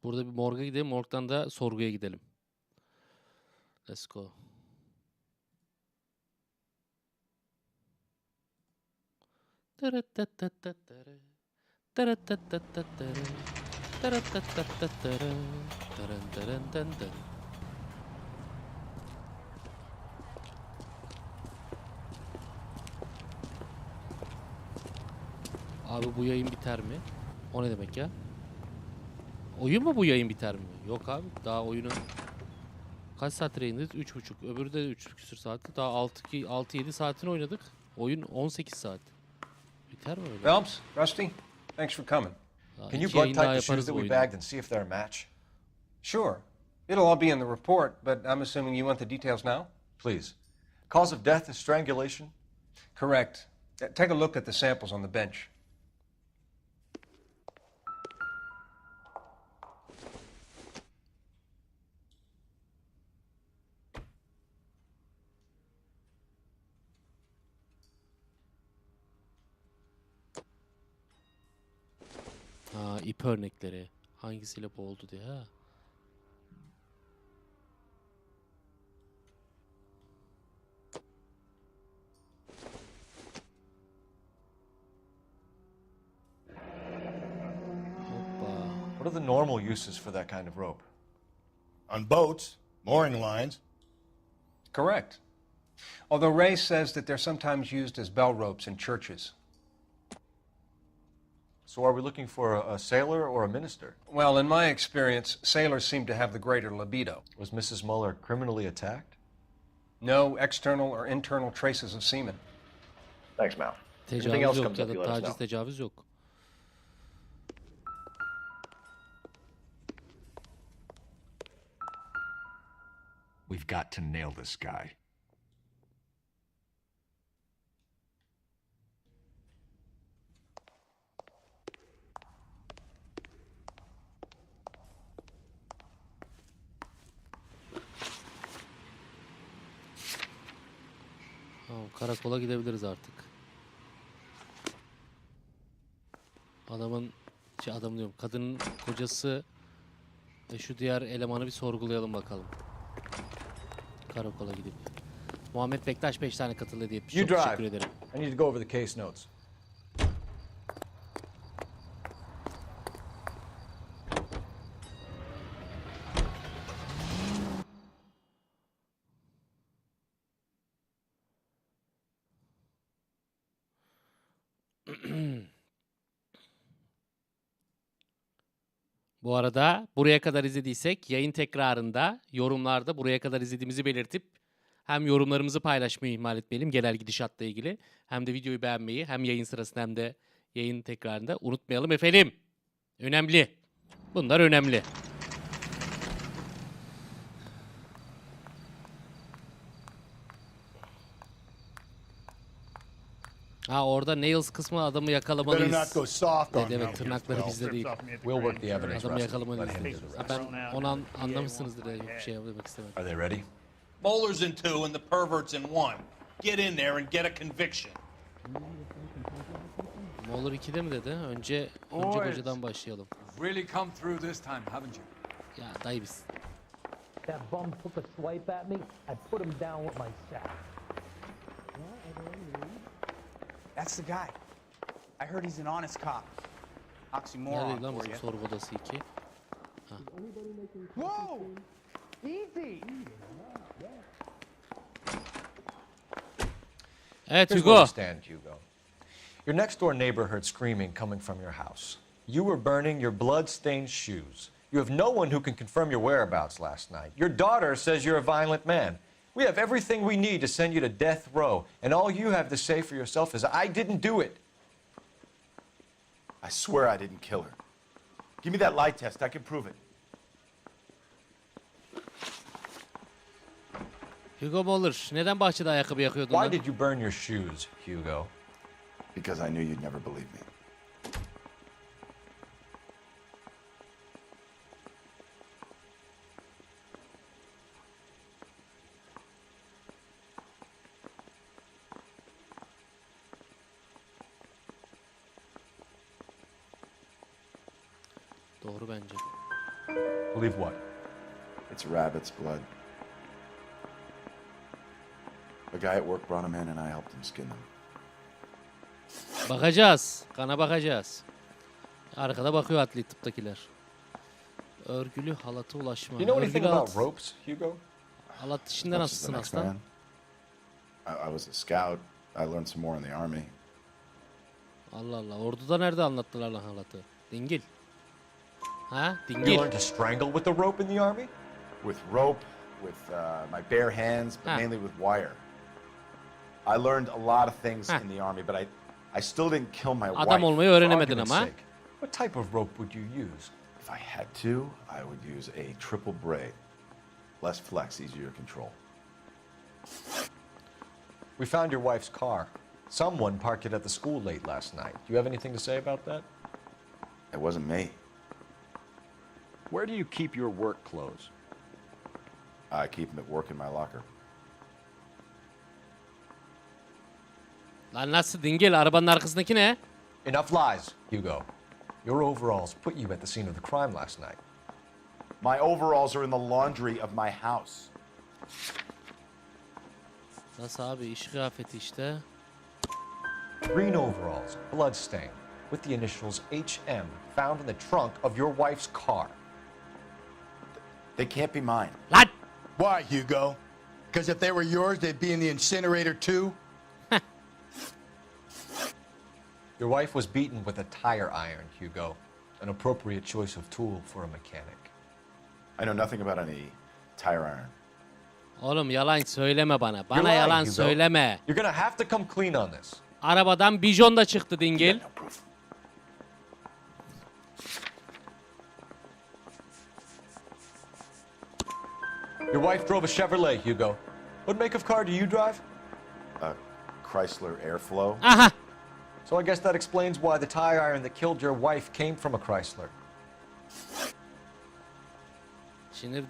Burada bir morga gidelim. Morgdan da sorguya gidelim. Let's go. Abi bu yayın biter mi? O ne demek ya? Oyun mu bu yayın biter mi? Yok abi daha oyunu kaç saat yayındayız? 3,5. Öbürü de 3 küsur saatti. Daha 6-7 saatini oynadık. Oyun 18 saat. Biter mi öyle? Phelps, Rusty, thanks for coming. Daha Can you iki butt yayın type daha the shoes yaparız that bu we oyunu. bagged and see if they're a match? Sure. It'll all be in the report, but I'm assuming you want the details now? Please. Cause of death is strangulation? Correct. Take a look at the samples on the bench. İp örnekleri. Hangisiyle boğuldu diye ha. What are the normal uses for that kind of rope? On boats, mooring lines. Correct. Although Ray says that they're sometimes used as bell ropes in churches. So are we looking for a sailor or a minister? Well, in my experience, sailors seem to have the greater libido. Was Mrs. Muller criminally attacked? No external or internal traces of semen. Thanks, Mal. Tecavüz yok ya da taciz tecavüz yok. We've got to nail this guy. Karakola gidebiliriz artık. Adamın diyorum, kadının kocası ve şu diğer elemanı bir sorgulayalım bakalım. Karakola gidip. Muhammed Bektaş 5 tane katıldı diye çok teşekkür ederim. I need to go over the case notes. Bu arada buraya kadar izlediysek yayın tekrarında yorumlarda buraya kadar izlediğimizi belirtip hem yorumlarımızı paylaşmayı ihmal etmeyelim genel gidişatla ilgili hem de videoyu beğenmeyi hem yayın sırasında hem de yayın tekrarında unutmayalım efendim. Önemli. Bunlar önemli. Orada nails kısmı adamı yakalamalıyız. Evet, tırnakları bizde değil. Adamı yakalamalıyız. Ben onu anlamışsınızdır diye bir şey demek istemedim. Are they ready? Bowlers in 2 and the perverts in 1. Get in there and get a conviction. Moller 2'de mi dedi? Önce kocadan başlayalım. Really come through this time, haven't you? Ya dayı biz. That bum took a swipe at me. I put him down with my sack. That's the guy. I heard he's an honest cop. Oxymoron Neredeydi lan for bizim you. sorgu odası 2? Whoa! Easy! Evet Here's where Hugo. we stand, Hugo. Your next door neighbor heard screaming coming from your house. You were burning your blood-stained shoes. You have no one who can confirm your whereabouts last night. Your daughter says you're a violent man. We have everything we need to send you to death row, and all you have to say for yourself is, I didn't do it. I swear I didn't kill her. Give me that lie test. I can prove it. Hugo Moller, neden bahçede ayakkabı yakıyordun Why lan? did you burn your shoes, Hugo? Because I knew you'd never believe me. Doğru bence. Believe what? It's rabbit's blood. A guy at work brought him in and I helped him skin them. Bakacağız. Kana bakacağız. Arkada bakıyor adli tıptakiler. Örgülü halata ulaşma. You know anything Örgülü about ropes, Hugo? halat işinde nasılsın aslan? I was a scout. I learned some more in the army. Allah Allah. Orduda nerede anlattılar lan halatı? Dingil. Ha? You Dingil. learned to strangle with the rope in the army? With rope, with my bare hands, but mainly with wire. I learned a lot of things in the army, but I still didn't kill my wife. Adam olmayı öğrenemedin ama. What type of rope would you use? If I had to, I would use a triple braid. Less flex, easier to control. We found your wife's car. Someone parked it at the school late last night. Do you have anything to say about that? It wasn't me. Where do you keep your work clothes? I keep them at work in my locker. Lan nasıl dingil? Arabanın arkasındaki ne? Enough lies, Hugo. Your overalls put you at the scene of the crime last night. My overalls are in the laundry of my house. Nasıl abi? İş kıyafeti işte. Green overalls, bloodstained, with the initials HM found in the trunk of your wife's car. They can't be mine. Lan! Why, Hugo? Because if they were yours, they'd be in the incinerator too? Your wife was beaten with a tire iron, Hugo. An appropriate choice of tool for a mechanic. I know nothing about any tire iron. Oğlum yalan söyleme bana. Bana You're yalan lying, Hugo. söyleme. You're gonna have to come clean on this. Arabadan bijon da çıktı dingil. Your wife drove a Chevrolet, Hugo. What make of car do you drive? A Chrysler Airflow. Aha! So I guess that explains why the tire iron that killed your wife came from a Chrysler. Şimdi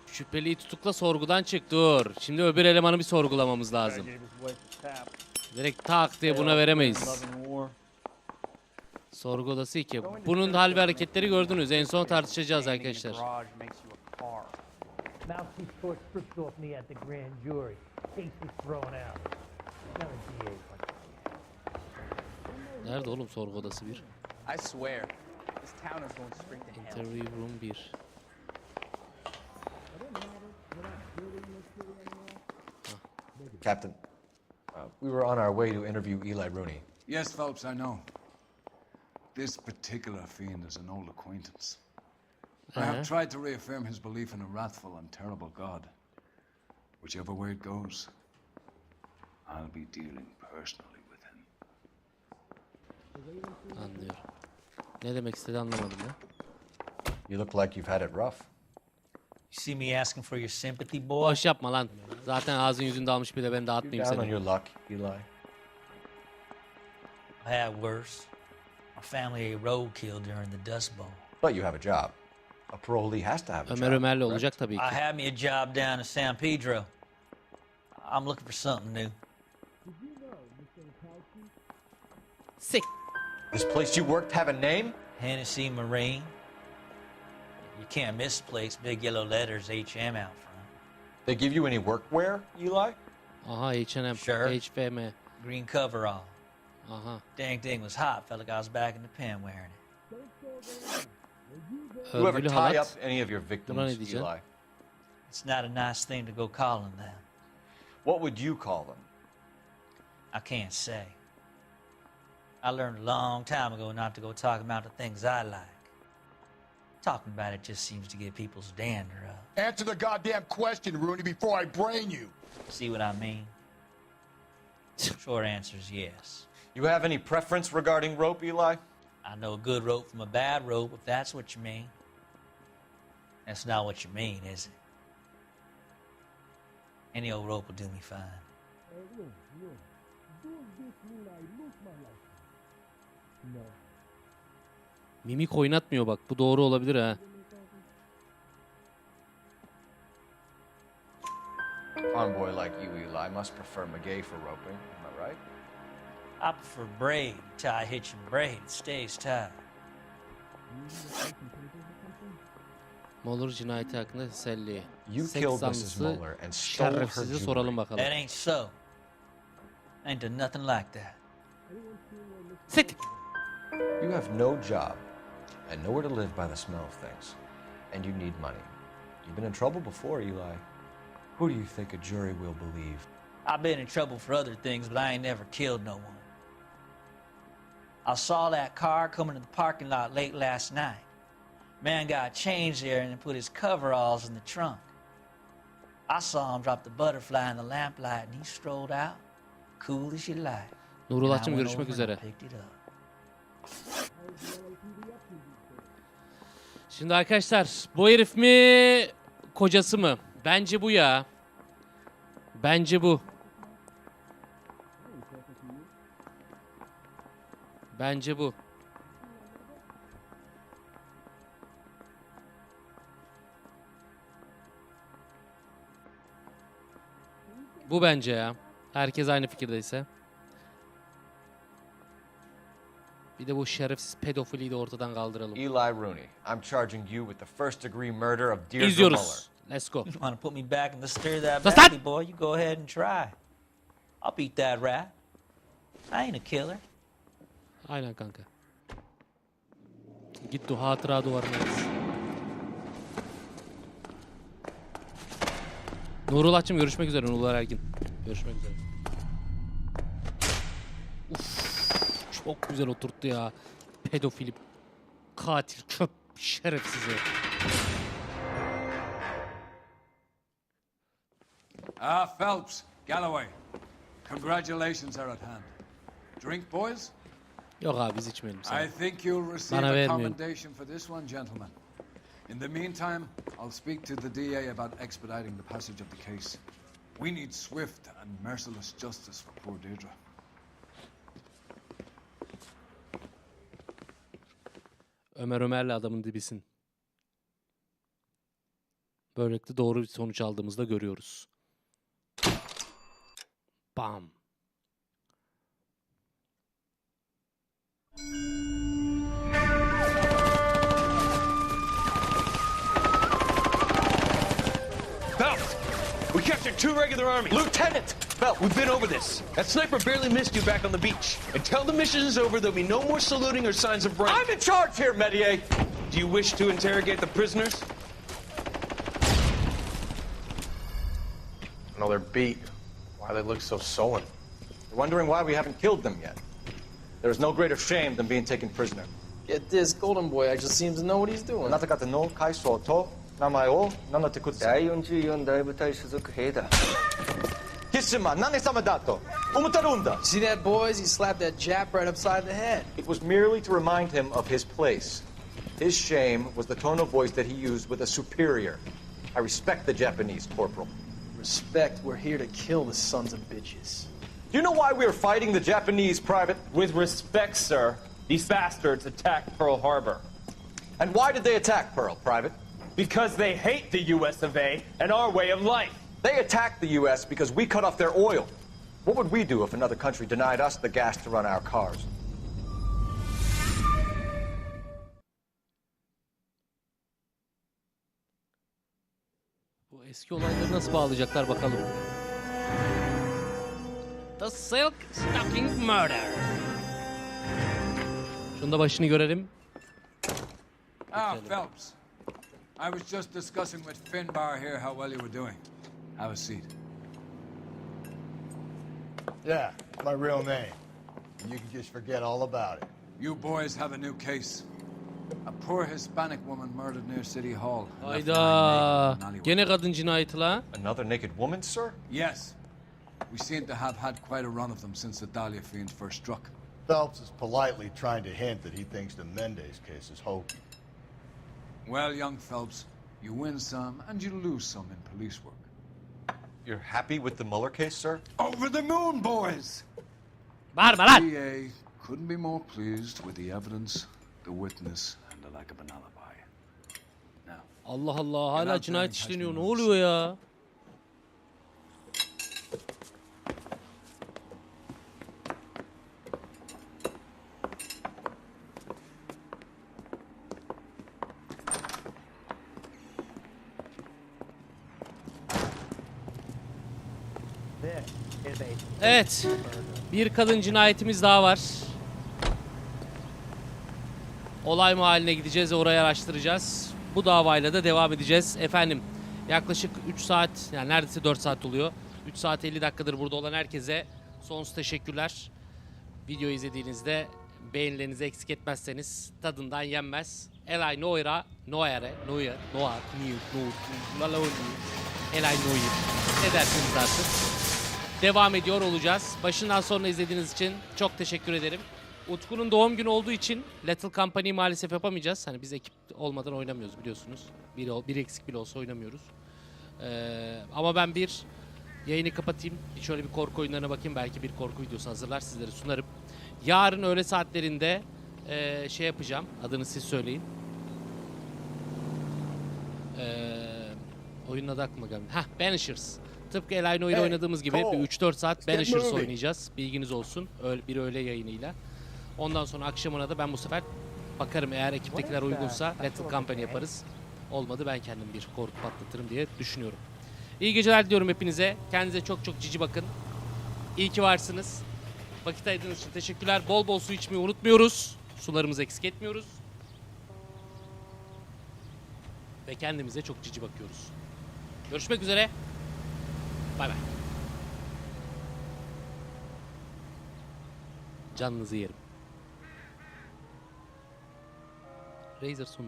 şüpheliyi tutukla sorgudan çık. Dur. Şimdi öbür elemanı bir sorgulamamız lazım. Direkt tak diye buna veremeyiz. Sorgu odası 2. Bunun hal ve hareketleri gördünüz. En son tartışacağız arkadaşlar. Mouth too short, stripped off me at the grand jury. Case was thrown out. Not a DA. Nerede oğlum sorgu odası 1? I swear, this town is going straight to hell. Interview room 1. Captain, we were on our way to interview Eli Rooney. Yes, Phelps, I know. This particular fiend is an old acquaintance. I have tried to reaffirm his belief in a wrathful and terrible God. Whichever way it goes, I'll be dealing personally with him. Anlıyorum. Ne demek istedi anlamadım ya. You look like you've had it rough. You see me asking for your sympathy, boy? Boş yapma lan. Zaten ağzın yüzün dalmış, bir de ben dağıtmayayım Down on seni. your luck, Eli. I had worse. My family ate roadkill during the Dust Bowl. But you have a job. A parolee has to have a Ömer job. Ömer'le olacak tabii ki. I had me a job down in San Pedro. I'm looking for something new. Sick. This place you worked have a name? Hennessy Marine. You can't miss the place. Big yellow letters, HM out front. They give you any workwear, Eli? Aha H&M. Sure. HVM. Green coverall. Aha. Dang thing was hot. Felt like I was back in the pen wearing it. You ever Örgülü tie up halat. any of your Buna ne victims, diyeceksin? It's not a nice thing to go calling them. What would you call them? I can't say. I learned a long time ago not to go talking about the things I like. Talking about it just seems to get people's dander up. Answer the goddamn question, Rooney, before I brain you. See what I mean? Short answer is yes. You have any preference regarding rope, Eli? I know a good rope from a bad rope, if that's what you mean. That's not what you mean, is it? Any old rope will do me fine. Mimik oynatmıyor bak. Bu doğru olabilir ha. Farm boy like you, Eli, must prefer McGay for roping. Am I right? I prefer braid. Tie, hitch, and braid. It stays tight. Muller cinayeti hakkında teselli. You Seks killed Mrs. zanlısı Muller and stole her şerefsize soralım jewelry. bakalım. That ain't so. I ain't done nothing like that. Sit. You have no job and nowhere to live by the smell of things. And you need money. You've been in trouble before, Eli. Who do you think a jury will believe? I've been in trouble for other things, but I ain't never killed no one. I saw that car coming to the parking lot late last night. Man got changed there and then put his coveralls in the trunk. I saw him drop the butterfly in the lamplight and he strolled out, cool as you like. Nurullah'cığım görüşmek üzere. Şimdi arkadaşlar bu herif mi kocası mı? Bence bu ya. Bence bu. Bence bu. Bu bence ya. Herkes aynı fikirdeyse. Bir de bu şerefsiz pedofiliyi de ortadan kaldıralım. Eli Rooney, I'm charging you with the first degree murder of Deirdre Muller. İzliyoruz. Let's go. You want to put me back in the stir that Stop! badly, boy? You go ahead and try. I'll beat that rat. I ain't a killer. Aynen kanka. Git o hatıra duvarına yaz. Nurullah'cığım görüşmek üzere Nurullah Ergin. Görüşmek üzere. Uf, çok güzel oturttu ya. Pedofili, katil, köp, şerefsizi. Phelps, Galloway. Congratulations are at hand. Drink, boys? Yok abi biz içmeyelim. I think you'll receive Bana a vermiyorsun. commendation for this one, gentlemen. In the meantime, I'll speak to the DA about expediting the passage of the case. We need swift and merciless justice for poor Deirdre. Ömer'le adamın dibisin. Böylelikle doğru bir sonuç aldığımızda görüyoruz. Bam. Phelps, we captured 2 regular army. Lieutenant! Phelps, we've been over this. That sniper barely missed you back on the beach. Until the mission is over, there'll be no more saluting or signs of rank. I'm in charge here, Mete. Do you wish to interrogate the prisoners? No, they're beat. Why they look so sullen? They're wondering why we haven't killed them yet. There is no greater shame than being taken prisoner. Get this, Golden Boy actually seems to know what he's doing. あなた方の会社と名前を名乗ってください。第44大部隊所属兵だ。キスマ何様だと思ってるんだ。 See that, boys? He slapped that Jap right upside the head. It was merely to remind him of his place. His shame was the tone of voice that he used with a superior. I respect the Japanese, Corporal. Respect, we're here to kill the sons of bitches. Do you know why we are fighting the Japanese, Private? With respect, sir, these bastards attacked Pearl Harbor. And why did they attack Pearl, Private? Because they hate the US of A and our way of life. They attacked the U.S. because we cut off their oil. What would we do if another country denied us the gas to run our cars? Bu eski olayları nasıl bağlayacaklar bakalım. The Silk Stocking Murder. Şunu da başını görelim. Phelps. I was just discussing with Finbar here how well you were doing. Have a seat. Yeah, It's my real name. And you can just forget all about it. You boys have a new case. A poor Hispanic woman murdered near City Hall. Hayda. Gene kadın cinayeti la. Another naked woman, sir? Yes. We seem to have had quite a run of them since the Dahlia fiend first struck. Phelps is politely trying to hint that he thinks the Mendez case is hokey. Well, young Phelps, you win some and you lose some in police work. You're happy with the Mueller case, sir? Over the moon, boys! Bağırma lan. DA couldn't be more pleased with the evidence, the witness, and the lack of an alibi. Now, Allah Allah, hala cinayet işleniyor. Ne oluyor ya? Evet. Bir kadın cinayetimiz daha var. Olay mahalline gideceğiz, orayı araştıracağız. Bu davayla da devam edeceğiz. Efendim, yaklaşık 3 saat, yani neredeyse 4 saat oluyor. 3 saat 50 dakikadır burada olan herkese sonsuz teşekkürler. Videoyu izlediğinizde beğenilerinizi eksik etmezseniz tadından yenmez. Elay Noire'a, Noire'e, Noir, Elay Noir. Ne dersiniz artık? Devam ediyor olacağız. Başından sonuna izlediğiniz için çok teşekkür ederim. Utku'nun doğum günü olduğu için Little Company'yi maalesef yapamayacağız. Hani biz ekip olmadan oynamıyoruz biliyorsunuz. Bir eksik bile olsa oynamıyoruz. Ama ben bir yayını kapatayım. Şöyle bir korku oyunlarına bakayım. Belki bir korku videosu hazırlar, sizlere sunarım. Yarın öğle saatlerinde şey yapacağım. Adını siz söyleyin. Oyunun adı aklıma gelmedi. Banishers. Tıpkı Elay Noir'i oynadığımız gibi bir 3-4 saat Banishers oynayacağız. Bilginiz olsun. Bir öğle yayınıyla. Ondan sonra akşamına da ben bu sefer bakarım, eğer ekiptekiler uygunsa Little Company yaparız. Olmadı ben kendim bir korku patlatırım diye düşünüyorum. İyi geceler diliyorum hepinize. Kendinize çok çok cici bakın. İyi ki varsınız. Vakit ayırdığınız için teşekkürler. Bol bol su içmeyi unutmuyoruz. Sularımızı eksik etmiyoruz. Ve kendimize çok cici bakıyoruz. Görüşmek üzere. Bay bay. Canınızı yerim. Razer sundu.